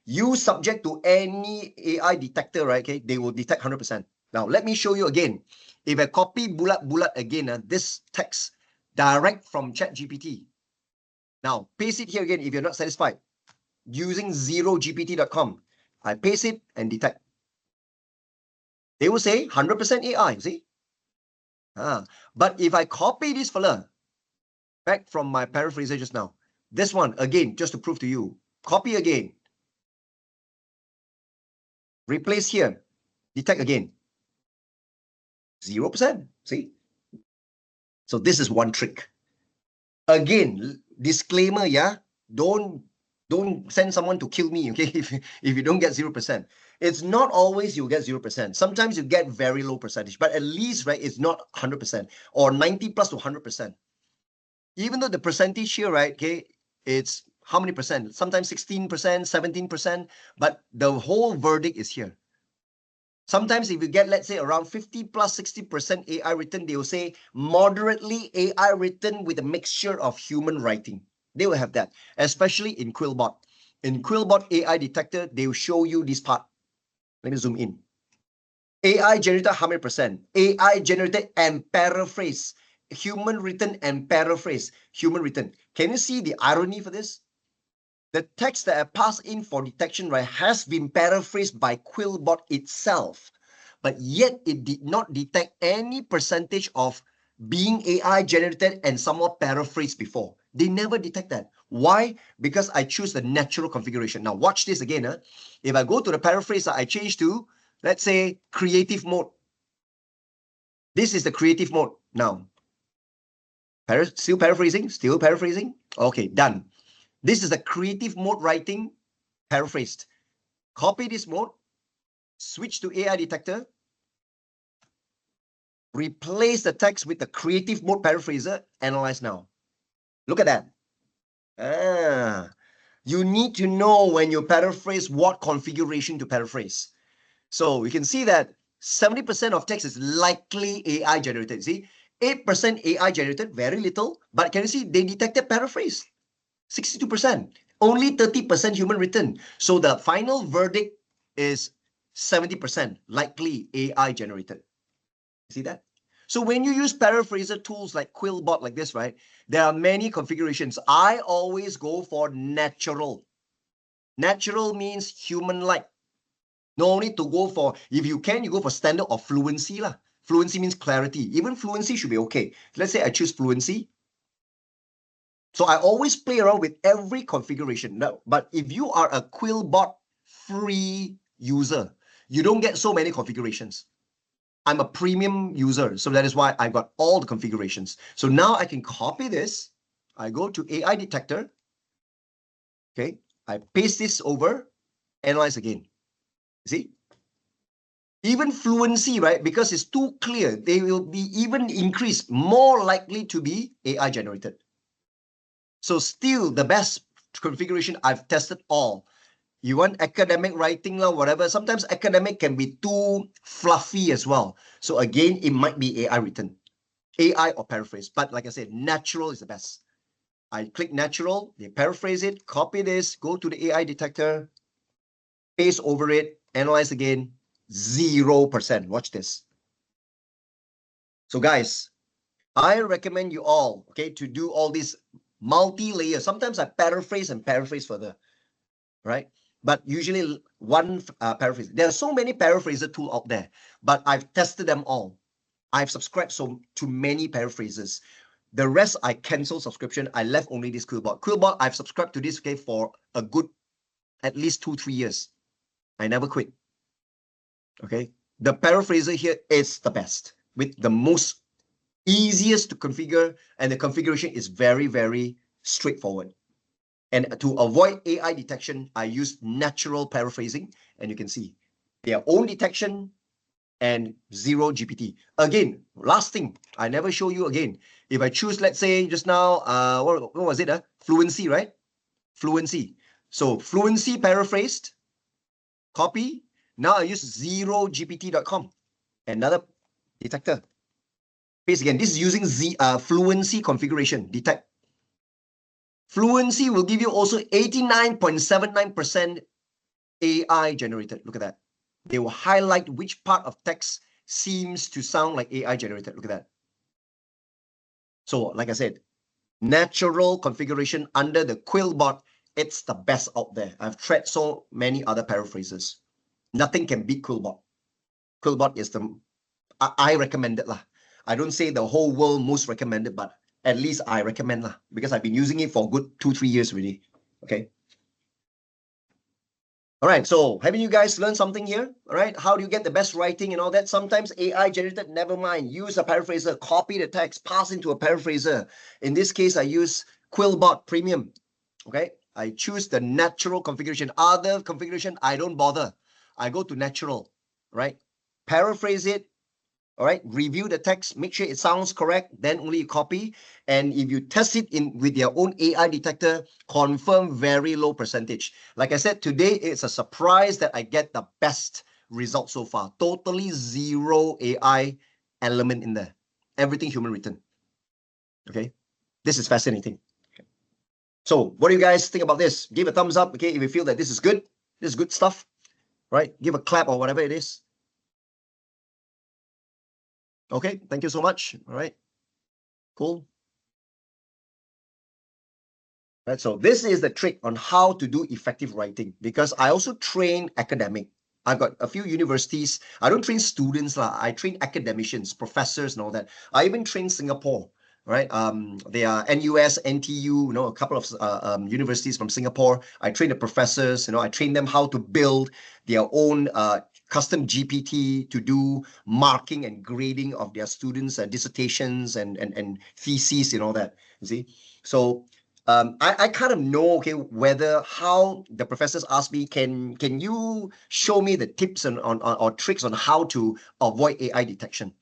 [SPEAKER 1] you subject to any AI detector, right? Okay, they will detect 100%. Now, let me show you again. If I copy bulat again, this text direct from ChatGPT. Now, paste it here again if you're not satisfied. Using 0gpt.com, I paste it and detect. They will say 100% AI, see? But if I copy this fella, back from my paraphraser just now, this one, again, just to prove to you, copy again, replace here, detect again, 0%, see? So this is one trick. Again, disclaimer, yeah, don't send someone to kill me, okay, if you don't get 0%. It's not always you'll get 0%. Sometimes you get very low percentage, but at least, right, it's not 100% or 90 plus to 100%. Even though the percentage here, right, okay, it's how many percent? Sometimes 16%, 17%, but the whole verdict is here. Sometimes if you get, let's say, around 50 plus 60% AI written, they will say moderately AI written with a mixture of human writing. They will have that, especially in Quillbot. In Quillbot AI detector, they will show you this part. Let me zoom in. AI generated 100%. AI generated and paraphrase. Human written and paraphrase. Human written. Can you see the irony for this? The text that I passed in for detection, right, has been paraphrased by Quillbot itself, but yet it did not detect any percentage of being AI generated and somewhat paraphrased before. They never detect that. Why? Because I choose the natural configuration. Now watch this again. If I go to the paraphrase, I change to, let's say, creative mode. This is the creative mode now. Still paraphrasing. Okay, done. This is the creative mode writing, paraphrased. Copy this mode, switch to AI detector, replace the text with the creative mode paraphraser, analyze now. Look at that. You need to know when you paraphrase what configuration to paraphrase. So you can see that 70% of text is likely AI generated. See, 8% AI generated, very little, but can you see they detected paraphrase? 62%. Only 30% human written. So the final verdict is 70% likely AI generated. See that? So when you use paraphraser tools like Quillbot like this, right, there are many configurations. I always go for natural. Natural means human-like. No need to go for, if you can, you go for standard or fluency lah. Fluency means clarity. Even fluency should be okay. Let's say I choose fluency. So I always play around with every configuration. Now, but if you are a Quillbot free user, you don't get so many configurations. I'm a premium user, so that is why I got all the configurations. So now I can copy this. I go to AI detector. Okay, I paste this over, analyze again. See? Even fluency, right? Because it's too clear, they will be even increased, more likely to be AI generated. So still the best configuration, I've tested all. You want academic writing or whatever. Sometimes academic can be too fluffy as well. So again, it might be AI written, AI or paraphrase. But like I said, natural is the best. I click natural, they paraphrase it, copy this, go to the AI detector, paste over it, analyze again, 0%. Watch this. So guys, I recommend you all, okay, to do all these multi-layer. Sometimes I paraphrase and paraphrase further, right? But usually one paraphrase. There are so many paraphraser tools out there, but I've tested them all. I've subscribed to many paraphrases. The rest I cancel subscription. I left only this Quillbot. Quillbot, I've subscribed to this, okay, for a good at least 2-3 years. I never quit. Okay, the paraphraser here is the best with the most easiest to configure, and the configuration is very, very straightforward. And to avoid AI detection, I use natural paraphrasing, and you can see their own detection and zero GPT. Again, last thing, I never show you again. If I choose, let's say just now, what was it? Fluency, right? Fluency. So Fluency paraphrased, copy. Now I use zerogpt.com, another detector. Paste again. This is using Fluency configuration, detect. Fluency will give you also 89.79% AI generated. Look at that. They will highlight which part of text seems to sound like AI generated. Look at that. So, like I said, natural configuration under the Quillbot, it's the best out there. I've tried so many other paraphrases. Nothing can beat Quillbot. Quillbot is I recommend it lah. I don't say the whole world most recommended, but at least I recommend lah, because I've been using it for a good 2-3 years already. Okay. All right, so haven't you guys learned something here? All right, how do you get the best writing and all that? Sometimes AI generated, never mind. Use a paraphraser, copy the text, pass into a paraphraser. In this case, I use Quillbot Premium. Okay, I choose the natural configuration. Other configuration, I don't bother. I go to natural, right? Paraphrase it, all right, review the text, make sure it sounds correct, then only you copy. And if you test it in with your own AI detector, confirm very low percentage. Like I said, today it's a surprise that I get the best result so far. Totally zero AI element in there. Everything human written. Okay, this is fascinating. Okay. So what do you guys think about this? Give a thumbs up, okay, if you feel that this is good stuff, right? Give a clap or whatever it is. Okay, thank you so much. All right, cool. Right, so this is the trick on how to do effective writing, because I also train academic. I've got a few universities. I don't train students lah. I train academicians, professors, and all that. I even train Singapore, right? They are NUS, NTU, a couple of universities from Singapore. I train the professors. I train them how to build their own custom GPT to do marking and grading of their students' dissertations and theses and all that. You see, so. I kind of know, okay, whether how the professors ask me, can you show me the tips or tricks on how to avoid AI detection?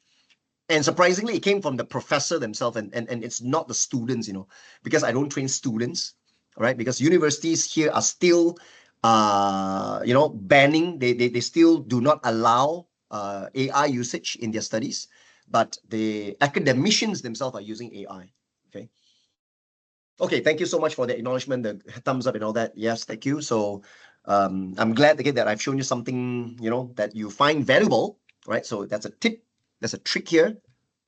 [SPEAKER 1] And surprisingly, it came from the professor themselves, and it's not the students, because I don't train students, right? Because universities here are still, banning, they still do not allow AI usage in their studies, but the academicians themselves are using AI, okay? Okay, thank you so much for the acknowledgement, the thumbs up and all that. Yes, thank you. So I'm glad again that I've shown you something, that you find valuable, right? So that's a tip, that's a trick here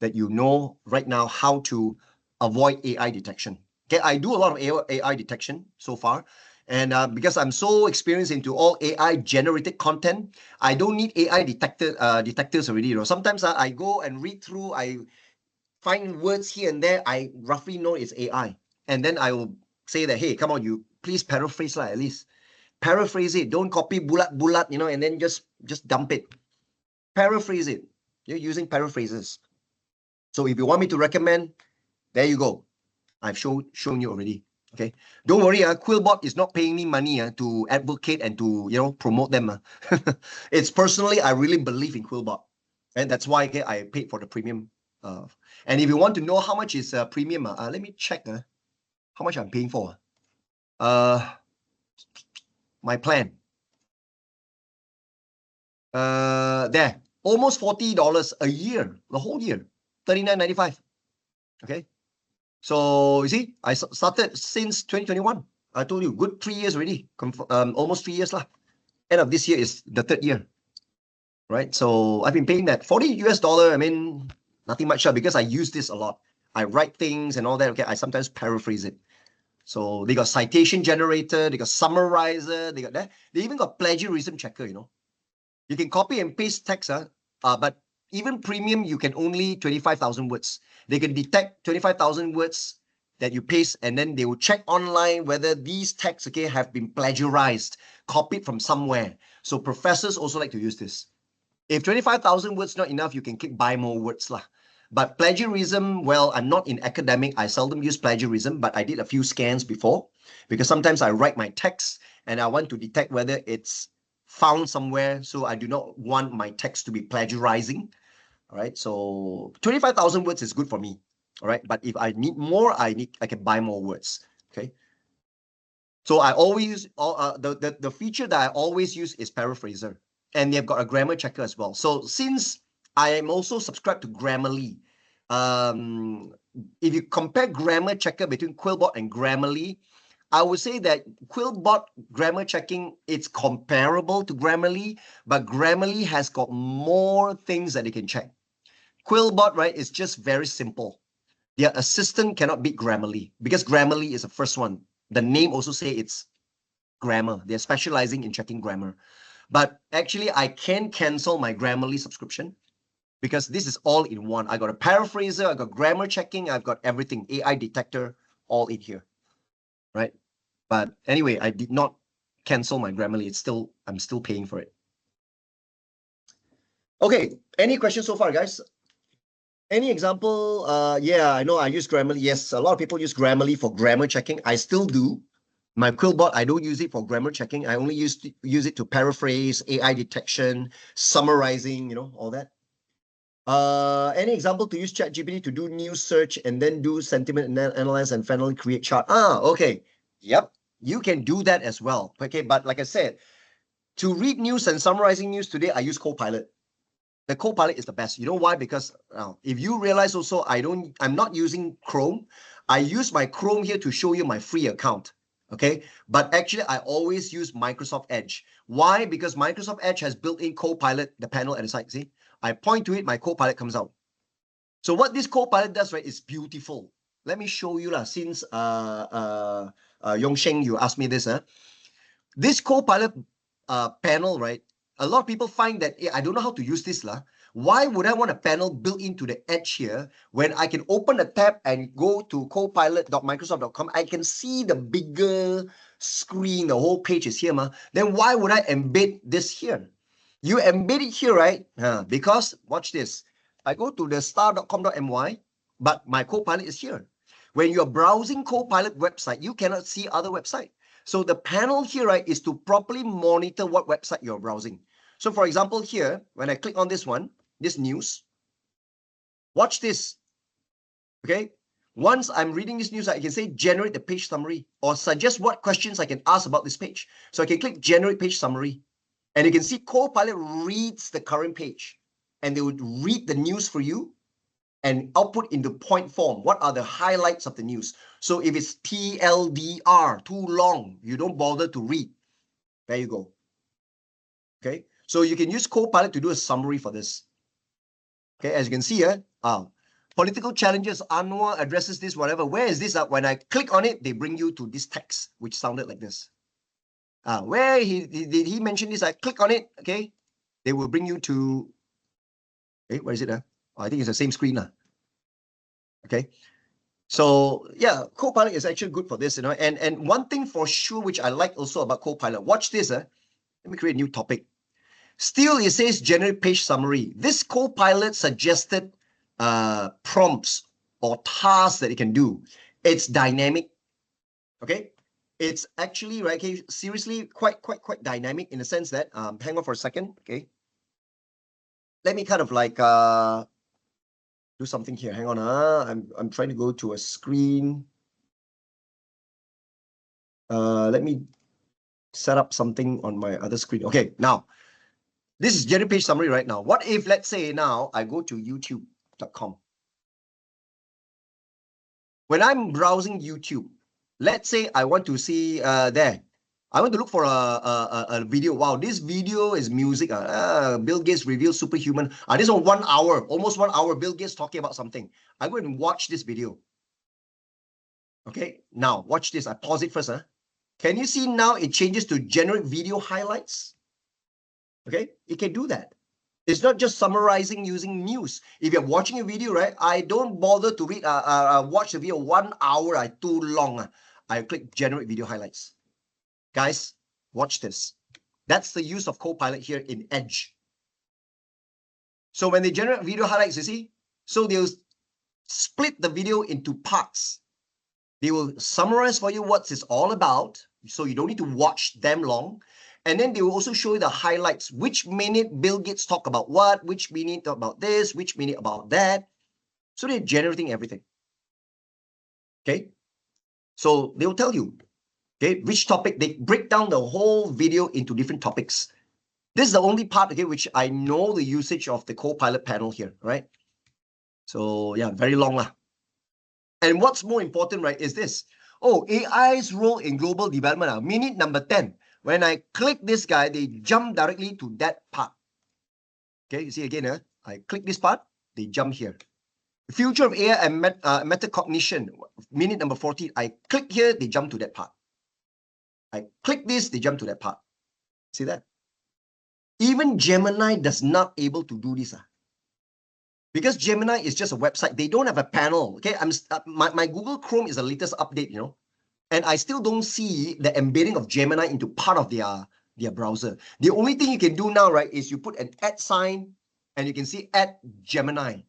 [SPEAKER 1] that you know right now how to avoid AI detection. Okay, I do a lot of AI detection so far. And because I'm so experienced into all AI generated content, I don't need AI detectors already. Sometimes I go and read through, I find words here and there, I roughly know it's AI. And then I will say that, hey, come on, you please paraphrase lah, at least. Paraphrase it. Don't copy bulat, and then just dump it. Paraphrase it. You're using paraphrases. So if you want me to recommend, there you go. I've shown you already. Okay. Don't worry, Quillbot is not paying me money to advocate and to promote them. It's personally, I really believe in Quillbot. And that's why I paid for the premium. And if you want to know how much is premium, let me check how much I'm paying for. My plan. There, almost $40 a year, the whole year, $39.95. Okay. So you see, I started since 2021. I told you, good 3 years already. Almost 3 years lah. End of this year is the 3rd year. Right. So I've been paying that $40. I mean, nothing much because I use this a lot. I write things and all that. Okay. I sometimes paraphrase it. So they got citation generator, they got summarizer, they got that. They even got plagiarism checker, You can copy and paste text, but even premium, you can only 25,000 words. They can detect 25,000 words that you paste, and then they will check online whether these texts, okay, have been plagiarized, copied from somewhere. So professors also like to use this. If 25,000 words not enough, you can click buy more words lah. But plagiarism, well, I'm not in academic. I seldom use plagiarism, but I did a few scans before because sometimes I write my text and I want to detect whether it's found somewhere. So I do not want my text to be plagiarizing. All right. So 25,000 words is good for me. All right. But if I need more, I can buy more words. Okay. So I always the feature that I always use is Paraphraser, and they've got a grammar checker as well. So since I am also subscribed to Grammarly, if you compare grammar checker between Quillbot and Grammarly, I would say that Quillbot grammar checking, it's comparable to Grammarly, but Grammarly has got more things that it can check. Quillbot, right, is just very simple. Their assistant cannot beat Grammarly because Grammarly is the first one. The name also say it's grammar. They're specializing in checking grammar. But actually, I can cancel my Grammarly subscription because this is all in one. I got a paraphraser, I got grammar checking, I've got everything, AI detector, all in here, right? But anyway, I did not cancel my Grammarly. I'm still paying for it. Okay, any questions so far, guys? Any example? Yeah, I know I use Grammarly. Yes, a lot of people use Grammarly for grammar checking. I still do. My Quillbot, I don't use it for grammar checking. I only use it to paraphrase, AI detection, summarizing, all that. Any example to use ChatGPT to do news search and then do sentiment analyze and finally create chart? Okay. Yep. You can do that as well. Okay, but like I said, to read news and summarizing news today, I use Copilot. The Copilot is the best. You know why? Because if you realize also, I'm not using Chrome. I use my Chrome here to show you my free account. Okay, but actually I always use Microsoft Edge. Why? Because Microsoft Edge has built-in Copilot, the panel at the side. See, I point to it, my Copilot comes out. So what this Copilot does, right, is beautiful. Let me show you since Yongsheng, you asked me this. This Copilot panel, right? A lot of people find that I don't know how to use this lah. Why would I want a panel built into the edge here when I can open a tab and go to copilot.microsoft.com? I can see the bigger screen, the whole page is here, ma. Then why would I embed this here? You embed it here, right? Because watch this. I go to the star.com.my, but my Copilot is here. When you're browsing Copilot website, you cannot see other website. So the panel here, right, is to properly monitor what website you're browsing. So for example, here, when I click on this one, this news, watch this. Okay. Once I'm reading this news, I can say generate the page summary or suggest what questions I can ask about this page. So I can click generate page summary. And you can see Copilot reads the current page and they would read the news for you and output into point form. What are the highlights of the news? So if it's TLDR, too long, you don't bother to read. There you go. Okay. So you can use Copilot to do a summary for this. Okay. As you can see here, political challenges, Anwar addresses this, whatever. Where is this? When I click on it, they bring you to this text, which sounded like this. Where did he mention this? I click on it. Okay. They will bring you to, where is it? I think it's the same screen. Okay. So yeah, Copilot is actually good for this, and one thing for sure, which I like also about Copilot, watch this. Let me create a new topic. Still, it says generate page summary. This Copilot suggested prompts or tasks that it can do. It's dynamic. Okay. It's actually, right, okay, seriously, quite dynamic in the sense that, hang on for a second. Okay. Let me kind of like, do something here. Hang on. I'm trying to go to a screen. Let me set up something on my other screen. Okay, now this is generate page summary right now. What if, let's say now I go to youtube.com. When I'm browsing YouTube, let's say I want to see there. I want to look for a video. Wow, this video is music. Bill Gates reveals superhuman. This one 1 hour, almost 1 hour. Bill Gates talking about something. I go and watch this video. Okay, now watch this. I pause it first. Can you see now it changes to generate video highlights? Okay, it can do that. It's not just summarizing using news. If you're watching a video, right, I don't bother to read, watch the video 1 hour, too long. I click generate video highlights. Guys, watch this. That's the use of Copilot here in Edge. So when they generate video highlights, you see, So they'll split the video into parts. They will summarize for you what it's all about, so you don't need to watch them long. And then they will also show you the highlights. Which minute Bill Gates talk about what, which minute talk about this, which minute about that. So they're generating everything. Okay. So they will tell you, okay, which topic. They break down the whole video into different topics. This is the only part, okay, which I know the usage of the Copilot panel here, right? So yeah, very long lah. And what's more important, right, is this. Oh, AI's role in global development. Minute number 10. When I click this guy, they jump directly to that part. Okay, you see again, I click this part, they jump here. Future of AI and metacognition, minute number 14. I click here, they jump to that part. I click this, they jump to that part. See that? Even Gemini does not able to do this. Because Gemini is just a website. They don't have a panel. Okay, my Google Chrome is the latest update, you know. And I still don't see the embedding of Gemini into part of their browser. The only thing you can do now, right, is you put an @ sign and you can see @Gemini.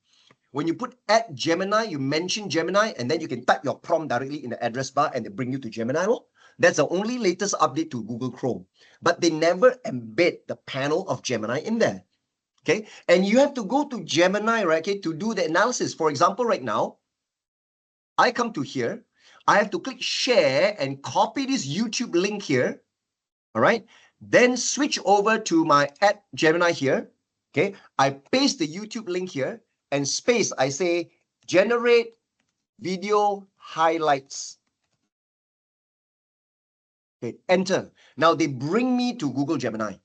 [SPEAKER 1] When you put @Gemini, you mention Gemini, and then you can type your prompt directly in the address bar and they bring you to Gemini. That's the only latest update to Google Chrome. But they never embed the panel of Gemini in there. Okay, and you have to go to Gemini, right, okay, to do the analysis. For example, right now, I come to here. I have to click share and copy this YouTube link here. All right. Then switch over to my @Gemini here. Okay. I paste the YouTube link here and space. I say generate video highlights. Okay. Enter. Now they bring me to Google Gemini.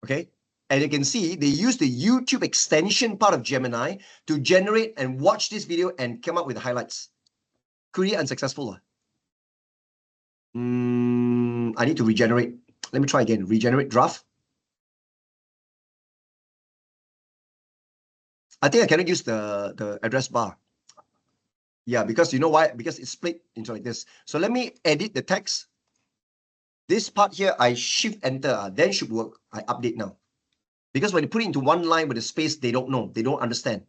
[SPEAKER 1] Okay. And you can see they use the YouTube extension part of Gemini to generate and watch this video and come up with the highlights. Query unsuccessful. I need to regenerate. Let me try again. Regenerate draft. I think I cannot use the address bar. Yeah, because you know why? Because it's split into like this. So let me edit the text. This part here, I shift enter. Then should work. I update now. Because when you put it into one line with a space, they don't know. They don't understand.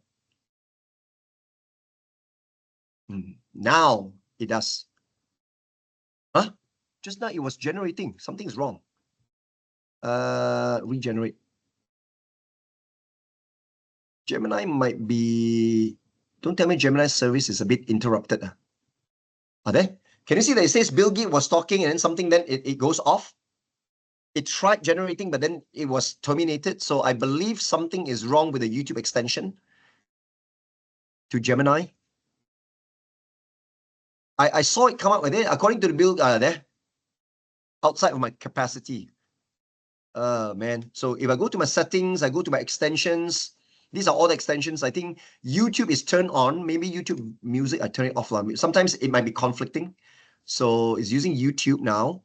[SPEAKER 1] Now it does. Huh? Just now it was generating. Something's wrong. Regenerate. Gemini might be... Don't tell me Gemini's service is a bit interrupted. Are there? Can you see that it says Bill Gates was talking and then something, then it goes off? It tried generating, but then it was terminated. So I believe something is wrong with the YouTube extension to Gemini. I saw it come up with it, according to the Bill there, outside of my capacity. Man. So if I go to my settings, I go to my extensions. These are all the extensions. I think YouTube is turned on. Maybe YouTube music, I turn it off. Sometimes it might be conflicting. So it's using YouTube now.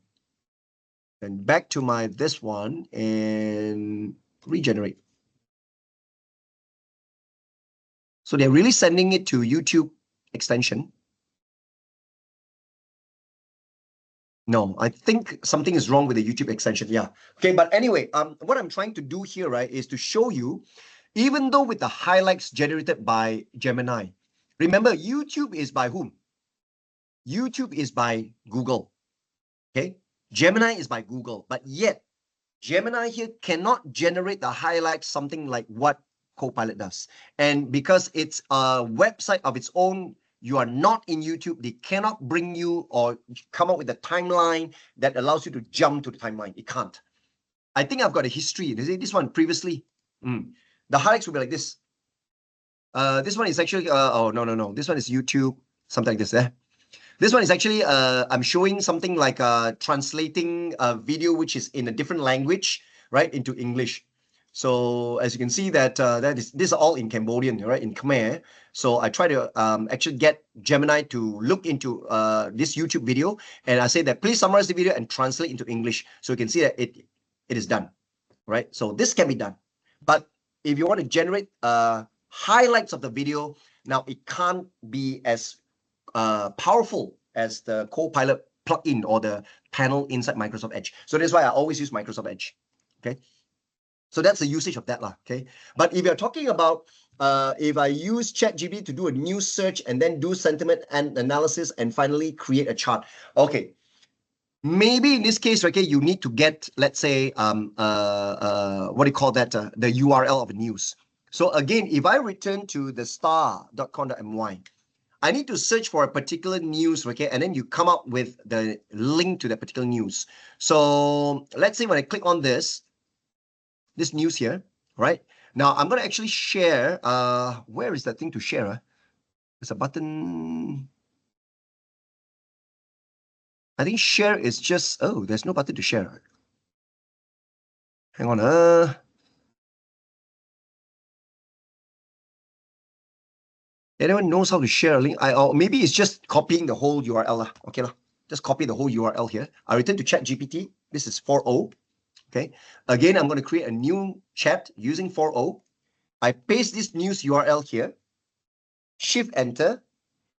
[SPEAKER 1] And back to my this one and regenerate. So they're really sending it to YouTube extension. No, I think something is wrong with the YouTube extension. Yeah. Okay, but anyway, what I'm trying to do here, right, is to show you, even though with the highlights generated by Gemini, remember, YouTube is by whom? YouTube is by Google. Okay, Gemini is by Google, but yet Gemini here cannot generate the highlights, something like what Copilot does. And because it's a website of its own, you are not in YouTube, they cannot bring you or come up with a timeline that allows you to jump to the timeline. It can't. I think I've got a history. This one previously. The highlights will be like this. This one is actually, oh, no. This one is YouTube, something like this there. This one is actually, I'm showing something like translating a video which is in a different language, right, into English. So as you can see that this is all in Cambodian, right, in Khmer. So I try to actually get Gemini to look into this YouTube video, and I say that please summarize the video and translate into English. So you can see that it is done, right? So this can be done. But if you want to generate highlights of the video, now it can't be as powerful as the Copilot plugin or the panel inside Microsoft Edge. So that's why I always use Microsoft Edge. Okay. So that's the usage of that, okay. But if you're talking about if I use ChatGPT to do a news search and then do sentiment and analysis and finally create a chart. Okay, maybe in this case, okay, you need to get, let's say, what do you call that? The URL of a news. So again, if I return to the star.com.my, I need to search for a particular news, okay, and then you come up with the link to that particular news. So let's say when I click on this news here, right? Now I'm going to actually share. Where is that thing to share? There's a button. I think share is just, oh, there's no button to share. Hang on. Anyone knows how to share a link? Or maybe it's just copying the whole URL. Okay, just copy the whole URL here. I return to ChatGPT. This is 4.0. Okay. Again, I'm going to create a new chat using 4.0. I paste this news URL here. Shift Enter.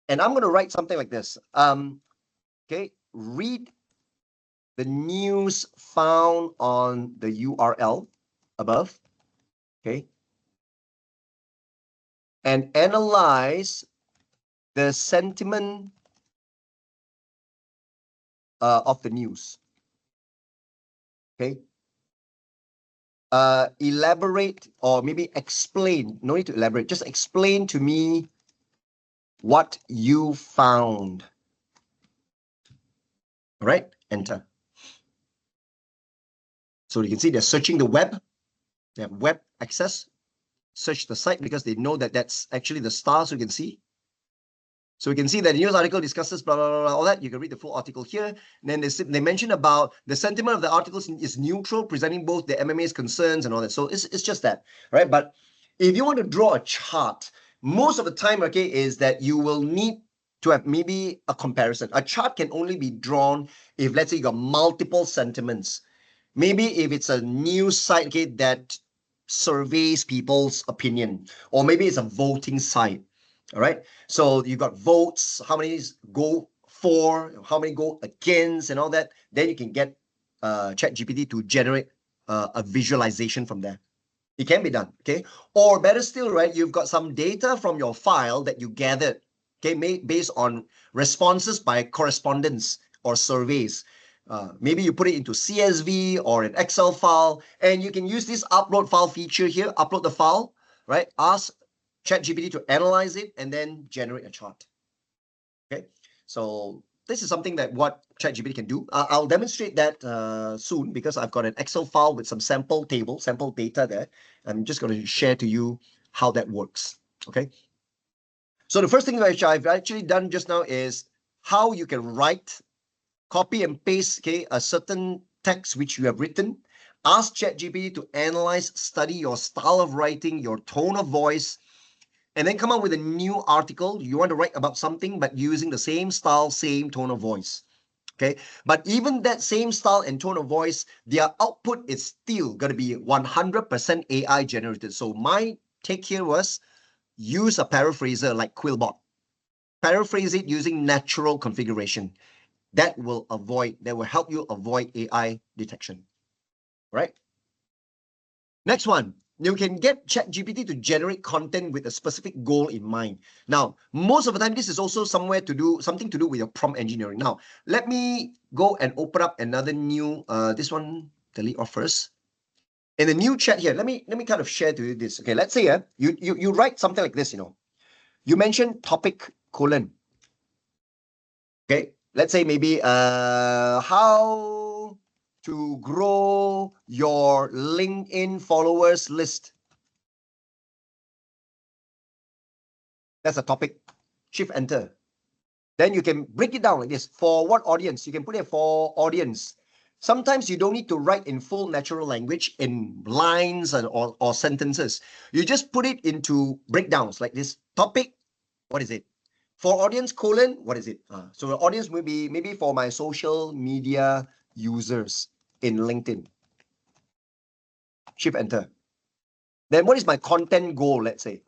[SPEAKER 1] And I'm going to write something like this. Okay. Read the news found on the URL above. Okay. And analyze the sentiment of the news. Okay. Elaborate or maybe explain. No need to elaborate. Just explain to me what you found. All right. Enter. So you can see they're searching the web. They have web access. Search the site because they know that that's actually the star. So you can see. So we can see that the news article discusses blah, blah, blah, all that. You can read the full article here. And then they mention about the sentiment of the articles is neutral, presenting both the MMA's concerns and all that. So it's just that, right? But if you want to draw a chart, most of the time, okay, is that you will need to have maybe a comparison. A chart can only be drawn if, let's say, you got multiple sentiments. Maybe if it's a news site, okay, that surveys people's opinion, or maybe it's a voting site. All right. So you got votes, how many go for, how many go against, and all that. Then you can get ChatGPT to generate a visualization from there. It can be done. Okay. Or better still, right? You've got some data from your file that you gathered, okay, based on responses by correspondence or surveys. Maybe you put it into CSV or an Excel file, and you can use this upload file feature here, upload the file, right? Ask ChatGPT to analyze it and then generate a chart. Okay, so this is something that what ChatGPT can do. I'll demonstrate that soon because I've got an Excel file with some sample data there. I'm just going to share to you how that works. Okay, so the first thing that I've actually done just now is how you can write, copy and paste, okay, a certain text which you have written. Ask ChatGPT to analyze, study your style of writing, your tone of voice, and then come up with a new article. You want to write about something, but using the same style, same tone of voice. Okay. But even that same style and tone of voice, their output is still going to be 100% AI generated. So my take here was use a paraphraser like Quillbot. Paraphrase it using natural configuration. That will help you avoid AI detection. Right? Next one. You can get ChatGPT to generate content with a specific goal in mind. Now, most of the time, this is also something to do with your prompt engineering. Now, let me go and open up another new, this one, delete off first. In the new chat here, let me kind of share to you this. Okay, let's say you write something like this, you mention topic : okay, let's say maybe how to grow your LinkedIn followers list. That's a topic. Shift Enter. Then you can break it down like this. For what audience? You can put it for audience. Sometimes you don't need to write in full natural language in lines or sentences. You just put it into breakdowns like this. Topic, what is it? For audience, what is it? So the audience will be maybe for my social media users in LinkedIn. Shift Enter. Then what is my content goal, let's say?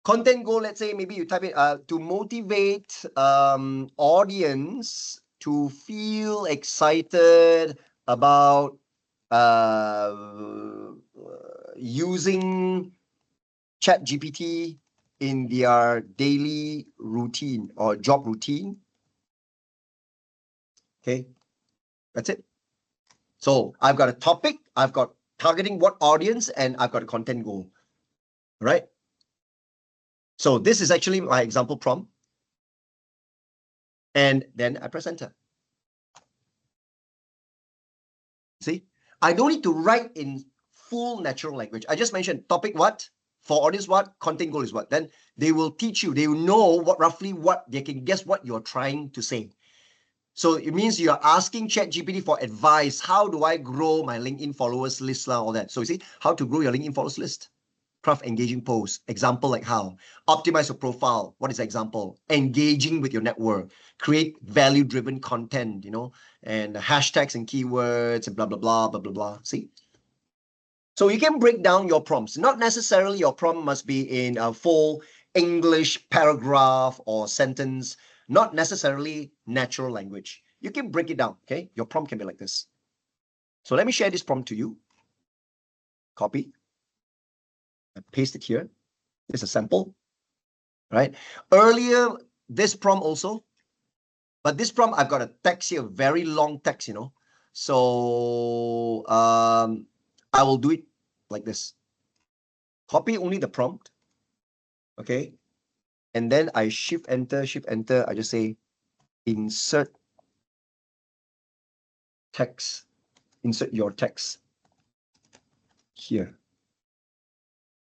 [SPEAKER 1] Content goal, let's say maybe you type it to motivate audience to feel excited about using ChatGPT in their daily routine or job routine. Okay, that's it. So I've got a topic, I've got targeting what audience, and I've got a content goal, right? So this is actually my example prompt. And then I press enter. See, I don't need to write in full natural language. I just mentioned topic what, for audience what, content goal is what. Then they will teach you, they will know what roughly what, they can guess what you're trying to say. So it means you're asking ChatGPT for advice. How do I grow my LinkedIn followers list, all that. So you see, how to grow your LinkedIn followers list. Craft engaging posts. Example like how. Optimize your profile. What is the example? Engaging with your network. Create value-driven content, and hashtags and keywords and blah, blah, blah, blah, blah, blah. See? So you can break down your prompts. Not necessarily your prompt must be in a full English paragraph or sentence. Not necessarily natural language. You can break it down, okay? Your prompt can be like this. So let me share this prompt to you. Copy. I paste it here. This is a sample, right? Earlier, this prompt also, but this prompt, I've got a text here, very long text, So I will do it like this. Copy only the prompt, okay? And then I shift enter. I just say insert text, insert your text here.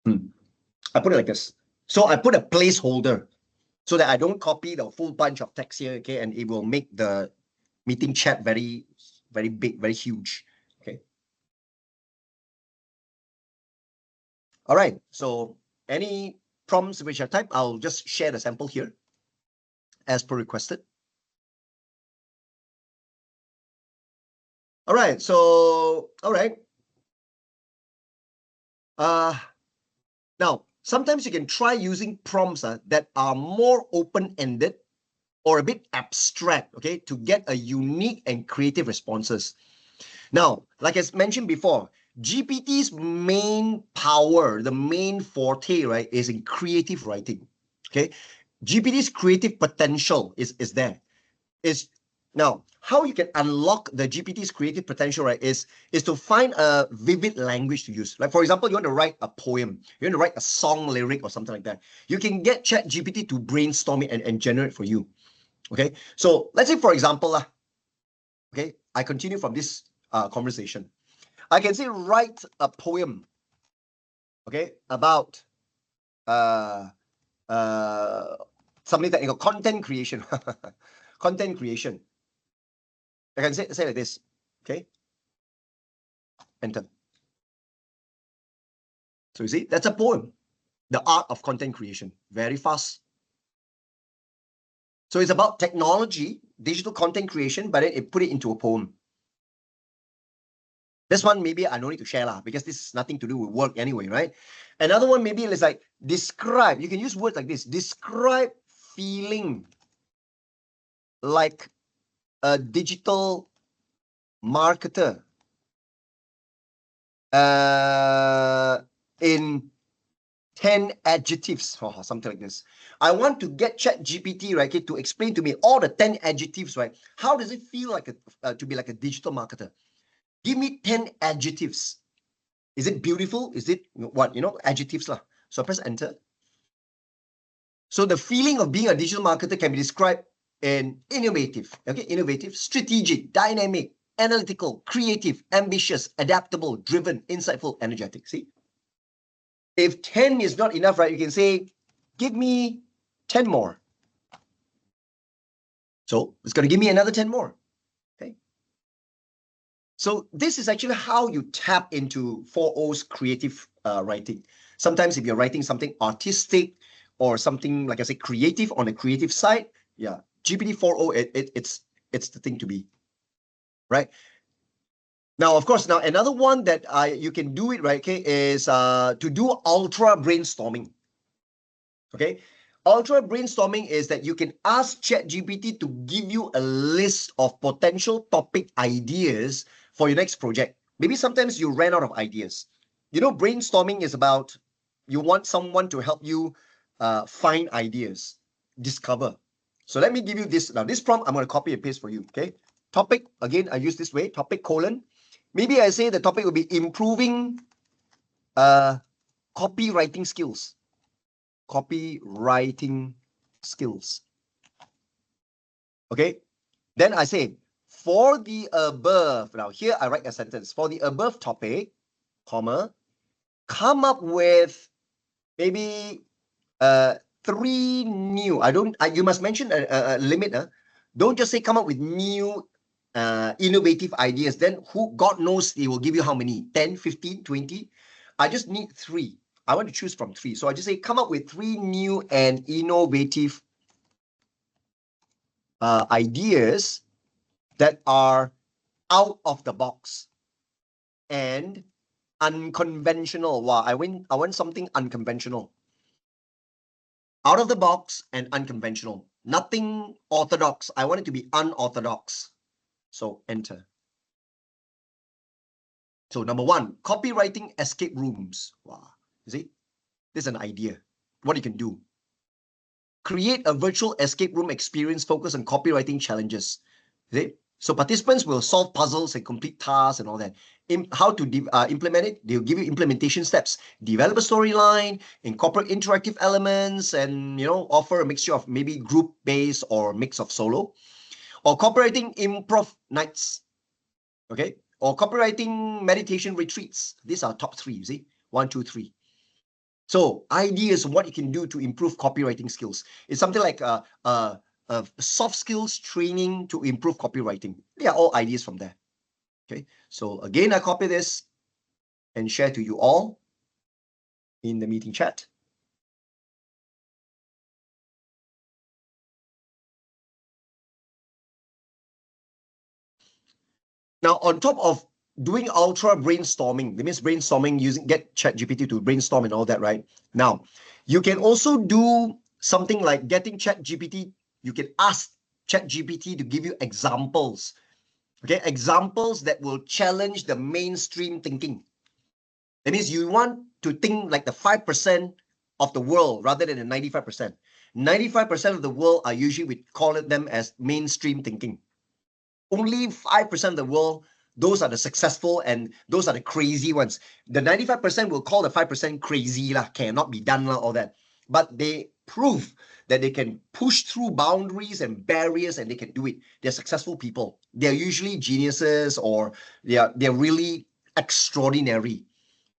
[SPEAKER 1] I put it like this. So I put a placeholder so that I don't copy the full bunch of text here, okay? And it will make the meeting chat very, very big, very huge, okay? All right, so any prompts which are typed, I'll just share the sample here as per requested. All right, so, all right. Now, sometimes you can try using prompts that are more open-ended or a bit abstract, okay, to get a unique and creative responses. Now, like I mentioned before, GPT's main power, the main forte, right, is in creative writing, okay? GPT's creative potential is there. Now, how you can unlock the GPT's creative potential, right, is to find a vivid language to use. Like, for example, you want to write a poem, you want to write a song lyric or something like that. You can get ChatGPT to brainstorm it and generate for you, okay? So let's say, for example, okay, I continue from this conversation. I can say write a poem, okay, about something technical, content creation. Content creation. I can say like this, okay? Enter. So you see, that's a poem. The art of content creation. Very fast. So it's about technology, digital content creation, but then it put it into a poem. This one, maybe I don't need to share because this is nothing to do with work anyway, right? Another one, maybe it's like describe. You can use words like this. Describe feeling like a digital marketer in 10 adjectives or something like this. I want to get ChatGPT, right, to explain to me all the 10 adjectives, right? How does it feel like to be like a digital marketer? Give me 10 adjectives. Is it beautiful? Is it what? Adjectives lah. So I press enter. So the feeling of being a digital marketer can be described in innovative, okay? Innovative, strategic, dynamic, analytical, creative, ambitious, adaptable, driven, insightful, energetic. See? If 10 is not enough, right, you can say, give me 10 more. So it's going to give me another 10 more. Okay. So this is actually how you tap into 4O's creative writing. Sometimes if you're writing something artistic or something, like I say, creative on the creative side, yeah, GPT-4o, it's the thing to be, right? Now, of course, another one that you can do it, right, okay, is to do ultra brainstorming. Okay, ultra brainstorming is that you can ask ChatGPT to give you a list of potential topic ideas for your next project. maybe sometimes you ran out of ideas. You know, brainstorming is about you want someone to help you find ideas, discover. So let me give you this. Now, this prompt, I'm going to copy and paste for you, okay? Topic, again, I use this way, topic colon. Maybe I say the topic will be improving copywriting skills. Copywriting skills. Okay? Then I say, for the above, now here I write a sentence. For the above topic, comma, come up with maybe 3 new. You must mention a limit. Don't just say come up with new innovative ideas. Then God knows they will give you how many? 10, 15, 20? I just need 3. I want to choose from 3. So I just say come up with 3 new and innovative ideas that are out of the box and unconventional. Wow, I want something unconventional. Out of the box and unconventional. Nothing orthodox. I want it to be unorthodox. So enter. So number 1, copywriting escape rooms. Wow, you see, this is an idea. What you can do. Create a virtual escape room experience focused on copywriting challenges. See? So participants will solve puzzles and complete tasks and all that. How to implement it? They'll give you implementation steps. Develop a storyline, incorporate interactive elements, and offer a mixture of maybe group-based or mix of solo. Or copywriting improv nights. Okay? Or copywriting meditation retreats. These are top 3, you see? 1, 2, 3. So ideas on what you can do to improve copywriting skills. It's something like soft skills training to improve copywriting. They are all ideas from there. Okay, so again, I copy this and share to you all in the meeting chat. Now, on top of doing ultra brainstorming, that means brainstorming get ChatGPT to brainstorm and all that, right? Now, you can also do something like getting ChatGPT. You can ask ChatGPT to give you examples. Okay, examples that will challenge the mainstream thinking. That means you want to think like the 5% of the world rather than the 95%. 95% of the world are usually, we call them as mainstream thinking. Only 5% of the world, those are the successful and those are the crazy ones. The 95% will call the 5% crazy, cannot be done, all that. But they prove that they can push through boundaries and barriers and they can do it. They're successful people. They're usually geniuses or they're really extraordinary.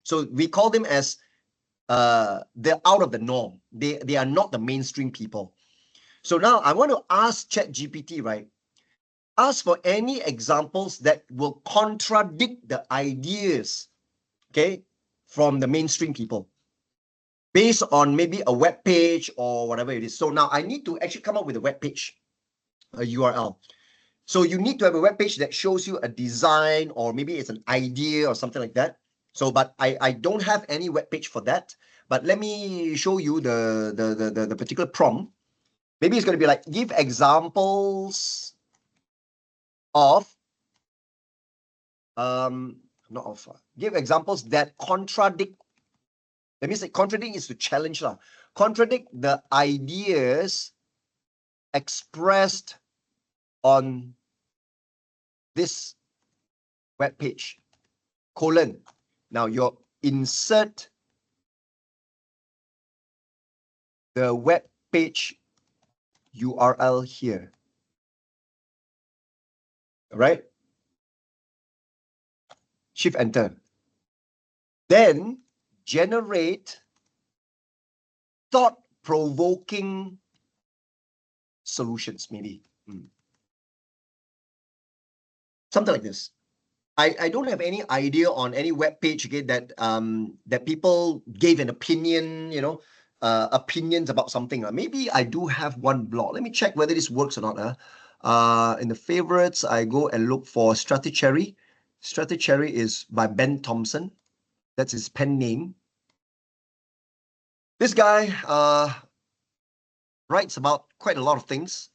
[SPEAKER 1] So we call them as they're out of the norm. They are not the mainstream people. So now I want to ask ChatGPT, right? Ask for any examples that will contradict the ideas, okay, from the mainstream people based on maybe a web page or whatever it is. So now I need to actually come up with a web page, a URL. So you need to have a web page that shows you a design or maybe it's an idea or something like that. So, but I don't have any web page for that. But let me show you the particular prompt. Maybe it's going to be like, give examples of give examples that contradict. That means that contradict is to challenge contradict the ideas expressed on this web page, colon. Now you insert the web page URL here. All right? Shift enter. Then generate thought-provoking solutions, maybe. Something like this. I don't have any idea on any web page again that people gave an opinion, opinions about something. Maybe I do have one blog. Let me check whether this works or not. In the favorites, I go and look for Stratacherry. Stratacherry is by Ben Thompson. That's his pen name. This guy writes about quite a lot of things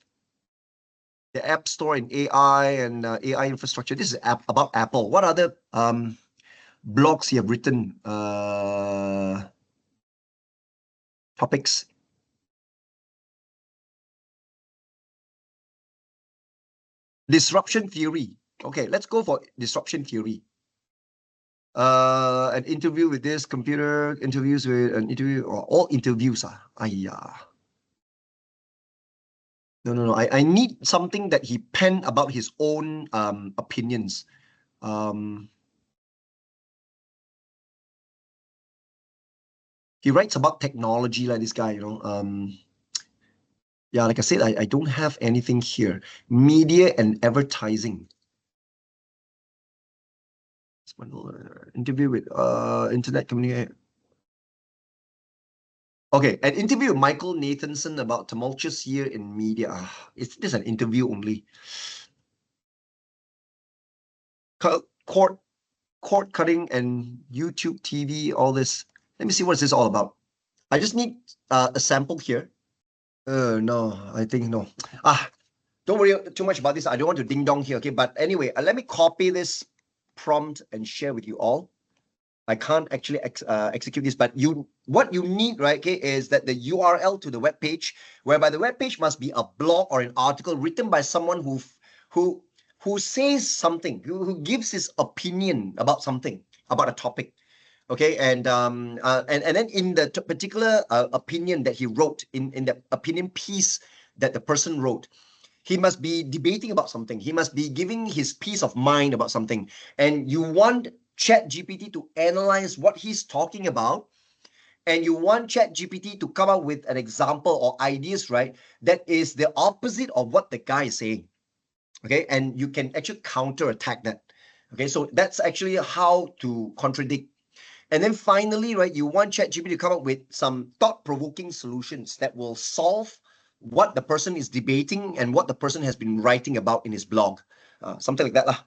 [SPEAKER 1] the App Store and AI and AI infrastructure. This is about Apple. What other blogs you have written? Topics. Disruption theory. Okay, let's go for disruption theory. An interview with this computer, interviews with an interview, or all interviews. No. I need something that he penned about his own opinions. He writes about technology, like this guy, yeah, like I said, I don't have anything here. Media and advertising. Interview with internet communication. Okay, an interview with Michael Nathanson about tumultuous year in media. Is this an interview only? Cord cutting and YouTube TV, all this. Let me see what is this all about. I just need a sample here. No, I think no. Don't worry too much about this. I don't want to ding dong here, okay? But anyway, let me copy this prompt and share with you all. I can't actually execute this, but what you need, right, okay, is that the URL to the web page, whereby the web page must be a blog or an article written by someone who says something, who gives his opinion about something, about a topic. Okay, and then in the particular opinion that he wrote, in the opinion piece that the person wrote, he must be debating about something. He must be giving his peace of mind about something. And you want ChatGPT to analyze what he's talking about. And you want ChatGPT to come up with an example or ideas, right, that is the opposite of what the guy is saying. Okay, and you can actually counterattack that. Okay, so that's actually how to contradict. And then finally, right, you want ChatGPT to come up with some thought-provoking solutions that will solve what the person is debating and what the person has been writing about in his blog. Something like that lah.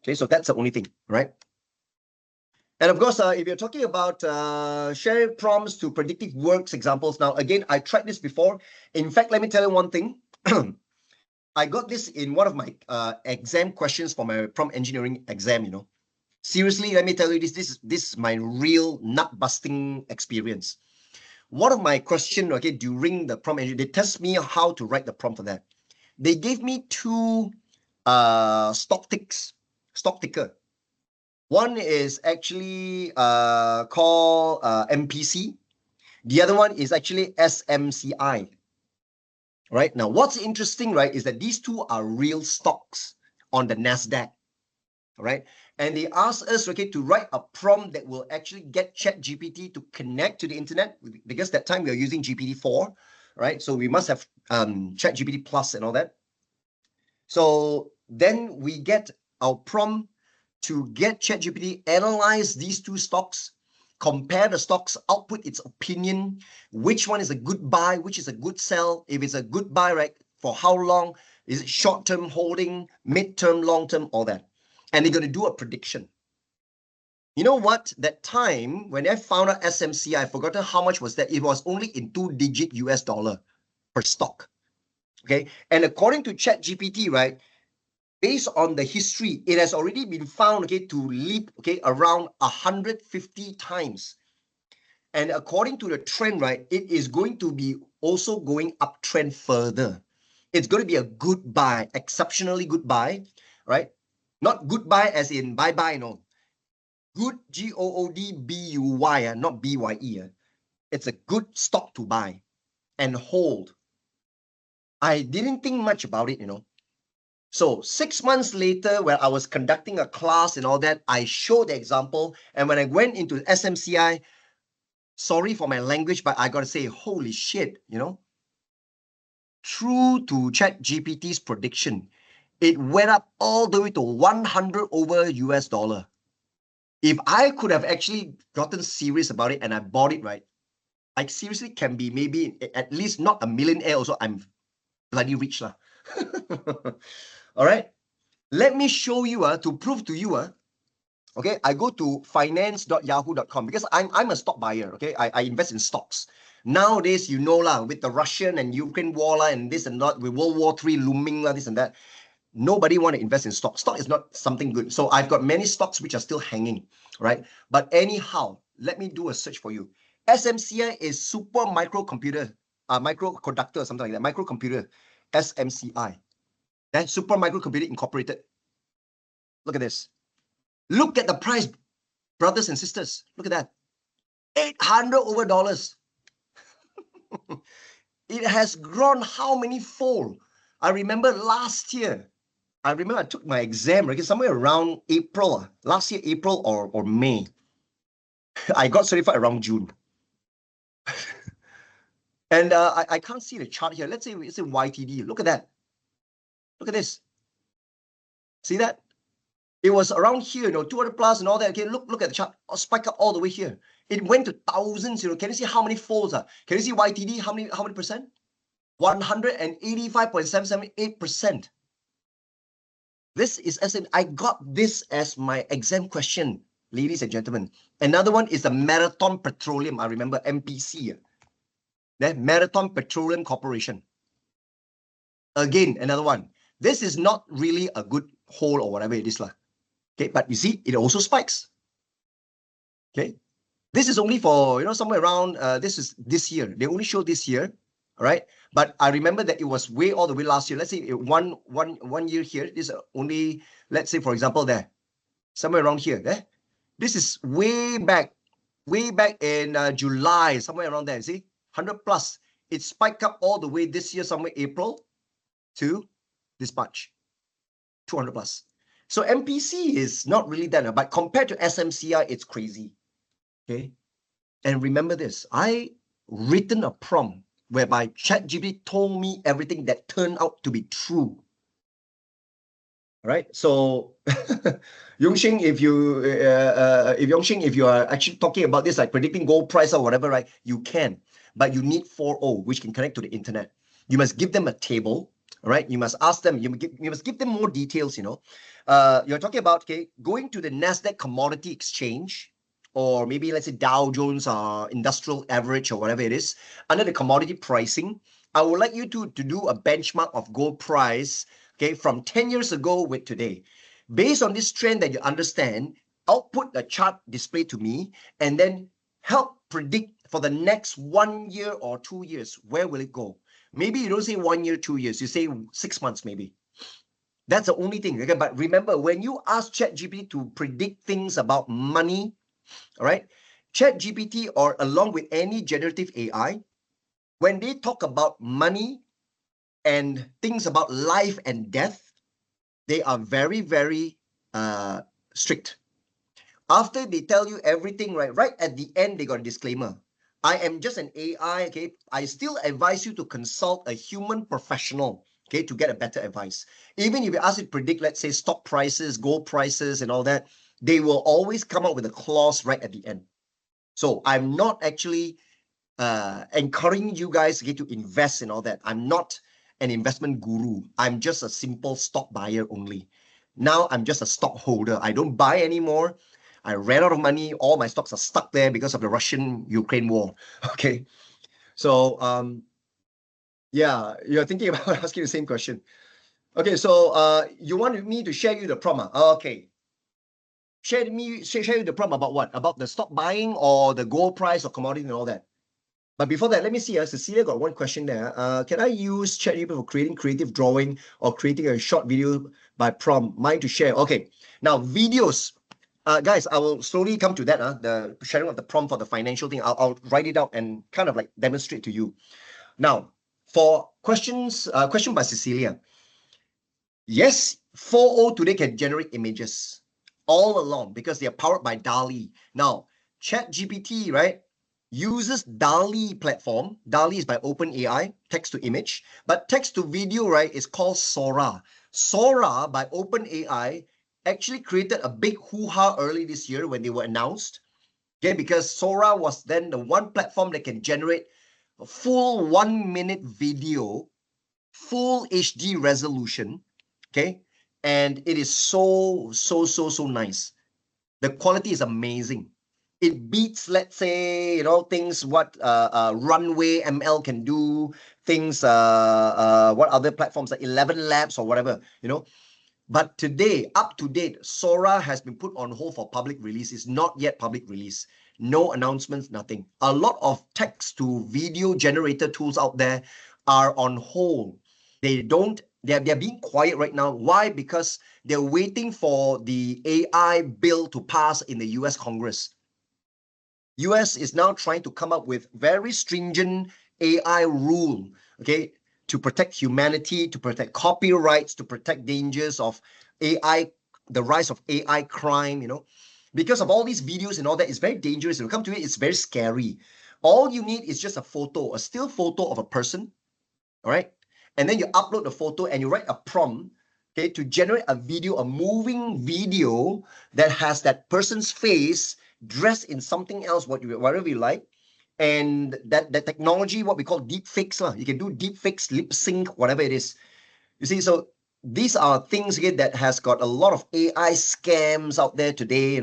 [SPEAKER 1] Okay, so that's the only thing, right? And of course, if you're talking about sharing prompts to predictive works examples, now again, I tried this before. In fact, let me tell you one thing. I got this in one of my exam questions for my prompt engineering exam, Seriously, let me tell you this is my real nut-busting experience. One of my questions, okay, during the prompt engineering, they test me how to write the prompt for that. They gave me two stock ticker. One is actually called MPC. The other one is actually SMCI. Right now, what's interesting, right, is that these two are real stocks on the NASDAQ. Right, and they asked us, okay, to write a prompt that will actually get ChatGPT to connect to the internet, because that time we are using GPT-4, right? So we must have ChatGPT Plus and all that. So then we get our prompt to get ChatGPT analyze these two stocks, compare the stocks, output its opinion, which one is a good buy, which is a good sell. If it's a good buy, right, for how long? Is it short-term holding, mid-term, long-term, all that? And they're going to do a prediction. You know what? That time when I found out SMC, I forgot how much was that. It was only in 2-digit US dollar per stock. Okay. And according to ChatGPT, right, based on the history, it has already been found, okay, to leap, okay, around 150 times. And according to the trend, right, it is going to be also going uptrend further. It's going to be a good buy, exceptionally good buy, right? Not goodbye as in bye-bye, no. Good, G-O-O-D-B-U-Y, not B-Y-E. It's a good stock to buy and hold. I didn't think much about it, So 6 months later, when I was conducting a class and all that, I showed the example. And when I went into SMCI, sorry for my language, but I got to say, holy shit, True to ChatGPT's prediction, it went up all the way to 100 over US dollar. If I could have actually gotten serious about it and I bought it, right, I seriously can be maybe at least not a millionaire also. I'm bloody rich lah. All right. Let me show you to prove to you okay, I go to finance.yahoo.com because I'm a stock buyer. Okay, I invest in stocks. Nowadays, with the Russian and Ukraine war and this and that, with World War III looming this and that, Nobody want to invest in stock. Stock is not something good. So I've got many stocks which are still hanging, right? But anyhow, let me do a search for you. SMCI is super microcomputer, microconductor or something like that. Microcomputer, SMCI. Then Super Microcomputer Incorporated. Look at this. Look at the price, brothers and sisters. Look at that. 800 over dollars. It has grown how many fold? I remember last year, I took my exam, right? Somewhere around April, last year, April or May. I got certified around June. And I can't see the chart here. Let's say it's a YTD. Look at that. Look at this. See that? It was around here, 200 plus and all that. Okay, look at the chart. Spike up all the way here. It went to thousands, Can you see how many folds are? Can you see YTD? How many percent? 185.778%. This is SM. I got this as my exam question, ladies and gentlemen. Another one is the Marathon Petroleum. I remember MPC. The Marathon Petroleum Corporation. Again, another one. This is not really a good hole or whatever it is. Okay, but you see, it also spikes. Okay, this is only for, somewhere around, this is this year. They only show this year, all right? But I remember that it was way all the way last year. Let's say one year here. This is only, let's say, for example, there, somewhere around here. There, this is way back in July, somewhere around there. See, 100 plus. It spiked up all the way this year, somewhere April to this March, 200 plus. So MPC is not really that, but compared to SMCI, it's crazy. Okay. And remember this, I written a prompt whereby ChatGPT told me everything that turned out to be true. All right. So Yongxing, if you are actually talking about this, like predicting gold price or whatever, right? You can, but you need 4.0, which can connect to the internet. You must give them a table. All right, you must ask them, you must give them more details, you're talking about, okay, going to the NASDAQ Commodity Exchange, or maybe let's say Dow Jones Industrial Average or whatever it is, under the commodity pricing. I would like you to do a benchmark of gold price, okay, from 10 years ago with today. Based on this trend that you understand, output a chart display to me, and then help predict for the next 1 year or 2 years, where will it go? Maybe you don't say 1 year, 2 years, you say 6 months maybe. That's the only thing. Okay? But remember, when you ask ChatGPT to predict things about money, all right, ChatGPT or along with any generative AI, when they talk about money and things about life and death, they are very, very strict. After they tell you everything, right at the end, they got a disclaimer. I am just an AI, okay? I still advise you to consult a human professional, okay, to get a better advice. Even if you ask it to predict, let's say, stock prices, gold prices, and all that, they will always come up with a clause right at the end. So I'm not actually encouraging you guys to invest in all that. I'm not an investment guru. I'm just a simple stock buyer only. Now I'm just a stockholder. I don't buy anymore. I ran out of money. All my stocks are stuck there because of the Russian-Ukraine war. Okay. So, yeah, you're thinking about asking the same question. Okay, so you wanted me to share you the prompt. Okay. Share you the prompt about what? About the stock buying or the gold price or commodity and all that. But before that, let me see. Cecilia got one question there. Can I use ChatGPT for creating creative drawing or creating a short video by prompt? Mine to share. Okay. Now, videos. Guys, I will slowly come to that. The sharing of the prompt for the financial thing. I'll write it out and kind of like demonstrate to you. Now, for questions, question by Cecilia. Yes, 4.0 today can generate images all along because they are powered by DALL-E. Now, ChatGPT, right, uses DALL-E platform. DALL-E is by OpenAI, text to image. But text to video, right, is called Sora. Sora by OpenAI actually created a big hoo-ha early this year when they were announced. Okay, because Sora was then the one platform that can generate a full 1 minute video, full HD resolution. Okay, and it is so nice. The quality is amazing. It beats, let's say, things what Runway ML can do, things what other platforms like 11 Labs or whatever, But today, up to date, Sora has been put on hold for public release. It's not yet public release. No announcements, nothing. A lot of text to video generator tools out there are on hold. They're being quiet right now. Why? Because they're waiting for the AI bill to pass in the US Congress. US is now trying to come up with very stringent AI rule, okay, to protect humanity, to protect copyrights, to protect dangers of AI, the rise of AI crime, because of all these videos and all that. It's very dangerous. When you come to it, it's very scary. All you need is just a photo, a still photo of a person, all right? And then you upload the photo and you write a prompt, okay, to generate a video, a moving video that has that person's face dressed in something else, whatever you like. And that technology, what we call deep fakes, you can do deep fakes, lip sync, whatever it is. You see, so these are things again that has got a lot of AI scams out there today,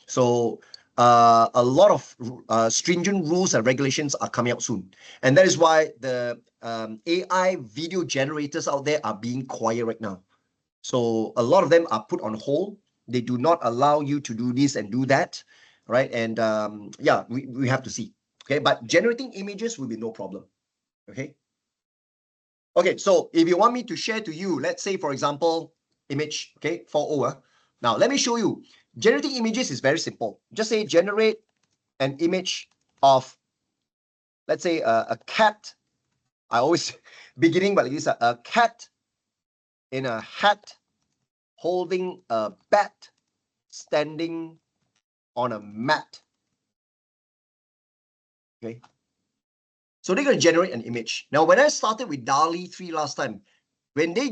[SPEAKER 1] So a lot of stringent rules and regulations are coming out soon. And that is why the AI video generators out there are being quiet right now. So a lot of them are put on hold. They do not allow you to do this and do that, right? And yeah, we have to see. Okay, but generating images will be no problem. Okay. Okay, so if you want me to share to you, let's say, for example, image, okay, 4.0. Now, let me show you. Generating images is very simple. Just say generate an image of, let's say, a cat. I always beginning by like this, a cat in a hat holding a bat standing on a mat. Okay. So they're going to generate an image. Now, when I started with DALL-E 3 last time, when they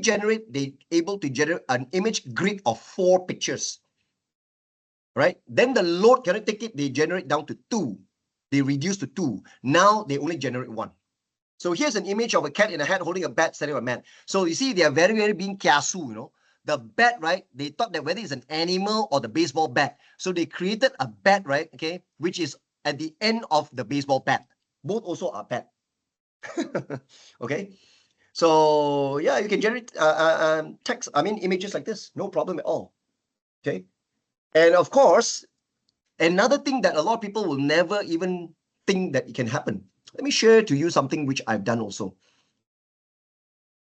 [SPEAKER 1] able to generate an image grid of 4 pictures. Right? Then the load cannot take it. They generate down to 2. They reduce to 2. Now they only generate 1. So here's an image of a cat in a hat holding a bat standing on a mat. So you see, they are very, very being kiasu, The bat, right? They thought that whether it's an animal or the baseball bat. So they created a bat, right? Okay, which is at the end of the baseball bat. Both also are bat. Okay. So yeah, you can generate text, images like this. No problem at all. Okay. And of course, another thing that a lot of people will never even think that it can happen. Let me share to you something which I've done also.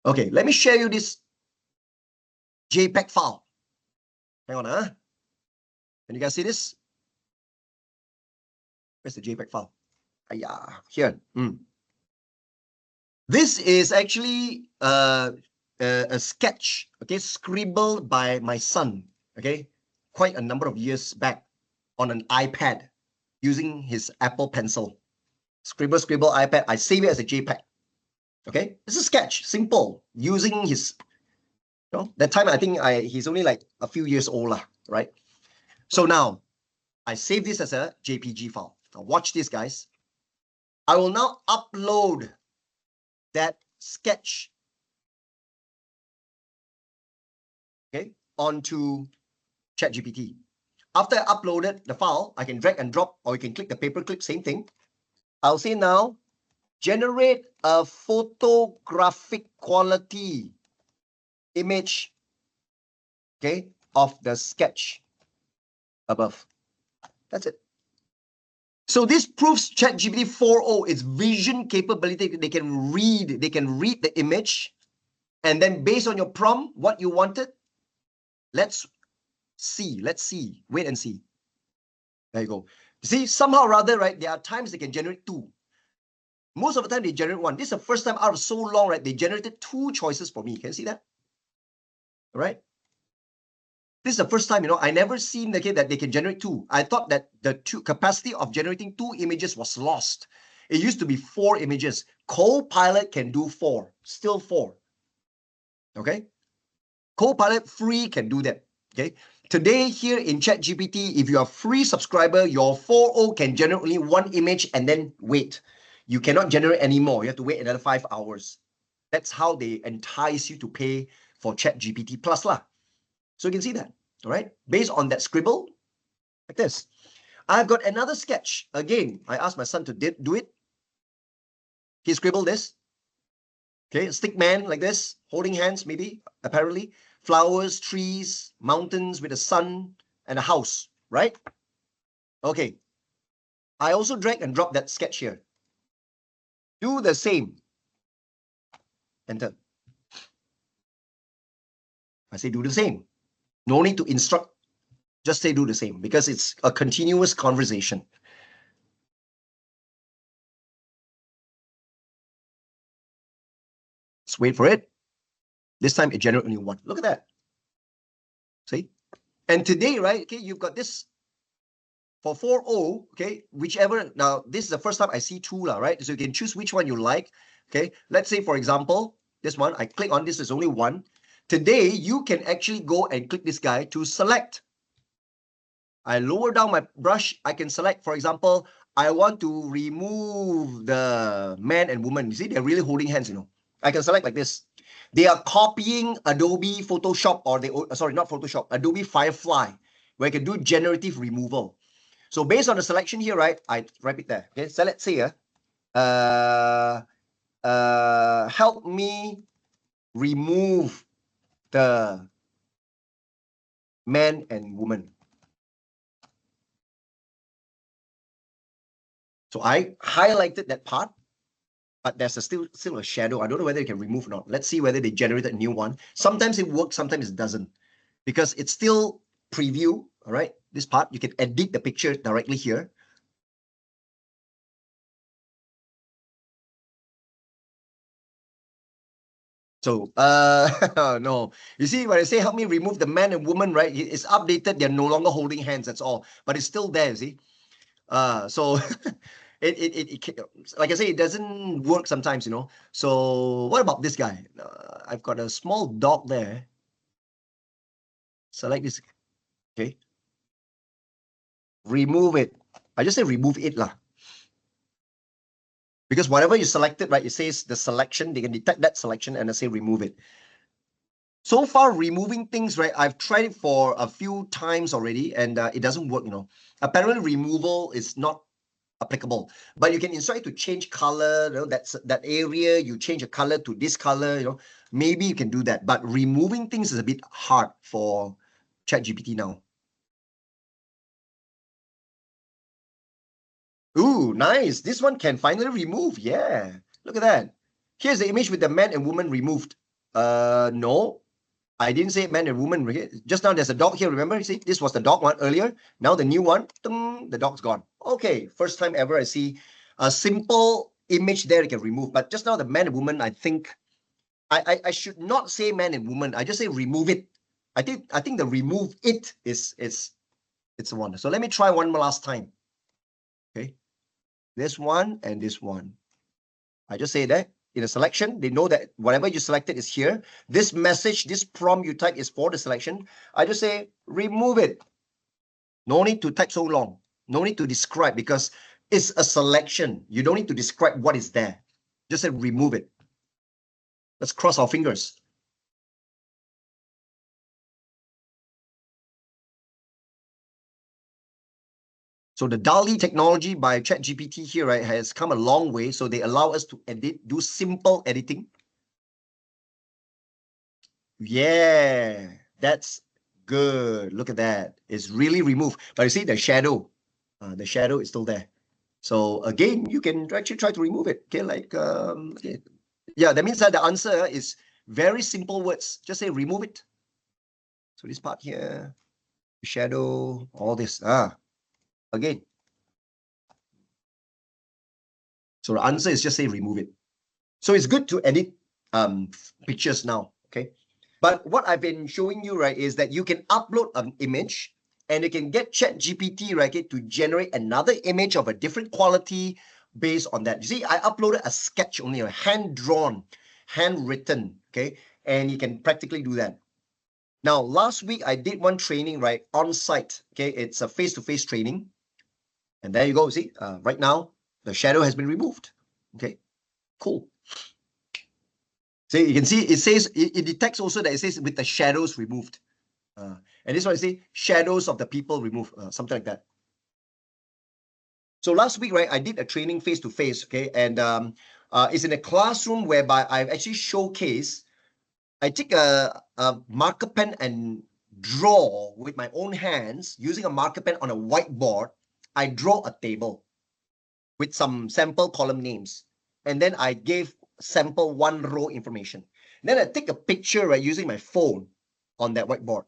[SPEAKER 1] Okay, let me share you this JPEG file. Hang on, Can you guys see this? Where's the JPEG file? Here. This is actually a sketch, okay, scribbled by my son, okay, quite a number of years back on an iPad using his Apple Pencil. Scribble iPad. I save it as a JPEG. Okay, it's a sketch, simple, using his, that time I think he's only like a few years old, right? So now I save this as a JPG file. Now watch this, guys. I will now upload that sketch, okay, onto ChatGPT. After I uploaded the file, I can drag and drop, or you can click the paperclip, same thing. I'll say now, generate a photographic quality image, okay, of the sketch above. That's it. So this proves ChatGPT 4.0 its vision capability. They can read the image, and then based on your prompt, what you wanted, let's see. Wait and see. There you go. See, somehow or other, right, there are times they can generate 2. Most of the time they generate 1. This is the first time out of so long, right, they generated 2 choices for me. Can you see that? All right. This is the first time, I never seen that they can generate 2. I thought that the capacity of generating 2 images was lost. It used to be 4 images. Copilot can do 4, still 4. Okay. Copilot free can do that. Okay. Today here in ChatGPT, if you are a free subscriber, your 4.0 can generate only 1 image and then wait. You cannot generate anymore. You have to wait another 5 hours. That's how they entice you to pay for ChatGPT Plus lah. So you can see that, all right? Based on that scribble, like this. I've got another sketch. Again, I asked my son to do it. He scribbled this. Okay, a stick man like this, holding hands maybe, apparently. flowers, trees, mountains with a sun and a house, right? Okay. I also drag and drop that sketch here. Do the same. Enter. I say do the same. No need to instruct. Just say do the same because it's a continuous conversation. Let's wait for it. This time it generates only one. Look at that. See? And today, right, okay, you've got this for 4.0, okay, whichever. Now, this is the first time I see two, right? So you can choose which one you like, okay? Let's say, for example, this one, I click on this, is only one. Today, you can actually go and click this guy to select. I lower down my brush, I can select, for example, I want to remove the man and woman. You see, they're really holding hands, you know. I can select like this. They are copying Adobe Photoshop, or sorry, not Photoshop, Adobe Firefly, where I can do generative removal. So based on the selection here, right, I write it there. Okay, so let's say, help me remove the man and woman. So I highlighted that part, but there's still a shadow. I don't know whether you can remove or not. Let's see whether they generated a new one. Sometimes it works, sometimes it doesn't, because it's still preview. All right, this part, you can edit the picture directly here. So, no. You see, when I say help me remove the man and woman, right, it's updated. They're no longer holding hands, that's all. But it's still there, you see. So it like I say, it doesn't work sometimes, you know. So what about this guy? I've got a small dog there. Select this. Okay. Remove it. I just say remove it lah. Because whatever you selected, right, it says the selection, they can detect that selection and I say remove it. So far, removing things, right, I've tried it for a few times already and it doesn't work, you know. Apparently, removal is not applicable, but you can instruct it to change color, you know, that area, you change a color to this color, you know, maybe you can do that. But removing things is a bit hard for ChatGPT now. Ooh, nice. This one can finally remove. Yeah, look at that. Here's the image with the man and woman removed. No, I didn't say man and woman. Just now there's a dog here. Remember, you see, this was the dog one earlier. Now the new one, the dog's gone. Okay, first time ever I see a simple image there you can remove. But just now the man and woman, I think I should not say man and woman. I just say remove it. I think the remove it is it's a one. So let me try one more last time. Okay, this one and this one. I just say that in a selection, they know that whatever you selected is here. This message, this prompt you type is for the selection. I just say remove it. No need to type so long. No need to describe because it's a selection. You don't need to describe what is there. Just say remove it. Let's cross our fingers. So the DALL-E technology by ChatGPT here, right, has come a long way. So they allow us to edit, do simple editing. Yeah, that's good. Look at that. It's really removed. But you see the shadow is still there. So again, you can actually try to remove it. Okay, like okay. Yeah, that means that the answer is very simple words. Just say remove it. So this part here, shadow, all this. Again. So the answer is just say remove it. So it's good to edit pictures now. Okay. But what I've been showing you, right, is that you can upload an image and you can get ChatGPT, right, to generate another image of a different quality based on that. You see, I uploaded a sketch only, a hand-drawn, handwritten, okay? And you can practically do that. Now, last week, I did one training, right, on site, okay? It's a face-to-face training. And there you go, see, right now, the shadow has been removed, okay? Cool. So you can see it says, it detects also that it says with the shadows removed. And this one I say shadows of the people removed, something like that. So last week, right, I did a training face to face, okay, and it's in a classroom whereby I've actually showcased I take a marker pen and draw with my own hands using a marker pen on a whiteboard. I draw a table with some sample column names. And then I gave sample one row information. Then I take a picture, right, using my phone on that whiteboard,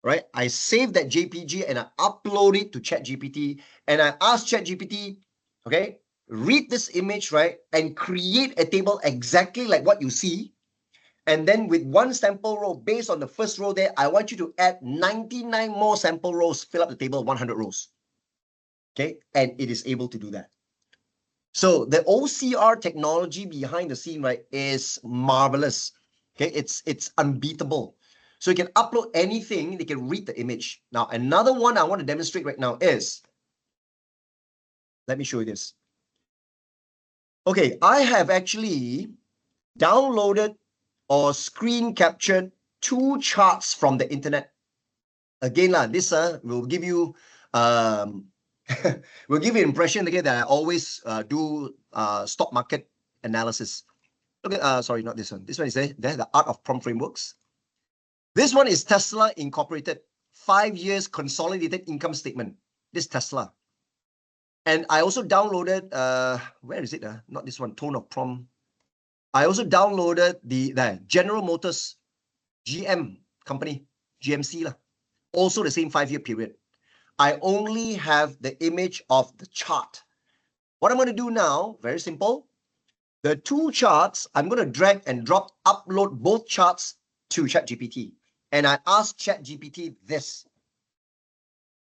[SPEAKER 1] right? I save that JPG and I upload it to ChatGPT and I ask ChatGPT, okay, read this image, right, and create a table exactly like what you see. And then with one sample row based on the first row there, I want you to add 99 more sample rows, fill up the table 100 rows. Okay, and it is able to do that. So the OCR technology behind the scene, right, is marvelous. Okay, it's unbeatable. So you can upload anything, they can read the image. Now, another one I want to demonstrate right now is, let me show you this. Okay, I have actually downloaded or screen captured 2 charts from the internet. Again, this will give you will give you impression again that I always do stock market analysis. Look at, sorry, not this one. This one is there, the Art of Prompt Frameworks. This one is Tesla Incorporated, 5 years consolidated income statement. This Tesla. And I also downloaded, where is it? Not this one, Tone of Prompt. I also downloaded the General Motors, GM company, GMC lah. Also the same 5-year period. I only have the image of the chart. What I'm going to do now, very simple. The 2 charts, I'm going to drag and drop, upload both charts to ChatGPT. And I ask ChatGPT this.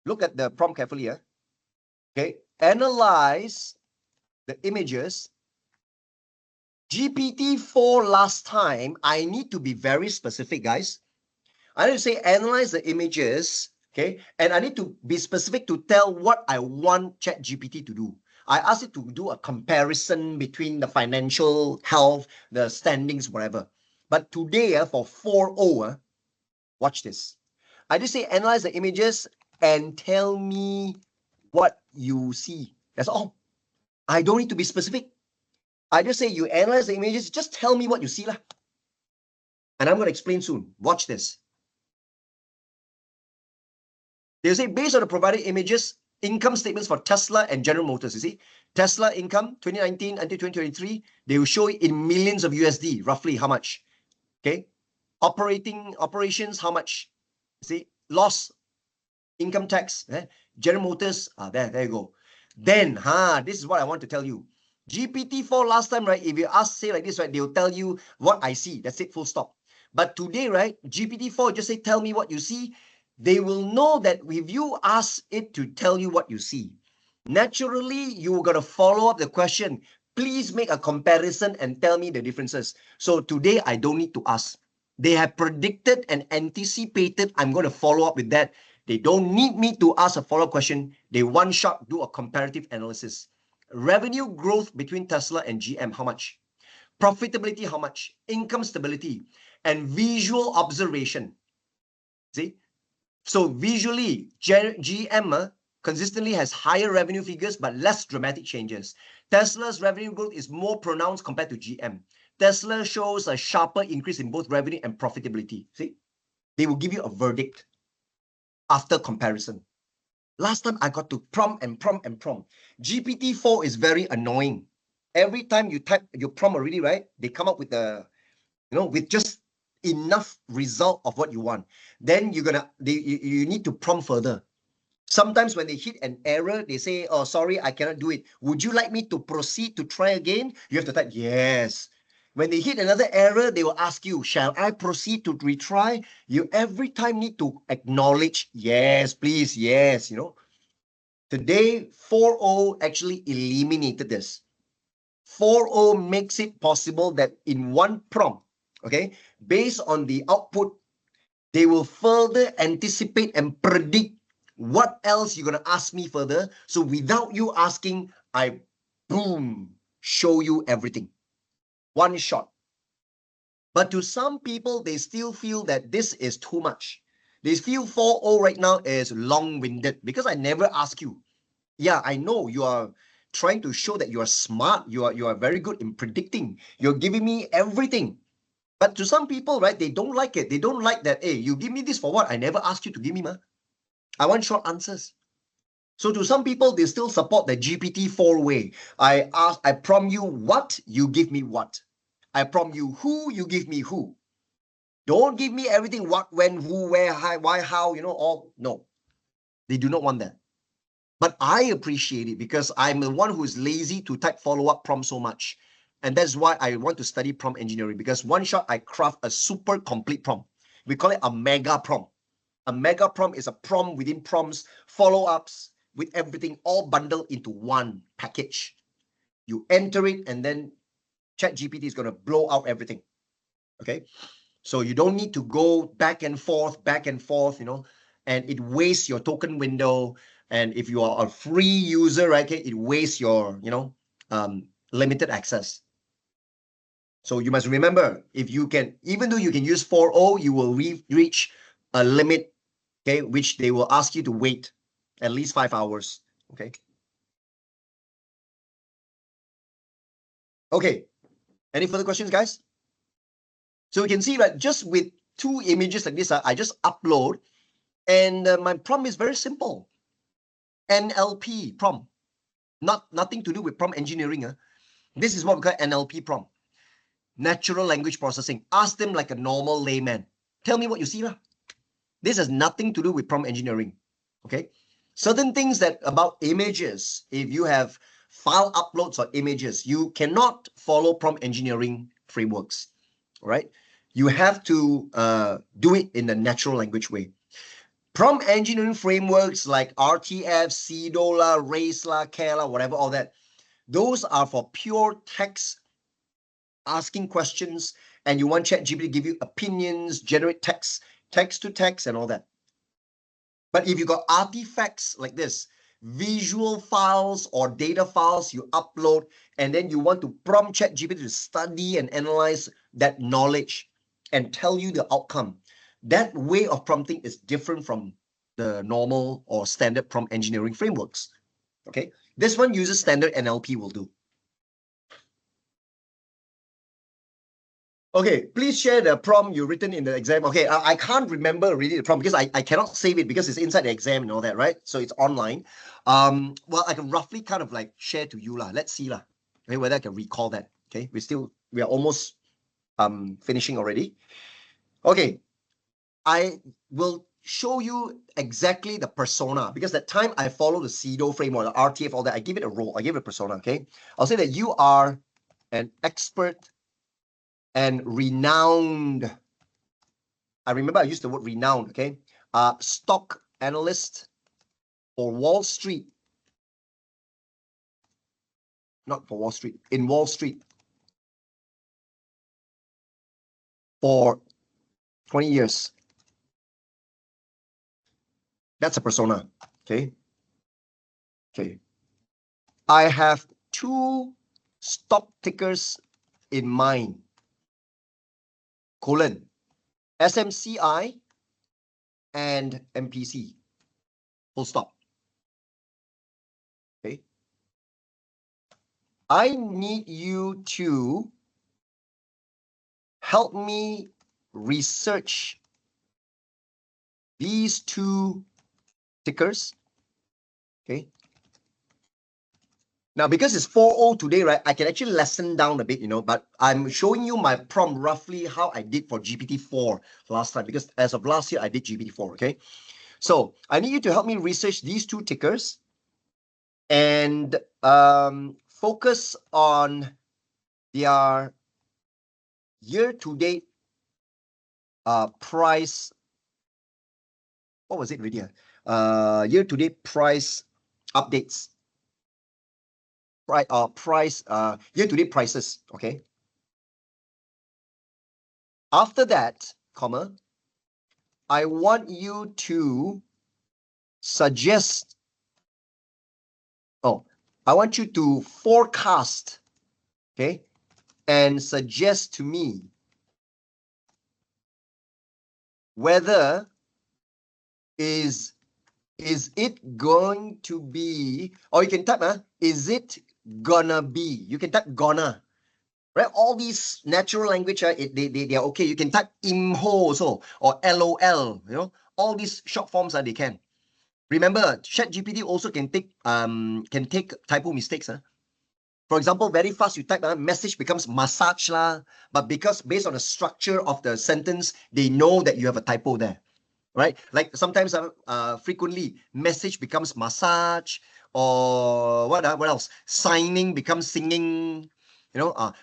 [SPEAKER 1] Look at the prompt carefully here. Okay, analyze the images. GPT-4 last time, I need to be very specific, guys. I need to say analyze the images, okay? And I need to be specific to tell what I want ChatGPT to do. I asked it to do a comparison between the financial health, the standings, whatever. But today, for 4.0, watch this. I just say analyze the images and tell me what you see. That's all. I don't need to be specific. I just say you analyze the images, just tell me what you see lah. And I'm going to explain soon. Watch this. They'll say based on the provided images, income statements for Tesla and General Motors. You see, Tesla income 2019 until 2023, they will show it in millions of USD, roughly how much? Okay, operations, how much? See, loss, income tax, General Motors, there you go. Then, this is what I want to tell you. GPT-4 last time, right? If you ask, say like this, right, they'll tell you what I see. That's it, full stop. But today, right, GPT-4 just say, tell me what you see. They will know that if you ask it to tell you what you see, naturally, you're going to follow up the question. Please make a comparison and tell me the differences. So today, I don't need to ask. They have predicted and anticipated I'm going to follow up with that. They don't need me to ask a follow-up question. They one shot do a comparative analysis. Revenue growth between Tesla and GM, how much? Profitability, how much? Income stability and visual observation. See? So visually, GM consistently has higher revenue figures, but less dramatic changes. Tesla's revenue growth is more pronounced compared to GM. Tesla shows a sharper increase in both revenue and profitability. See? They will give you a verdict after comparison. Last time I got to prompt and prompt and prompt. GPT-4 is very annoying. Every time you type your prompt already, right? They come up with with just enough result of what you want. Then you need to prompt further. Sometimes when they hit an error, they say, oh, sorry, I cannot do it. Would you like me to proceed to try again? You have to type yes. When they hit another error, they will ask you, shall I proceed to retry? You every time need to acknowledge, yes, please, yes, Today, 4.0 actually eliminated this. 4.0 makes it possible that in one prompt, okay, based on the output, they will further anticipate and predict what else you're going to ask me further. So without you asking, I, boom, show you everything. One shot. But to some people, they still feel that this is too much. They feel 4.0 right now is long-winded because I never ask you. Yeah, I know you are trying to show that you are smart. You are very good in predicting. You're giving me everything. But to some people, right, they don't like it. They don't like that, hey, you give me this for what? I never asked you to give me, ma. I want short answers. So to some people, they still support the GPT-4 way. I prompt you what, you give me what. I prompt you who, you give me who. Don't give me everything what, when, who, where, why, how, all. No, they do not want that. But I appreciate it because I'm the one who is lazy to type follow-up prompt so much. And that's why I want to study prompt engineering, because one shot I craft a super complete prompt. We call it a mega prompt. A mega prompt is a prompt within prompts, follow-ups, with everything all bundled into one package. You enter it and then ChatGPT is going to blow out everything. Okay. So you don't need to go back and forth, and it wastes your token window. And if you are a free user, right, okay, it wastes your, limited access. So you must remember, if you can, even though you can use 4.0, you will reach a limit, okay, which they will ask you to wait at least 5 hours, okay? Okay, any further questions, guys? So you can see that just with 2 images like this, I just upload, and my prompt is very simple. NLP prompt, nothing to do with prompt engineering. This is what we call NLP prompt, natural language processing. Ask them like a normal layman. Tell me what you see. This has nothing to do with prompt engineering. Okay, certain things that about images, if you have file uploads or images, you cannot follow prompt engineering frameworks. All right, you have to do it in the natural language way. Prompt engineering frameworks like RTF, CDOLA, RACELA, CALA, whatever, all that, those are for pure text, asking questions, and you want ChatGPT to give you opinions, generate text to text, and all that. But if you got artifacts like this, visual files or data files you upload, and then you want to prompt ChatGPT to study and analyze that knowledge and tell you the outcome, that way of prompting is different from the normal or standard prompt engineering frameworks. Okay, this one uses standard NLP will do. Okay, please share the prompt you written in the exam. Okay, I can't remember really the prompt because I cannot save it because it's inside the exam and all that, right? So it's online. Well, I can roughly kind of like share to you lah. Let's see lah. Okay, whether I can recall that. Okay, we are almost finishing already. Okay, I will show you exactly the persona, because that time I follow the CEDO framework, the RTF, all that. I give it a role. I give it a persona. Okay, I'll say that you are an expert and renowned. I remember I used the word renowned, okay? Stock analyst for Wall Street. Not for Wall Street, in Wall Street. For 20 years. That's a persona, okay? Okay. I have 2 stock tickers in mind. SMCI and MPC. Full stop. Okay. I need you to help me research these 2 tickers. Okay. Now, because it's 4.0 today, right, I can actually lessen down a bit, but I'm showing you my prompt roughly how I did for GPT-4 last time, because as of last year, I did GPT-4, okay? So I need you to help me research these 2 tickers and focus on their year-to-date price. What was it really? Year-to-date price updates. Year-to-date prices, okay? After that, comma, I want you to suggest, I want you to forecast, okay, and suggest to me whether is it going to be, or you can type, is it gonna be? You can type gonna, right? All these natural language, they are okay. You can type imho also, or LOL, all these short forms they can. Remember, ChatGPT also can take typo mistakes. For example, very fast you type, message becomes massage lah, but because based on the structure of the sentence, they know that you have a typo there, right? Like sometimes frequently message becomes massage, or what else? Signing becomes singing,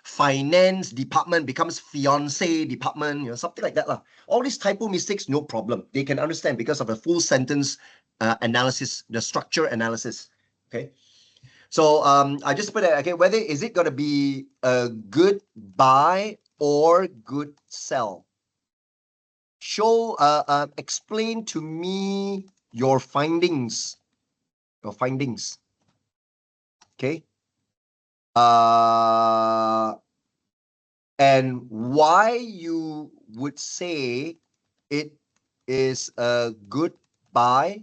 [SPEAKER 1] finance department becomes fiance department, something like that lah. All these typo mistakes, no problem. They can understand because of the full sentence analysis, the structure analysis. Okay. So I just put it, okay, whether is it going to be a good buy or good sell? Explain to me your findings. Okay. And why you would say it is a good buy.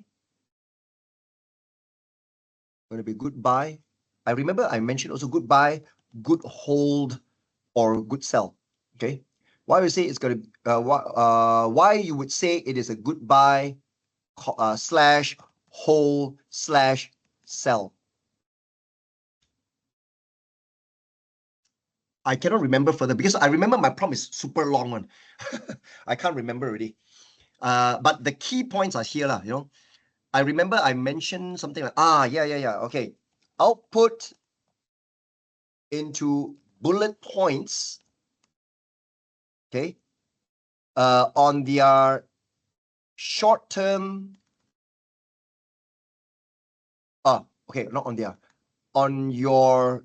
[SPEAKER 1] Going to be good buy. I remember I mentioned also good buy, good hold, or good sell. Okay. Why we say it's going to why you would say it is a good buy slash hold slash sell. I cannot remember further because I remember my prompt is super long one. I can't remember already. But the key points are here, I remember I mentioned something like, yeah. Okay. Output into bullet points, okay, on their short-term, okay, not on their, on your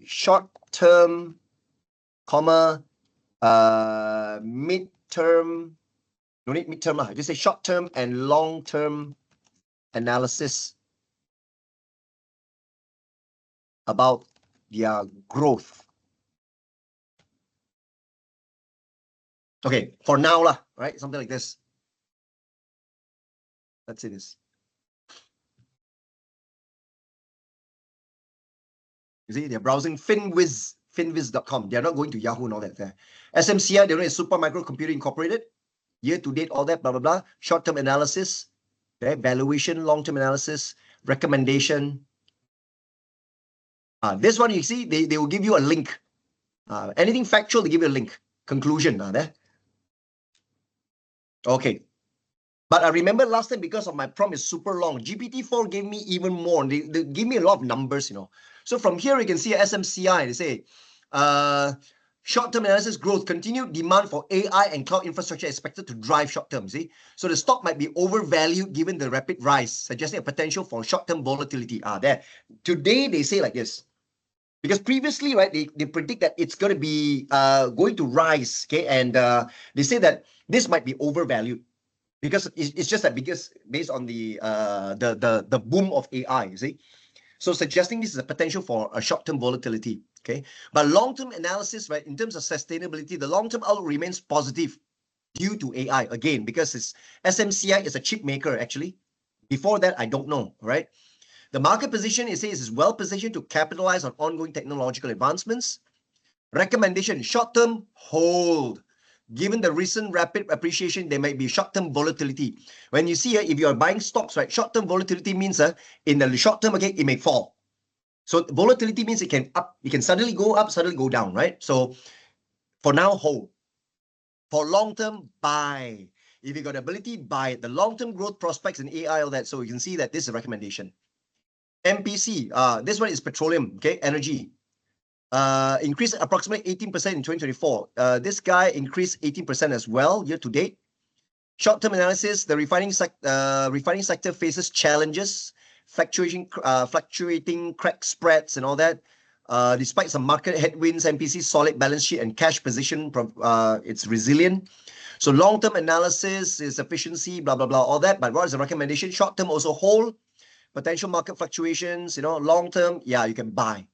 [SPEAKER 1] short-term, mid-term, no need mid-term lah, just say short-term and long-term analysis about their growth. Okay, for now lah, right? Something like this. Let's say this. You see, they're browsing finviz.com. They're not going to Yahoo and all that there. SMCI, they're doing Super Micro Computer Incorporated. Year to date, all that, blah, blah, blah. Short-term analysis, okay? Valuation, long-term analysis, recommendation. This one, you see, they will give you a link. Anything factual, they give you a link. Conclusion. There. Okay. But I remember last time, because of my prompt is super long, GPT-4 gave me even more. They give me a lot of numbers, So from here, you can see SMCI, they say, short-term analysis growth, continued demand for AI and cloud infrastructure expected to drive short-term, see? So the stock might be overvalued given the rapid rise, suggesting a potential for short-term volatility. There. Today, they say like this. Because previously, right, they predict that it's going to be going to rise, okay? And they say that this might be overvalued. Because it's just that based on the boom of AI, you see. So suggesting this is a potential for a short-term volatility, okay? But long-term analysis, right, in terms of sustainability, the long-term outlook remains positive due to AI, again, because SMCI is a chip maker, actually. Before that, I don't know, right? The market position, it says, is well-positioned to capitalize on ongoing technological advancements. Recommendation, short-term hold. Given the recent rapid appreciation, there might be short-term volatility. When you see, if you are buying stocks, right, short-term volatility means in the short term, okay, it may fall. So volatility means it can suddenly go up, suddenly go down, right? So for now, hold. For long-term, buy. If you got ability, buy. The long-term growth prospects in AI, all that. So you can see that this is a recommendation. MPC, this one is petroleum, okay, energy. Increased approximately 18% in 2024. This guy increased 18% as well year to date. Short-term analysis, the refining sector faces challenges, fluctuating crack spreads and all that. Despite some market headwinds, MPC's solid balance sheet and cash position, it's resilient. So long-term analysis is efficiency, blah, blah, blah, all that. But what is the recommendation? Short-term also hold, potential market fluctuations, long-term, yeah, you can buy.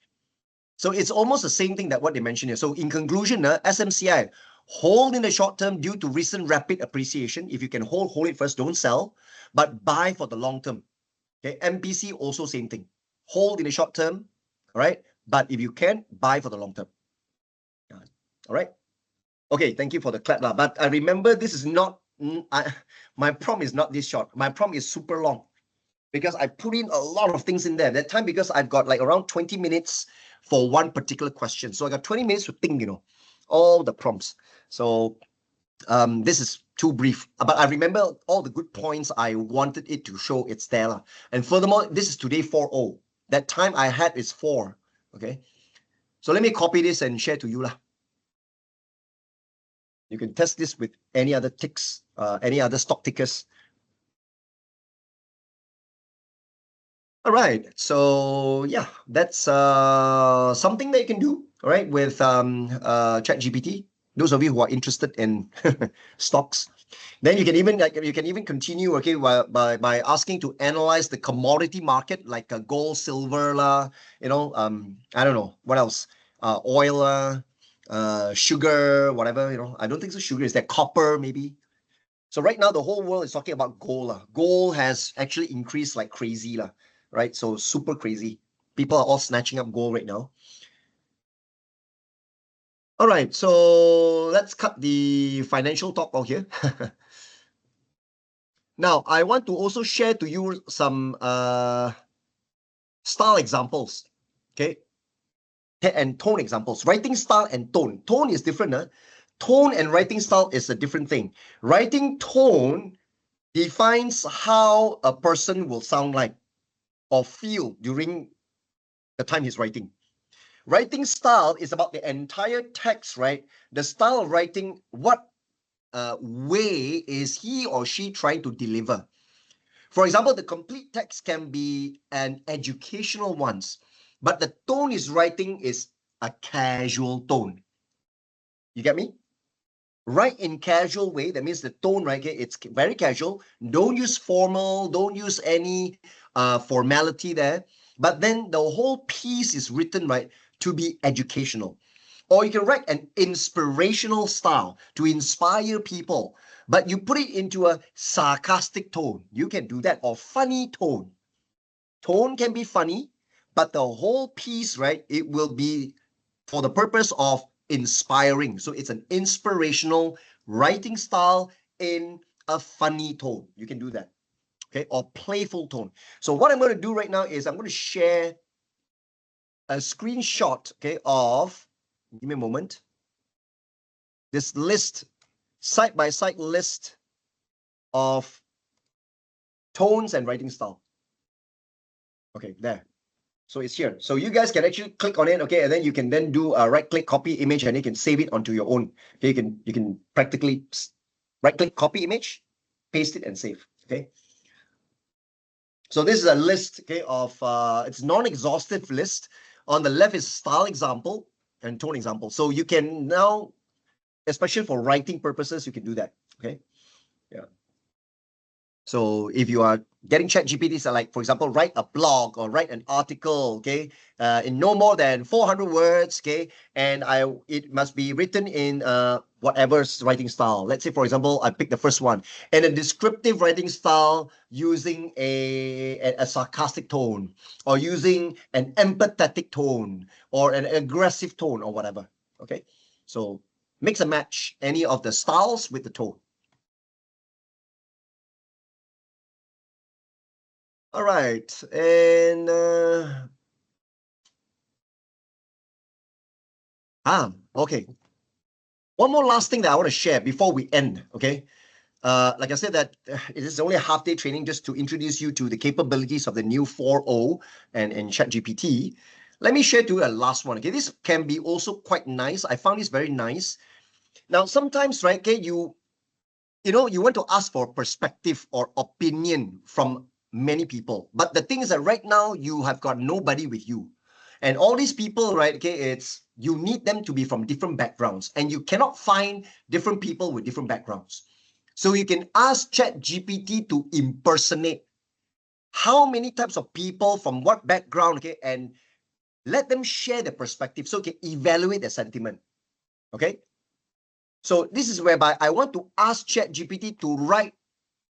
[SPEAKER 1] So it's almost the same thing that what they mentioned here. So in conclusion, SMCI, hold in the short term due to recent rapid appreciation. If you can hold it first, don't sell, but buy for the long term. Okay, MPC also same thing. Hold in the short term, all right? But if you can, buy for the long term. All right. Okay, thank you for the clap. But I remember this is not, my prompt is not this short. My prompt is super long because I put in a lot of things in there. That time, because I've got like around 20 minutes for one particular question. So I got 20 minutes to think, all the prompts. So this is too brief. But I remember all the good points I wanted it to show it's there. And furthermore, this is today 4.0. That time I had is 4. Okay. So let me copy this and share to you. You can test this with any other ticks, any other stock tickers. All right, so yeah, that's something that you can do, all right, with ChatGPT. Those of you who are interested in stocks, then you can even continue, okay, by asking to analyze the commodity market like gold, silver, I don't know what else, oil, sugar, whatever, I don't think so. Sugar is that copper maybe. So right now, the whole world is talking about gold. Gold has actually increased like crazy, right? So super crazy. People are all snatching up gold right now. All right, so let's cut the financial talk out here. Now, I want to also share to you some style examples, okay? And tone examples. Writing style and tone. Tone is different. Tone and writing style is a different thing. Writing tone defines how a person will sound like or feel during the time he's writing. Writing style is about the entire text, right? The style of writing, what way is he or she trying to deliver? For example, the complete text can be an educational one, but the tone is writing is a casual tone. You get me? Write in casual way. That means the tone, right? Okay, it's very casual. Don't use formal. Don't use any formality there. But then the whole piece is written, right, to be educational. Or you can write an inspirational style to inspire people, but you put it into a sarcastic tone. You can do that. Or funny tone. Tone can be funny, but the whole piece, right, it will be for the purpose of inspiring. So it's an inspirational writing style in a funny tone. You can do that. Okay, or playful tone. So what I'm going to do right now is I'm going to share a screenshot, okay, of, give me a moment, this list, side-by-side list of tones and writing style. Okay, there. So it's here. So you guys can actually click on it, okay, and then you can then do a right-click, copy image, and you can save it onto your own. Okay, you can practically right-click, copy image, paste it, and save. Okay. So this is a list, okay, of it's non-exhaustive list. On the left is style example and tone example. So you can now, especially for writing purposes, you can do that. Okay. Yeah. So if you are getting ChatGPT, so like, for example, write a blog or write an article, okay, in no more than 400 words, okay, and it must be written in whatever writing style. Let's say, for example, I pick the first one, and a descriptive writing style using a sarcastic tone, or using an empathetic tone, or an aggressive tone, or whatever. Okay, so mix and match any of the styles with the tone. All right, and okay. One more last thing that I want to share before we end, okay? Like I said, that it is only a half-day training just to introduce you to the capabilities of the new 4.0 and ChatGPT. Let me share to you a last one, okay? This can be also quite nice. I found this very nice. Now, sometimes, right, okay, you want to ask for perspective or opinion from many people. But the thing is that right now you have got nobody with you. And all these people, right, okay, you need them to be from different backgrounds. And you cannot find different people with different backgrounds. So you can ask ChatGPT to impersonate how many types of people from what background, okay, and let them share their perspective so you can evaluate their sentiment. Okay. So this is whereby I want to ask ChatGPT to write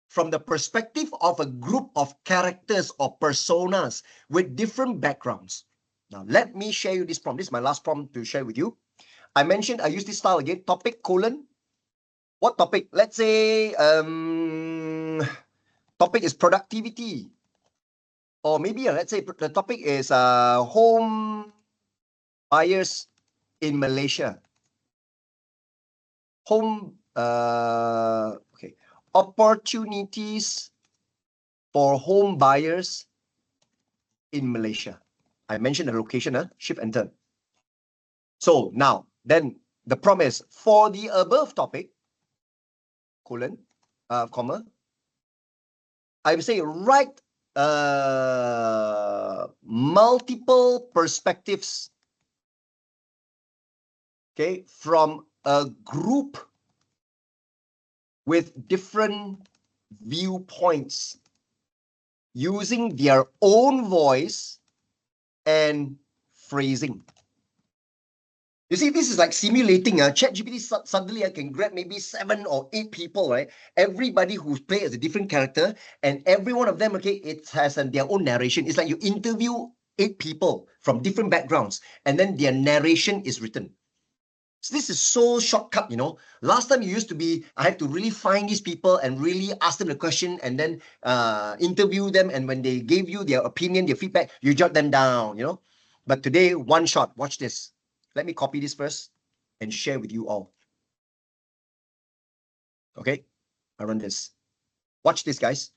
[SPEAKER 1] from the perspective of a group of characters or personas with different backgrounds. Now, let me share you this prompt. This is my last prompt to share with you. I mentioned, I use this style again, topic, colon. What topic? Let's say, topic is productivity. Or maybe, let's say the topic is home buyers in Malaysia. Okay. Opportunities for home buyers in Malaysia. I mentioned the location, shift enter. So now, then the prompt is, for the above topic, colon, comma, I would say write multiple perspectives, okay, from a group with different viewpoints using their own voice and phrasing. You see, this is like simulating. ChatGPT suddenly can grab maybe 7 or 8 people, right? Everybody who's played as a different character, and every one of them, okay, it has their own narration. It's like you interview 8 people from different backgrounds, and then their narration is written. So this is so shortcut, you know. Last time you used to be, I had to really find these people and really ask them the question and then interview them. And when they gave you their opinion, their feedback, you jot them down, you know. But today, one shot, watch this. Let me copy this first and share with you all. Okay, I run this. Watch this, guys.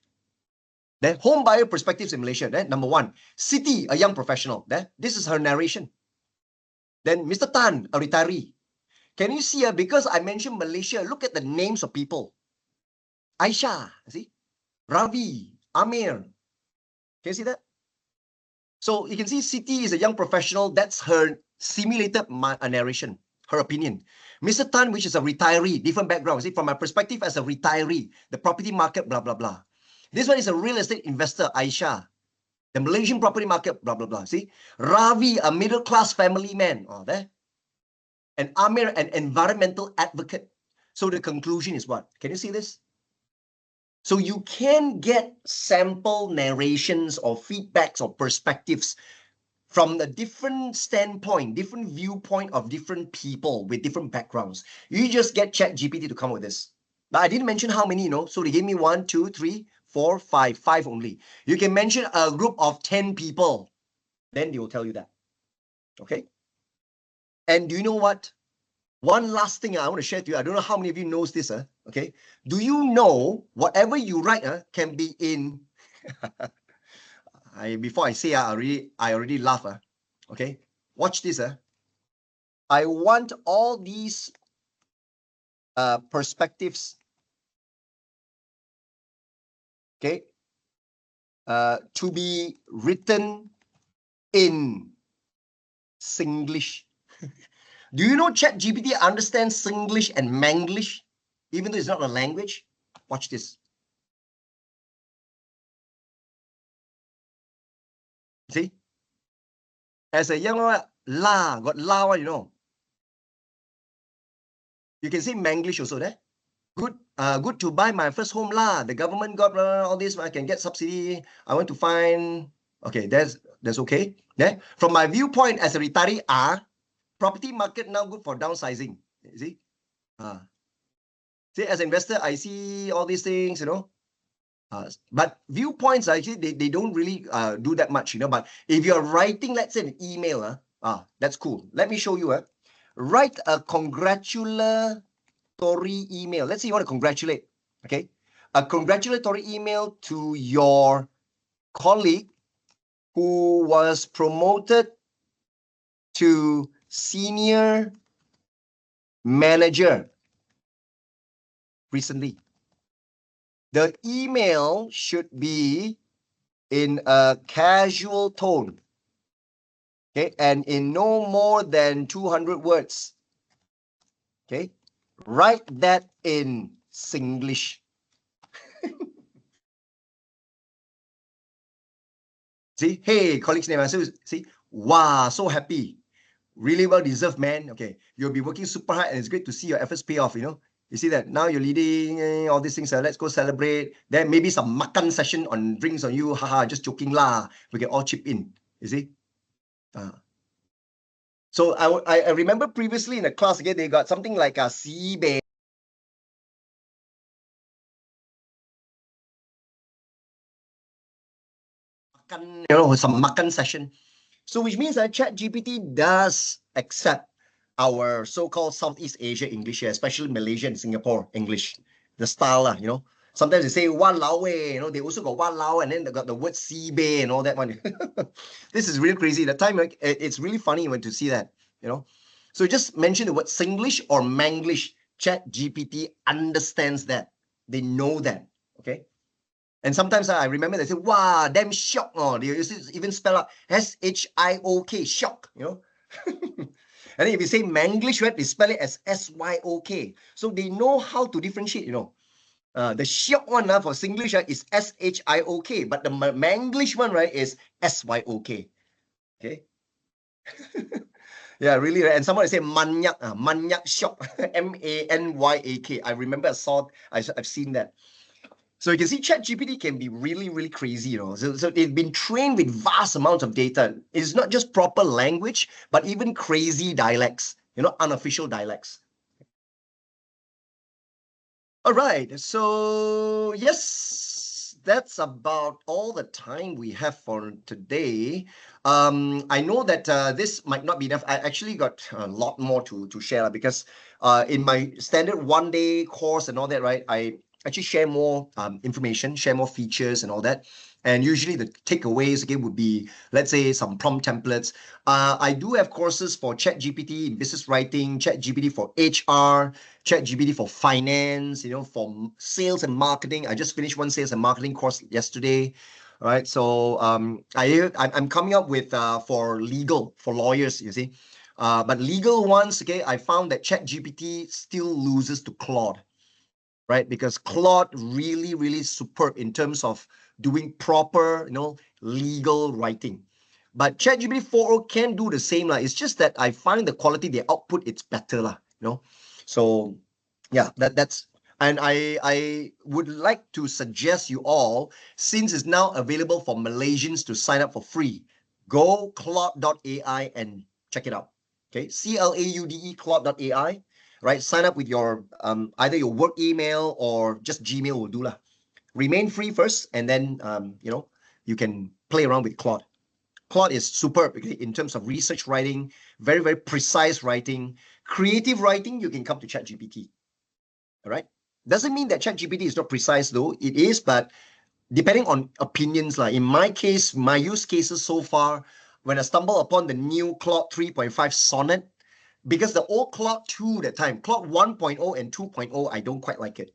[SPEAKER 1] Then home buyer perspectives in Malaysia. Then number 1, Siti, a young professional. Then this is her narration. Then Mr. Tan, a retiree. Can you see, because I mentioned Malaysia, look at the names of people. Aisha, see? Ravi, Amir. Can you see that? So you can see Siti is a young professional. That's her simulated narration, her opinion. Mr. Tan, which is a retiree, different background. See, from my perspective as a retiree, the property market, blah, blah, blah. This one is a real estate investor, Aisha. The Malaysian property market, blah, blah, blah. See? Ravi, a middle-class family man. Oh, there. And Amir, an environmental advocate. So the conclusion is what? Can you see this? So you can get sample narrations or feedbacks or perspectives from a different standpoint, different viewpoint of different people with different backgrounds. You just get ChatGPT to come up with this. But I didn't mention how many, you know. So they gave me 1, 2, 3, 4, 5, 5 only. You can mention a group of 10 people. Then they will tell you that. Okay. And do you know what? One last thing I want to share to you. I don't know how many of you knows this. Okay. Do you know whatever you write can be in... before I say, I already laugh. Okay. Watch this. I want all these perspectives, okay, to be written in Singlish. Do you know ChatGPT understands Singlish and Manglish, even though it's not a language? Watch this. See? As a young one, la, got la one, you know. You can say Manglish also there. Good to buy my first home lah. The government got all this. I can get subsidy. I want to find. Okay, that's okay. Yeah. From my viewpoint as a retiree, property market now good for downsizing. You see? See, as an investor, I see all these things, you know. But viewpoints actually they don't really do that much, you know. But if you're writing, let's say, an email, that's cool. Let me show you. Write a congratulatory email. Let's say you want to congratulate, okay? A congratulatory email to your colleague who was promoted to senior manager recently. The email should be in a casual tone, okay, and in no more than 200 words, okay? Write that in Singlish. See, hey, colleagues name. So see, wow, so happy. Really well deserved, man. Okay, you'll be working super hard and it's great to see your efforts pay off, you know. You see that now you're leading all these things. Let's go celebrate. Then maybe some makan session on drinks on you. Haha, just joking lah. We can all chip in. You see? So I remember previously in the class, again, they got something like a sibei, some makan session. So which means that ChatGPT does accept our so-called Southeast Asia English here, especially Malaysia and Singapore English, the style, Sometimes they say walao eh, they also got walao and then they got the word sibei and all that one. This is really crazy. The time, like, it's really funny when to see that, you know. So just mention the word Singlish or Manglish. ChatGPT understands that. They know that. Okay. And sometimes I remember they say, wow, damn shock. Oh, they used to even spell out SHIOK, shock, And then if you say Manglish, right, they spell it as SYOK. So they know how to differentiate, The shock one for Singlish is SHIOK, but the Manglish one, right, is SYOK. Okay. Yeah, really. Right? And somebody say manyak, manyak shock, MANYAK. I remember I've seen that. So you can see ChatGPT can be really, really crazy, So it's been trained with vast amounts of data. It's not just proper language, but even crazy dialects, unofficial dialects. All right. So yes, that's about all the time we have for today. I know that this might not be enough. I actually got a lot more to share because in my standard 1 day course and all that, right? I actually share more information, share more features and all that. And usually the takeaways again would be, let's say, some prompt templates. I do have courses for ChatGPT in business writing, ChatGPT for HR, ChatGPT for finance, for sales and marketing. I just finished one sales and marketing course yesterday. All right. So I'm coming up with for legal, for lawyers, you see. But legal ones, okay, I found that ChatGPT still loses to Claude, right? Because Claude really, really superb in terms of doing proper, legal writing. But ChatGPT 4.0 can do the same. It's just that I find the quality, the output, it's better. So yeah, that's and I would like to suggest you all, since it's now available for Malaysians to sign up for free, go Claude.ai and check it out. Okay, CLAUDE Claude.ai, right? Sign up with your either your work email or just Gmail will do lah. Remain free first, and then you can play around with Claude. Claude is superb in terms of research writing, very, very precise writing, creative writing. You can come to ChatGPT. All right. Doesn't mean that ChatGPT is not precise though. It is, but depending on opinions, like in my case, my use cases so far, when I stumble upon the new Claude 3.5 Sonnet, because the old Claude 2 that time, Claude 1.0 and 2.0, I don't quite like it.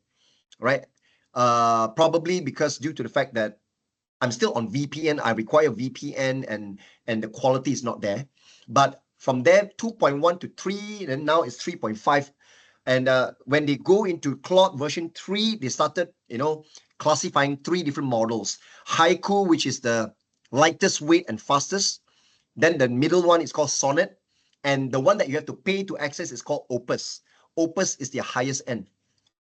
[SPEAKER 1] Right. Probably because due to the fact that I'm still on VPN. I require VPN and the quality is not there. But from there, 2.1 to 3, and now it's 3.5. And when they go into Claude version 3, they started, classifying 3 different models. Haiku, which is the lightest weight and fastest. Then the middle one is called Sonnet. And the one that you have to pay to access is called Opus. Opus is the highest end.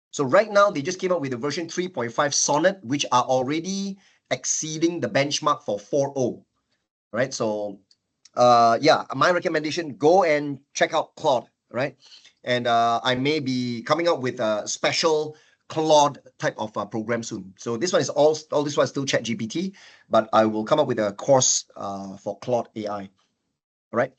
[SPEAKER 1] So right now, they just came out with the version 3.5 Sonnet, which are already exceeding the benchmark for 4.0, right? So yeah, my recommendation, go and check out Claude, right? And I may be coming up with a special Claude type of program soon. So this one is all this one is still ChatGPT, but I will come up with a course for Claude AI. All right.